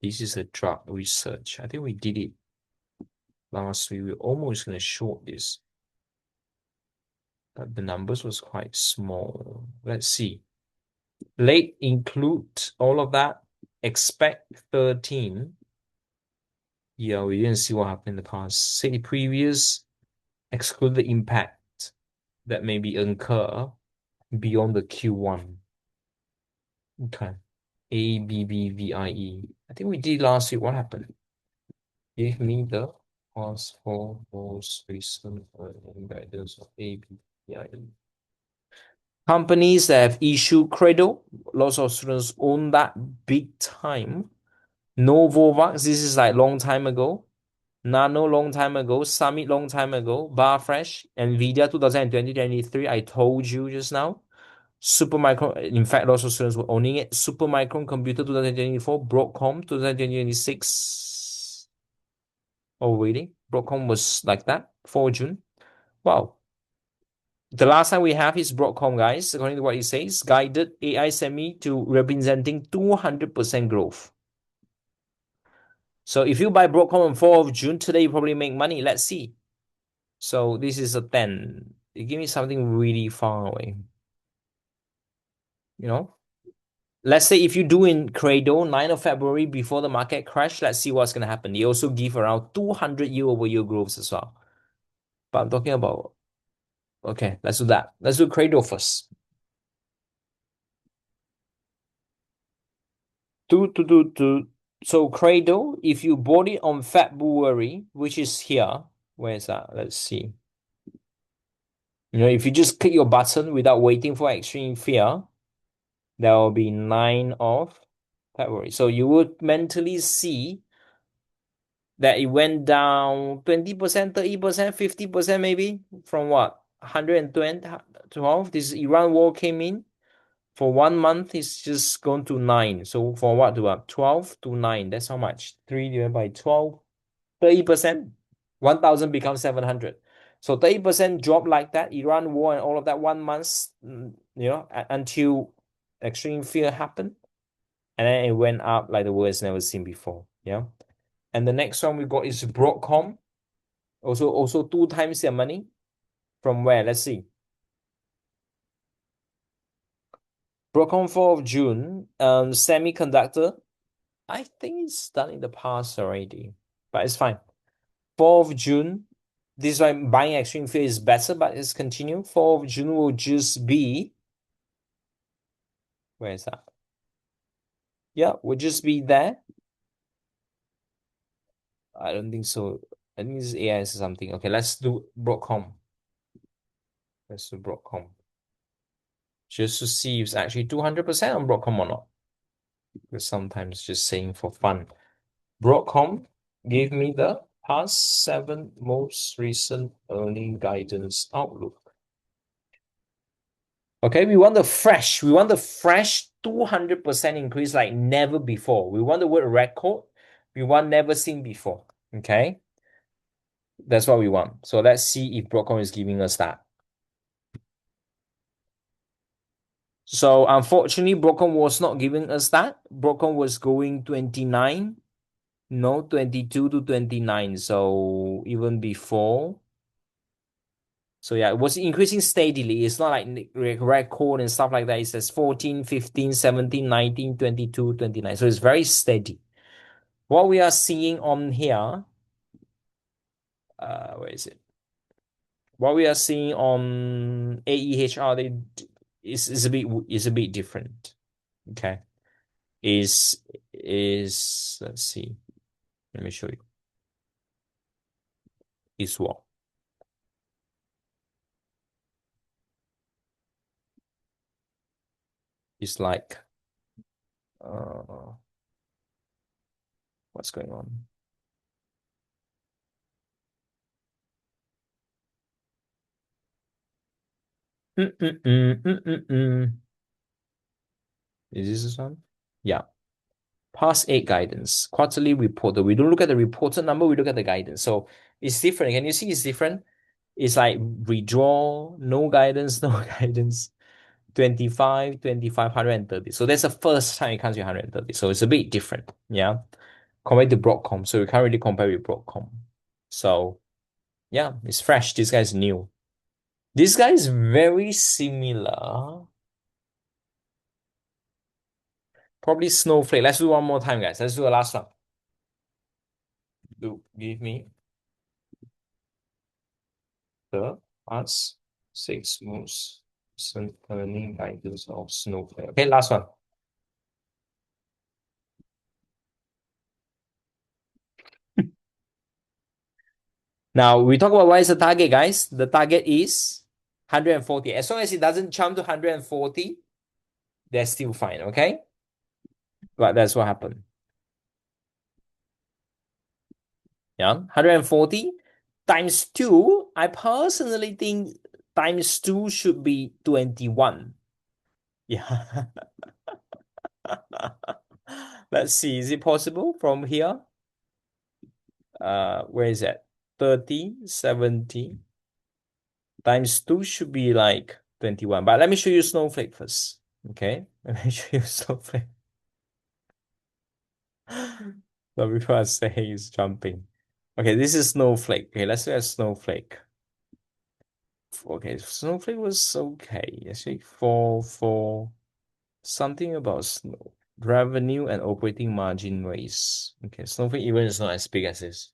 This is a drug research. I think we did it last week. We were almost going to short this, but the numbers was quite small. Let's see. Late include all of that. Expect 13. Yeah, we didn't see what happened in the past. Say previous, exclude the impact that may be incur beyond the Q1. Okay. ABBVIE. I think we did last week. What happened? Give me the past 4 most recent guidance of ABBVIE. Companies that have issued Credo, lots of students own that big time. Novavax, this is like long time ago. Nano long time ago. Summit long time ago. Barfresh, Nvidia 2020-2023. I told you just now. Supermicro, in fact, lots of students were owning it. Supermicro Computer 2024, Broadcom 2026. Oh, really? Broadcom was like that? 4 June? Wow. The last time we have is Broadcom, guys, according to what it says, guided AI semi to representing 200% growth. So if you buy Broadcom on 4th of June, today you probably make money. Let's see. So this is a 10. You give me something really far away. You know? Let's say if you do in Credo, 9th of February before the market crash, let's see what's gonna happen. They also give around 200 year-over-year growth as well. But I'm talking about, okay, let's do that. Let's do Credo first. So Credo, if you bought it on February, which is here, where is that? Let's see. You know, if you just click your button without waiting for extreme fear, there will be 9th of February. So you would mentally see that it went down 20%, 30%, 50% maybe from what? 112. This Iran war came in. For 1 month, it's just gone to 9. So for what to what? 12 to 9. That's how much? 3 divided by 12. 30%. 1,000 becomes 700. So 30% drop like that. Iran war and all of that 1 month, until extreme fear happened. And then it went up like the world has never seen before. Yeah. And the next one we got is Broadcom. Also 2 times their money. From where? Let's see. Broadcom 4th of June. Semiconductor. I think it's done in the past already, but it's fine. 4th of June. This is why buying extreme fear is better, but it's continue. 4th of June will just be, where is that? Yeah, will just be there. I don't think so. I think this is AI or something. Okay, let's do Broadcom. Let's do Broadcom. Just to see if it's actually 200% on Broadcom or not. Because sometimes just saying for fun. Broadcom gave me the past 7 most recent earning guidance outlook. Okay, we want the fresh. We want the fresh 200% increase like never before. We want the word record. We want never seen before. Okay, that's what we want. So let's see if Broadcom is giving us that. So unfortunately, Broadcom was not giving us that. Broadcom was going 29, no, 22 to 29. So even before. So yeah, it was increasing steadily. It's not like record and stuff like that. It says 14, 15, 17, 19, 22, 29. So it's very steady. What we are seeing on here, where is it? What we are seeing on AEHR, is a bit different. Okay. Is let's see. Let me show you. Is what? It's like what's going on? Is this one? Yeah. Past 8 guidance, quarterly report. We don't look at the reported number, we look at the guidance. So it's different. Can you see it's different? It's like withdraw, no guidance, no guidance. 25, 25, 130. So that's the first time it comes with 130. So it's a bit different. Yeah. Compared to Broadcom. So we can't really compare with Broadcom. So yeah, it's fresh. This guy's new. This guy is very similar. Probably Snowflake. Let's do one more time, guys. Let's do the last one. Give me the past 6 most recent earning guidance of Snowflake. Okay, last one. Now we talk about what is the target, guys. The target is 140. As long as it doesn't jump to 140, they're still fine, okay? But that's what happened. Yeah, 140 times 2. I personally think times 2 should be 21. Yeah. Let's see. Is it possible from here? Where is it? 30, 70 times 2 should be like 21. But let me show you snowflake first. Okay. Let me show you snowflake. So before I say he's jumping. Okay, this is snowflake. Okay, let's look at snowflake. Okay, snowflake was okay. Actually, for something about snow revenue and operating margin raise. Okay, snowflake even is not as big as this.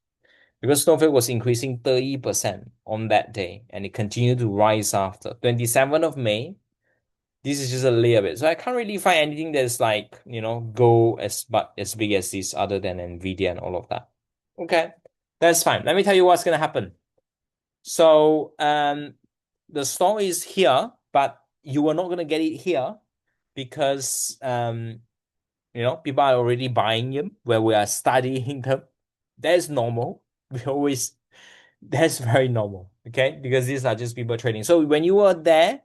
Because snowflake was increasing 30% on that day and it continued to rise after 27th of May. This is just a little bit. So I can't really find anything that's like, go as big as this other than Nvidia and all of that. Okay, that's fine. Let me tell you what's gonna happen. So the store is here, but you are not gonna get it here because people are already buying them where we are studying them. That's normal. We always That's very normal, okay? Because these are just people trading. So when you are there,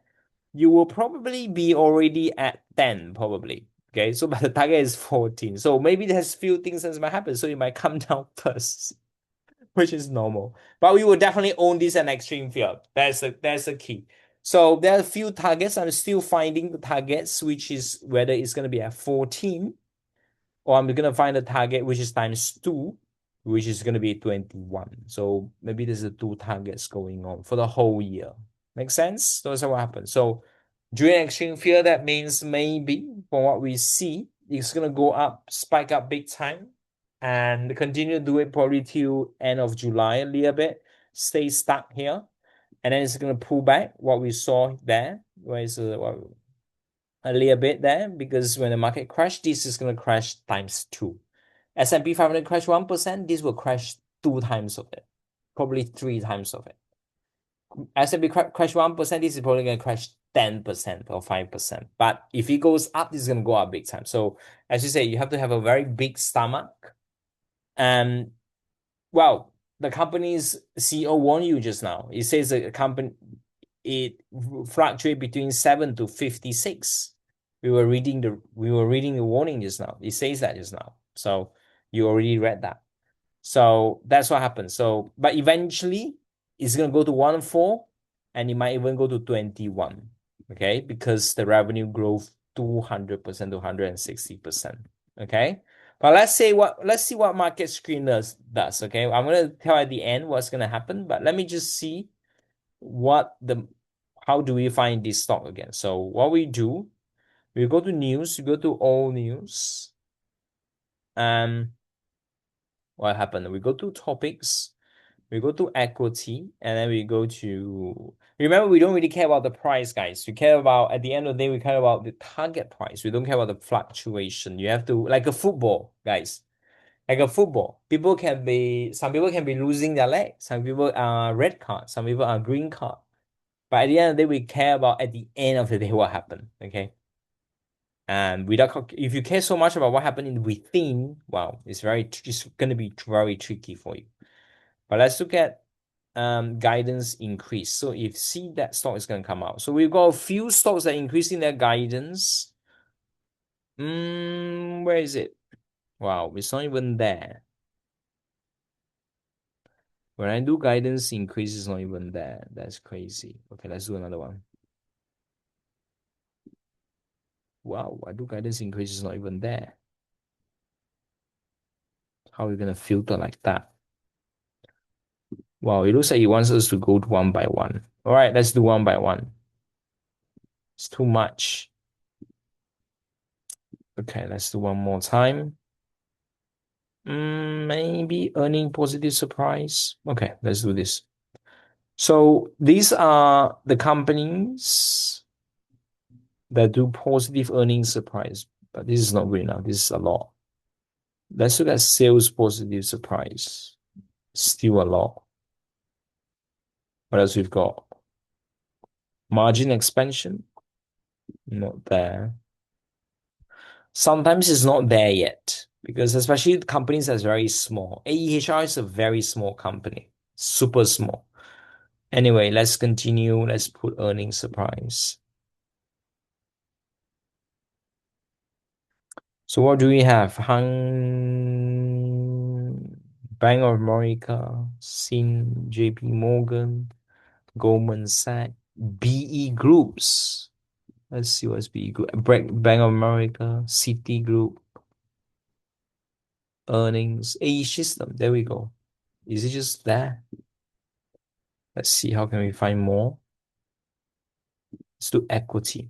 you will probably be already at 10, probably. Okay, so but the target is 14. So maybe there's few things that might happen. So it might come down first, which is normal. But we will definitely own this an extreme fear. That's the key. So there are a few targets. I'm still finding the targets, which is whether it's going to be at 14 or I'm gonna find a target which is times two, which is gonna be 21. So maybe there's a two targets going on for the whole year. Make sense? Those are what happens. So during extreme fear, that means maybe from what we see, it's gonna go up, spike up big time, and continue to do it probably till end of July a little bit, stay stuck here, and then it's gonna pull back what we saw there, where is a little bit there because when the market crash, this is going to crash times two. S&P 500 crash 1%, this will crash two times of it, probably three times of it. S&P crash 1%, this is probably going to crash 10% or 5%. But if it goes up, this is going to go up big time. So as you say, you have to have a very big stomach. And well, the company's CEO warned you just now. It says the company it fluctuate between 7 to 56. We were reading the warning just now. It says that just now. So you already read that. So that's what happens. So but eventually it's gonna go to 1.4 and it might even go to 21. Okay, because the revenue growth 200% to 160%. Okay. But let's see what market screen does. Okay. I'm gonna tell at the end what's gonna happen, but let me just see what the how do we find this stock again. So what we do, we go to news, we go to all news. What happened? We go to topics, we go to equity, and then we go to remember we don't really care about the price, guys. We care about at the end of the day, we care about the target price. We don't care about the fluctuation. You have to like a football, guys. Like a football. Some people can be losing their leg. Some people are red card, some people are green card. But at the end of the day, we care about at the end of the day what happened. Okay. And if you care so much about what happened in within, wow, it's gonna be very tricky for you. But let's look at guidance increase. So if see that stock is gonna come out. So we've got a few stocks that are increasing their guidance. Where is it? Wow, it's not even there. When I do guidance increase, it's not even there. That's crazy. Okay, let's do another one. Wow, I do guidance increase is not even there. How are we gonna filter like that? Wow, it looks like he wants us to go one by one. All right, let's do one by one. It's too much. Okay, let's do one more time. Maybe earning positive surprise. Okay, let's do this. So these are the companies that do positive earnings surprise, but this is not good enough. This is a lot. Let's look at sales positive surprise. Still a lot. What else we've got? Margin expansion, not there. Sometimes it's not there yet because especially companies that's very small. AEHR is a very small company, super small. . Anyway, let's continue. Let's put earnings surprise. . 。 . 。 . 。 . 。 . 。 . 。 . 。 . . 。 . . 。 . 。 . . 。 . 。 . 。 . 。 . 。 . 。 . 。 . 。 . 。 . 。 . 。 . . 。 . . So what do we have? Hang Bank of America, Sin, JP Morgan, Goldman Sachs, BE Groups. Let's see what's BE Group. Bank of America, Citigroup, earnings, AE system. There we go. Is it just there? Let's see how can we find more. Let's do equity.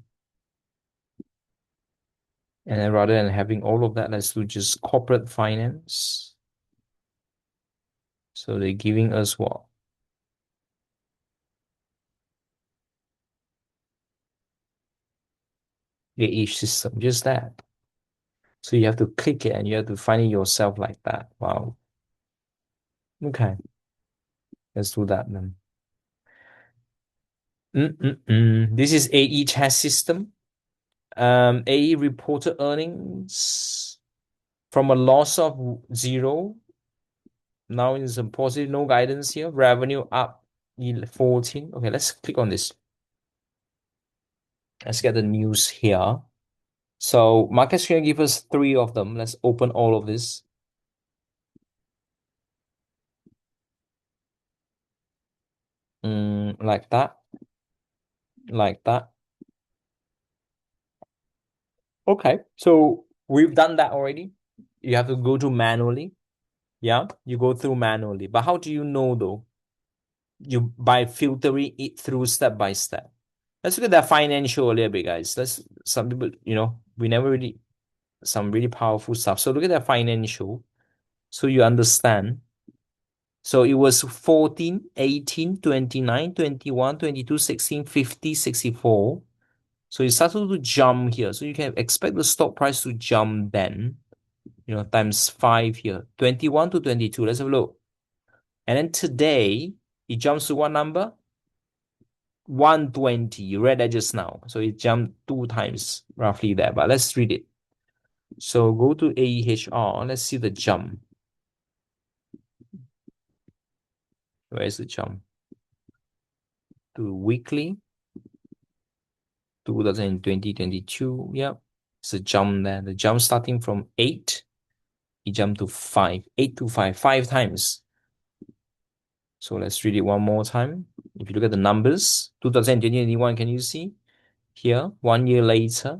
And then rather than having all of that, let's do just corporate finance. So they're giving us what? The each system, just that. So you have to click it and you have to find it yourself like that. Wow. Okay, let's do that then. This is AE test system. AE reported earnings from a loss of zero. Now it's a positive, no guidance here. Revenue up 14. Okay, let's click on this. Let's get the news here. So market's going to give us three of them. Let's open all of this. Like that. Like that. Okay, so we've done that already. You have to go to manually. Yeah, you go through manually. But how do you know though? You by filtering it through step by step. Let's look at that financial a little bit, guys. Let's some people, we never really some really powerful stuff. So look at that financial. So you understand. So it was 14, 18, 29, 21, 22, 16, 50, 64. So it started to jump here. So you can expect the stock price to jump then, times 5 here. 21 to 22. Let's have a look. And then today, it jumps to what number? 120. You read that just now. So it jumped 2 times roughly there. But let's read it. So go to AEHR. Let's see the jump. Where is the jump? To weekly. 2020, 22. Yep. It's a jump there. The jump starting from 8. It jumped to 5. 8 to 5. 5 times. So let's read it one more time. If you look at the numbers, 2021, can you see? Here, 1 year later,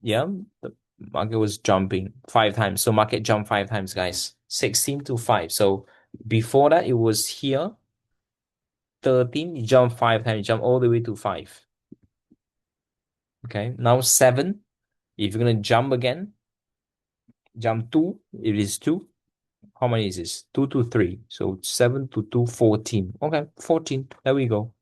yeah, the market was jumping 5 times. So market jumped 5 times, guys. 16 to 5. So before that, it was here. 13, it jumped 5 times, it jumped all the way to 5. Okay, now 7. If you're gonna jump again, jump 2, it is 2. How many is this? 2 to 3. So 7 to 2, 14. Okay, 14. There we go.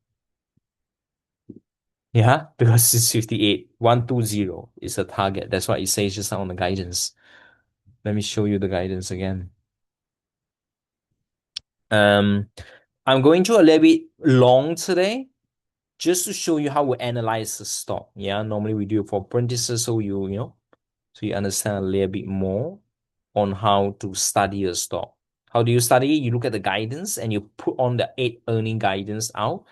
Yeah, because it's 58. 120 is a target. That's what it says just on the guidance. Let me show you the guidance again. Um, I'm going to a little bit long today just to show you how we analyze the stock. Yeah, normally we do it for apprentices, so so you understand a little bit more on how to study a stock. How do you study it? You look at the guidance and you put on the 8 earning guidance out,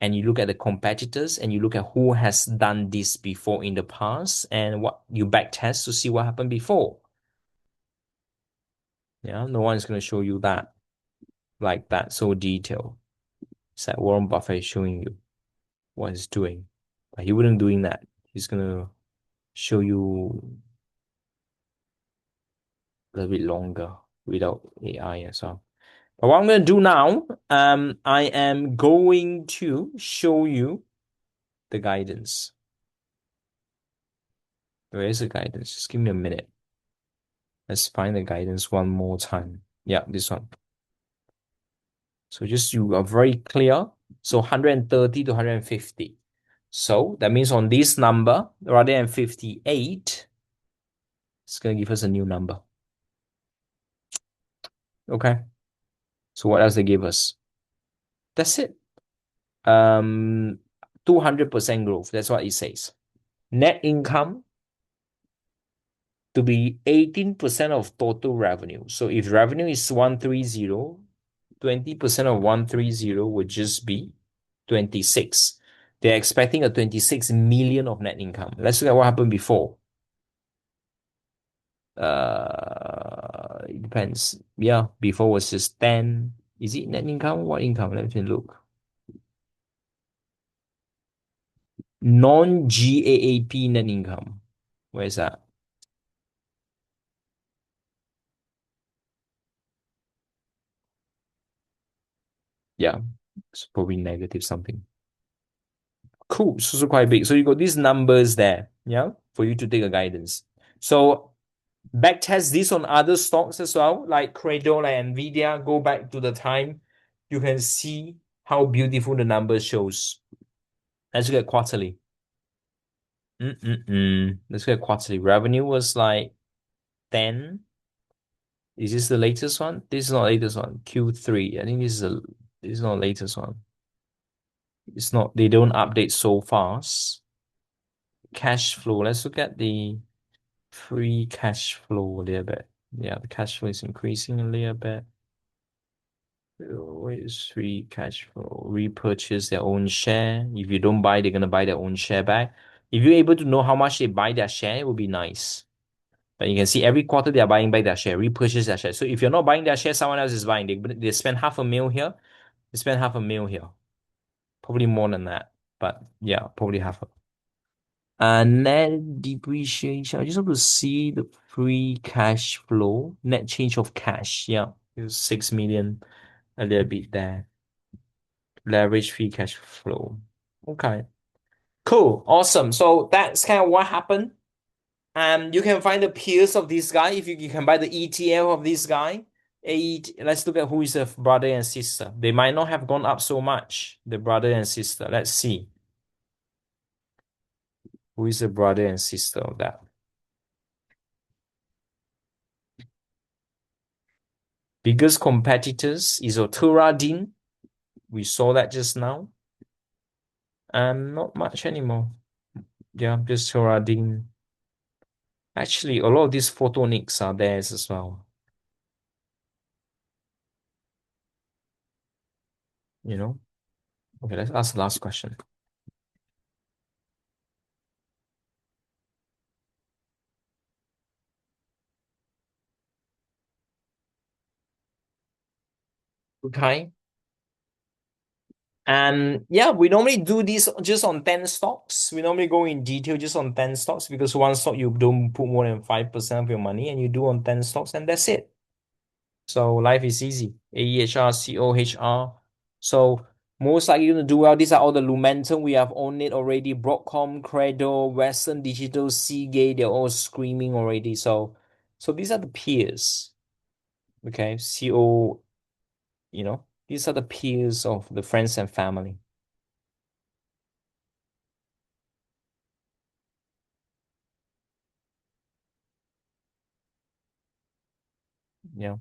and you look at the competitors and you look at who has done this before in the past and what you back test to see what happened before. Yeah, no one is going to show you that like that so detailed. It's like Warren Buffett is showing you what he's doing, but he wouldn't doing that. He's going to show you a little bit longer without AI as well. But what I'm going to do now, I am going to show you the guidance. Where is the guidance? Just give me a minute. Let's find the guidance one more time. Yeah, this one. So just you are very clear. So 130 to 150. So that means on this number, rather than 58, it's going to give us a new number. Okay. So what else they give us? That's it. 200% growth. That's what it says. Net income to be 18% of total revenue. So if revenue is 130, 20% of 130 would just be 26. They're expecting a 26 million of net income. Let's look at what happened before. It depends. Yeah, before was just 10. Is it net income? What income? Let me look. Non-GAAP net income. Where's that? Yeah, it's probably negative something. Cool. So quite big. So you got these numbers there, yeah, for you to take a guidance. So backtest this on other stocks as well, like Credo, like Nvidia. Go back to the time, you can see how beautiful the numbers shows. Let's look at quarterly. Let's look at quarterly. Revenue was like 10. Is this the latest one? This is not the latest one. Q3. I think this is not the latest one. It's not, they don't update so fast. Cash flow. Let's look at the free cash flow a little bit. Yeah, the cash flow is increasing a little bit. What is free cash flow? Repurchase their own share. If you don't buy, they're gonna buy their own share back. If you're able to know how much they buy their share, it would be nice. But you can see every quarter they are buying back their share, repurchase their share. So if you're not buying their share, someone else is buying. They spend half a mil here, they spend half a mil here. Probably more than that. But yeah, probably half a. Net depreciation. I just want to see the free cash flow, net change of cash. Yeah, it was 6 million, a little bit there. Leverage free cash flow. Okay, cool, awesome. So that's kind of what happened. And you can find the peers of this guy if you can buy the ETF of this guy. Let's look at who is the brother and sister. They might not have gone up so much, the brother and sister. Let's see. Who is the brother and sister of that? Biggest competitors is Oturadin. We saw that just now. And not much anymore. Yeah, just Turadin. Actually, a lot of these photonics are theirs as well. You know? Okay, let's ask the last question. Okay. And yeah, we normally do this just on 10 stocks. We normally go in detail just on 10 stocks because one stock you don't put more than 5% of your money and you do on 10 stocks and that's it. So life is easy. AEHR, COHR. So most likely going to do well. These are all the Lumentum. We have owned it already. Broadcom, Credo, Western Digital, Seagate. They're all screaming already. So these are the peers. Okay. These are the peers of the friends and family. Yeah.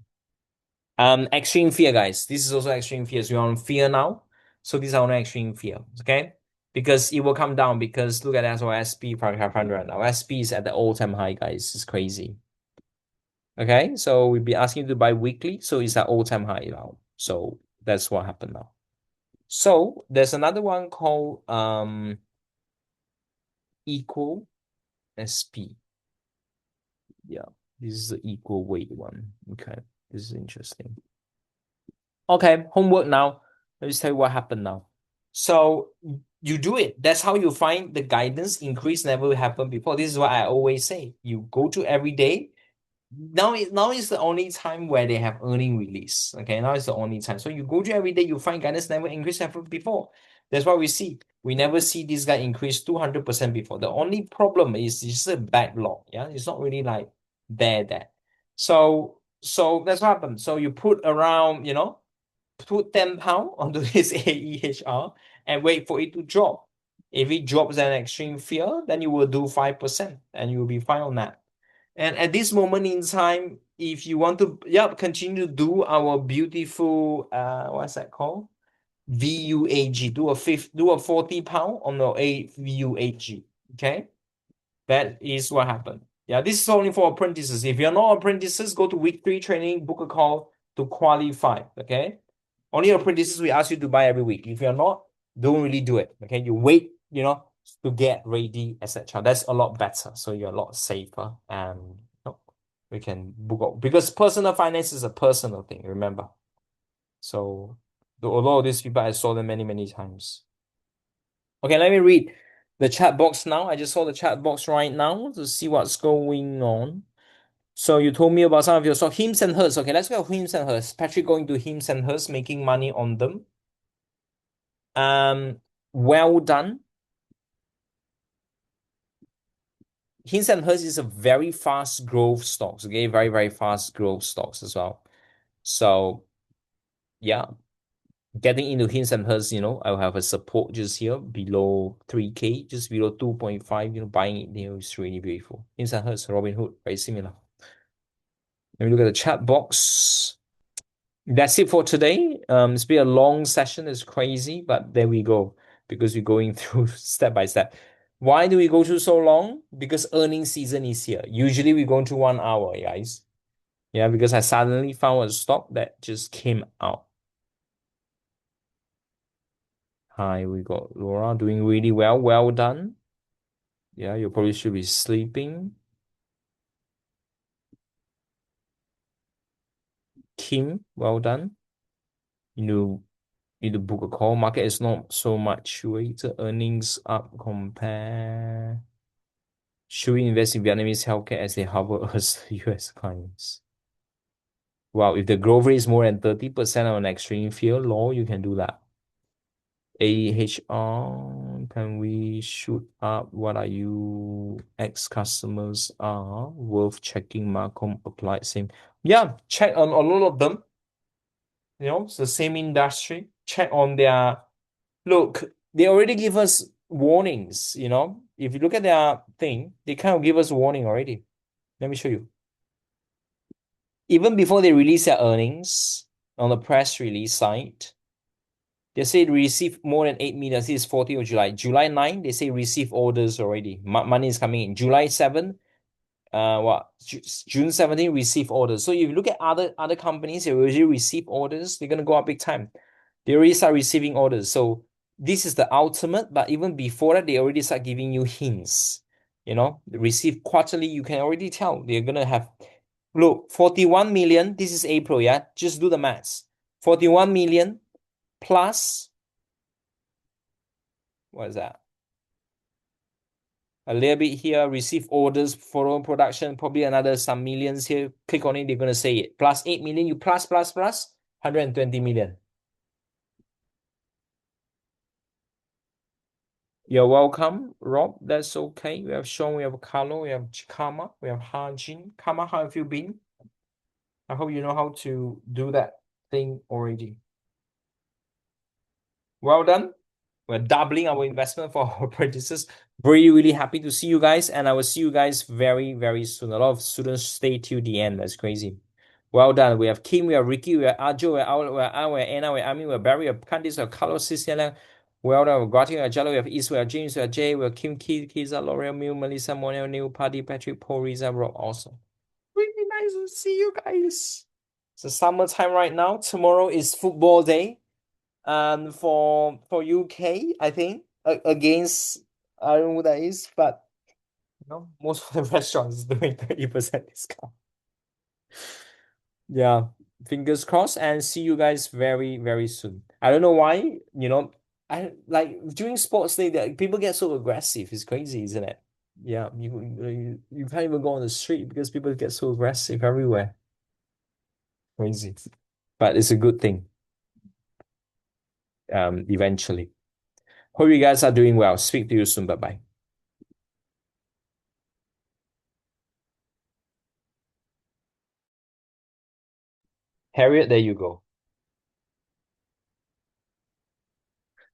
Extreme fear, guys. This is also extreme fears. We're on fear now. So these are on extreme fear. Okay. Because it will come down because look at that. So SP 500 now. SP is at the all-time high, guys. It's crazy. Okay. So we'll be asking you to buy weekly. So it's at all-time high now. So that's what happened now. So there's another one called equal SP. Yeah. This is the equal weight one. Okay. This is interesting. Okay, homework now. Let me tell you what happened now. So you do it. That's how you find the guidance increase never happened before. This is what I always say. You go to every day. Now is the only time where they have earning release. Okay, now is the only time. So you go to every day, you find guidance never increased ever before. That's what we see. We never see this guy increase 200% before. The only problem is it's a backlog. Yeah, it's not really like there. So that's what happened. So you put around, put 10 pounds onto this AEHR and wait for it to drop. If it drops an extreme fear, then you will do 5% and you will be fine on that. And at this moment in time, if you want to, continue to do our beautiful, what's that called? VUAG. Do a 40 pound on the VUAG. Okay. That is what happened. Yeah, this is only for apprentices. If you're not apprentices, go to week 3 training, book a call to qualify. Okay. Only apprentices we ask you to buy every week. If you're not, don't really do it. Okay. You wait, to get ready, etc. That's a lot better. So you're a lot safer. And We can book out because personal finance is a personal thing, remember? So a lot of these people I saw them many, many times. Okay, let me read the chat box now. I just saw the chat box right now to see what's going on. So you told me about some of your stock, Hims and Hers. Okay, let's go Hims and Hers. Patrick going to Hims and Hers, making money on them. Well done. Hims and Hers is a very fast growth stocks. Okay, very, very fast growth stocks as well. So yeah, getting into Hims and Hers, I'll have a support just here below 3K, just below 2.5, buying it there is really beautiful. Hims and Hers, Robinhood, very similar. Let me look at the chat box. That's it for today. It's been a long session. It's crazy, but there we go. Because we're going through step by step. Why do we go through so long? Because earnings season is here. Usually we go through 1 hour, guys. Yeah, because I suddenly found a stock that just came out. Hi, we got Laura doing really well. Well done. Yeah, you probably should be sleeping. Kim, well done. You know, need to book a call. Market is not so much weighted. Earnings up compare. Should we invest in Vietnamese healthcare as they harbor us US clients? Wow, if the growth rate is more than 30% on an extreme field, law, you can do that. AEHR, can we shoot up what are you ex-customers are worth checking Marcom applied same? Yeah, check on a lot of them. It's the same industry. Check on their look, they already give us warnings, If you look at their thing, they kind of give us warning already. Let me show you. Even before they release their earnings on the press release site, they say receive more than 8 million. This is 14th of July. July 9, they say receive orders already. Money is coming in. July 7, June 17, receive orders. So if you look at other companies, they already receive orders, they're gonna go up big time. They already start receiving orders. So this is the ultimate, but even before that, they already start giving you hints. Receive quarterly, you can already tell they're gonna have look 41 million. This is April, yeah. Just do the maths. 41 million plus what is that? A little bit here, receive orders for production, probably another some millions here. Click on it, they're gonna say it. Plus 8 million, you plus 120 million. You're welcome, Rob. That's okay. We have Sean, we have Carlo, we have Kama, we have Hajin. Kama, how have you been? I hope you know how to do that thing already. Well done. We're doubling our investment for our apprentices. Really, really happy to see you guys, and I will see you guys very, very soon. A lot of students stay till the end. That's crazy. Well done. We have Kim, we have Ricky, we have Ajo, we have Al, we have Anna, we have Ami, we have Barry, we have Candice, we have Carlos, Cecilia. Well done. We have Guati, we have Jello, we have East, we have James, we have Jay, we have Kim, Kiza, L'Oreal, Miu, Melissa, Monel, Neil, Paddy, Patrick, Paul, Riza, Rob. Awesome. Really nice to see you guys. It's summertime right now. Tomorrow is football day. For UK, I think against I don't know who that is, but most of the restaurants is doing 30% discount. Yeah, fingers crossed, and see you guys very, very soon. I don't know why, I like during sports day that people get so aggressive. It's crazy, isn't it? Yeah, you can't even go on the street because people get so aggressive everywhere. Crazy, but it's a good thing. Eventually. Hope you guys are doing well. Speak to you soon. Bye bye. Harriet, there you go.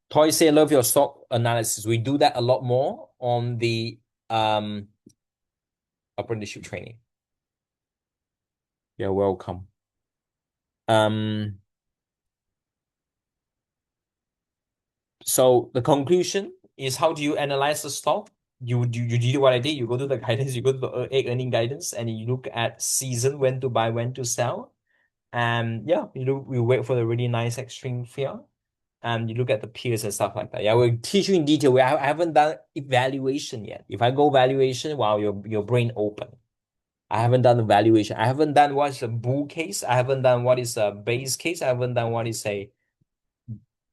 Toy say love your stock analysis. We do that a lot more on the apprenticeship training. You're welcome. So the conclusion is how do you analyze the stock? You do what I did. You go to the guidance, you go to the egg earning guidance, and you look at season, when to buy, when to sell. And yeah, we wait for the really nice extreme fear. And you look at the peers and stuff like that. Yeah, we'll teach you in detail. I haven't done evaluation yet. If I go valuation, wow, your brain open. I haven't done the valuation. I haven't done what is a bull case. I haven't done what is a base case. I haven't done what is a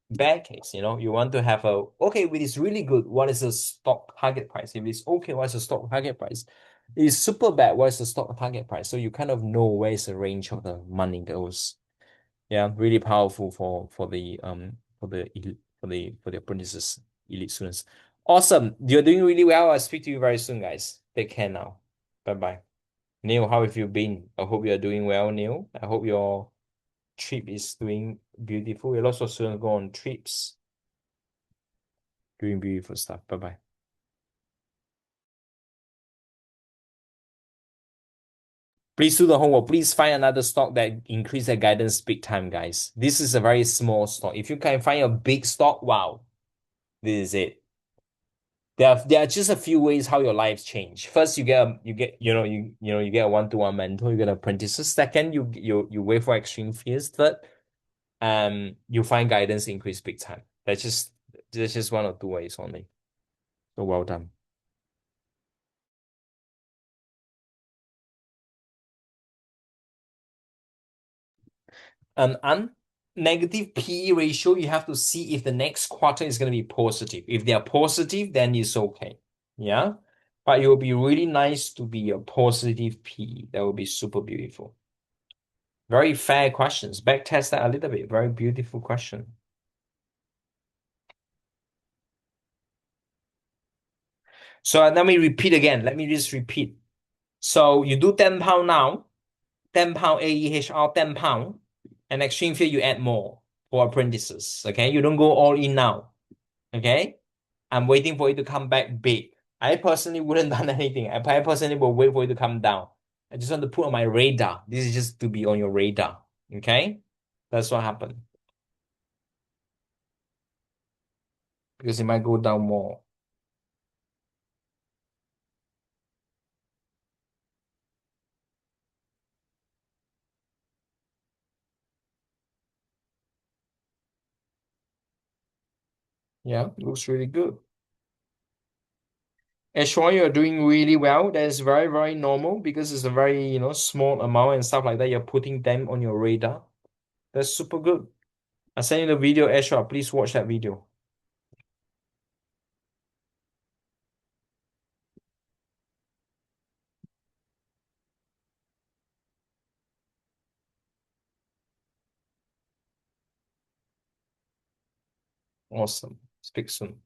bear case. You want to have okay, if it's really good, what is the stock target price? If it's okay, what's the stock target price? If it's super bad, what's the stock target price? So you kind of know where is the range of the money goes. Yeah, really powerful for the apprentices, elite students. Awesome. You're doing really well. I'll speak to you very soon, guys. Take care now. Bye bye. Neil, how have you been? I hope you're doing well, Neil. I hope your trip is doing beautiful. A lot of students go on trips, doing beautiful stuff. Bye bye. Please do the homework. Please find another stock that increase the guidance big time, guys. This is a very small stock. If you can find a big stock, wow, this is it. There are just a few ways how your lives change. First, you get a one-to-one mentor, you get apprentices. Second, you wait for extreme fears. Third, you find guidance increase big time. That's just one or two ways only. So well done. Negative PE ratio, you have to see if the next quarter is going to be positive. If they are positive, then it's okay. Yeah. But it will be really nice to be a positive PE. That would be super beautiful. Very fair questions. Backtest that a little bit. Very beautiful question. So let me repeat again. Let me just repeat. So you do £10 now, £10 AEHR, £10, and exchange fee you add more for apprentices. Okay, you don't go all in now. Okay, I'm waiting for it to come back big. I personally wouldn't done anything. I personally will wait for it to come down. I just want to put on my radar. This is just to be on your radar. Okay, that's what happened because it might go down more. Yeah, looks really good. Sure, you're doing really well. That is very, very normal because it's a very, small amount and stuff like that. You're putting them on your radar. That's super good. I sent you the video, Ashwa. Please watch that video. Awesome. Speak soon.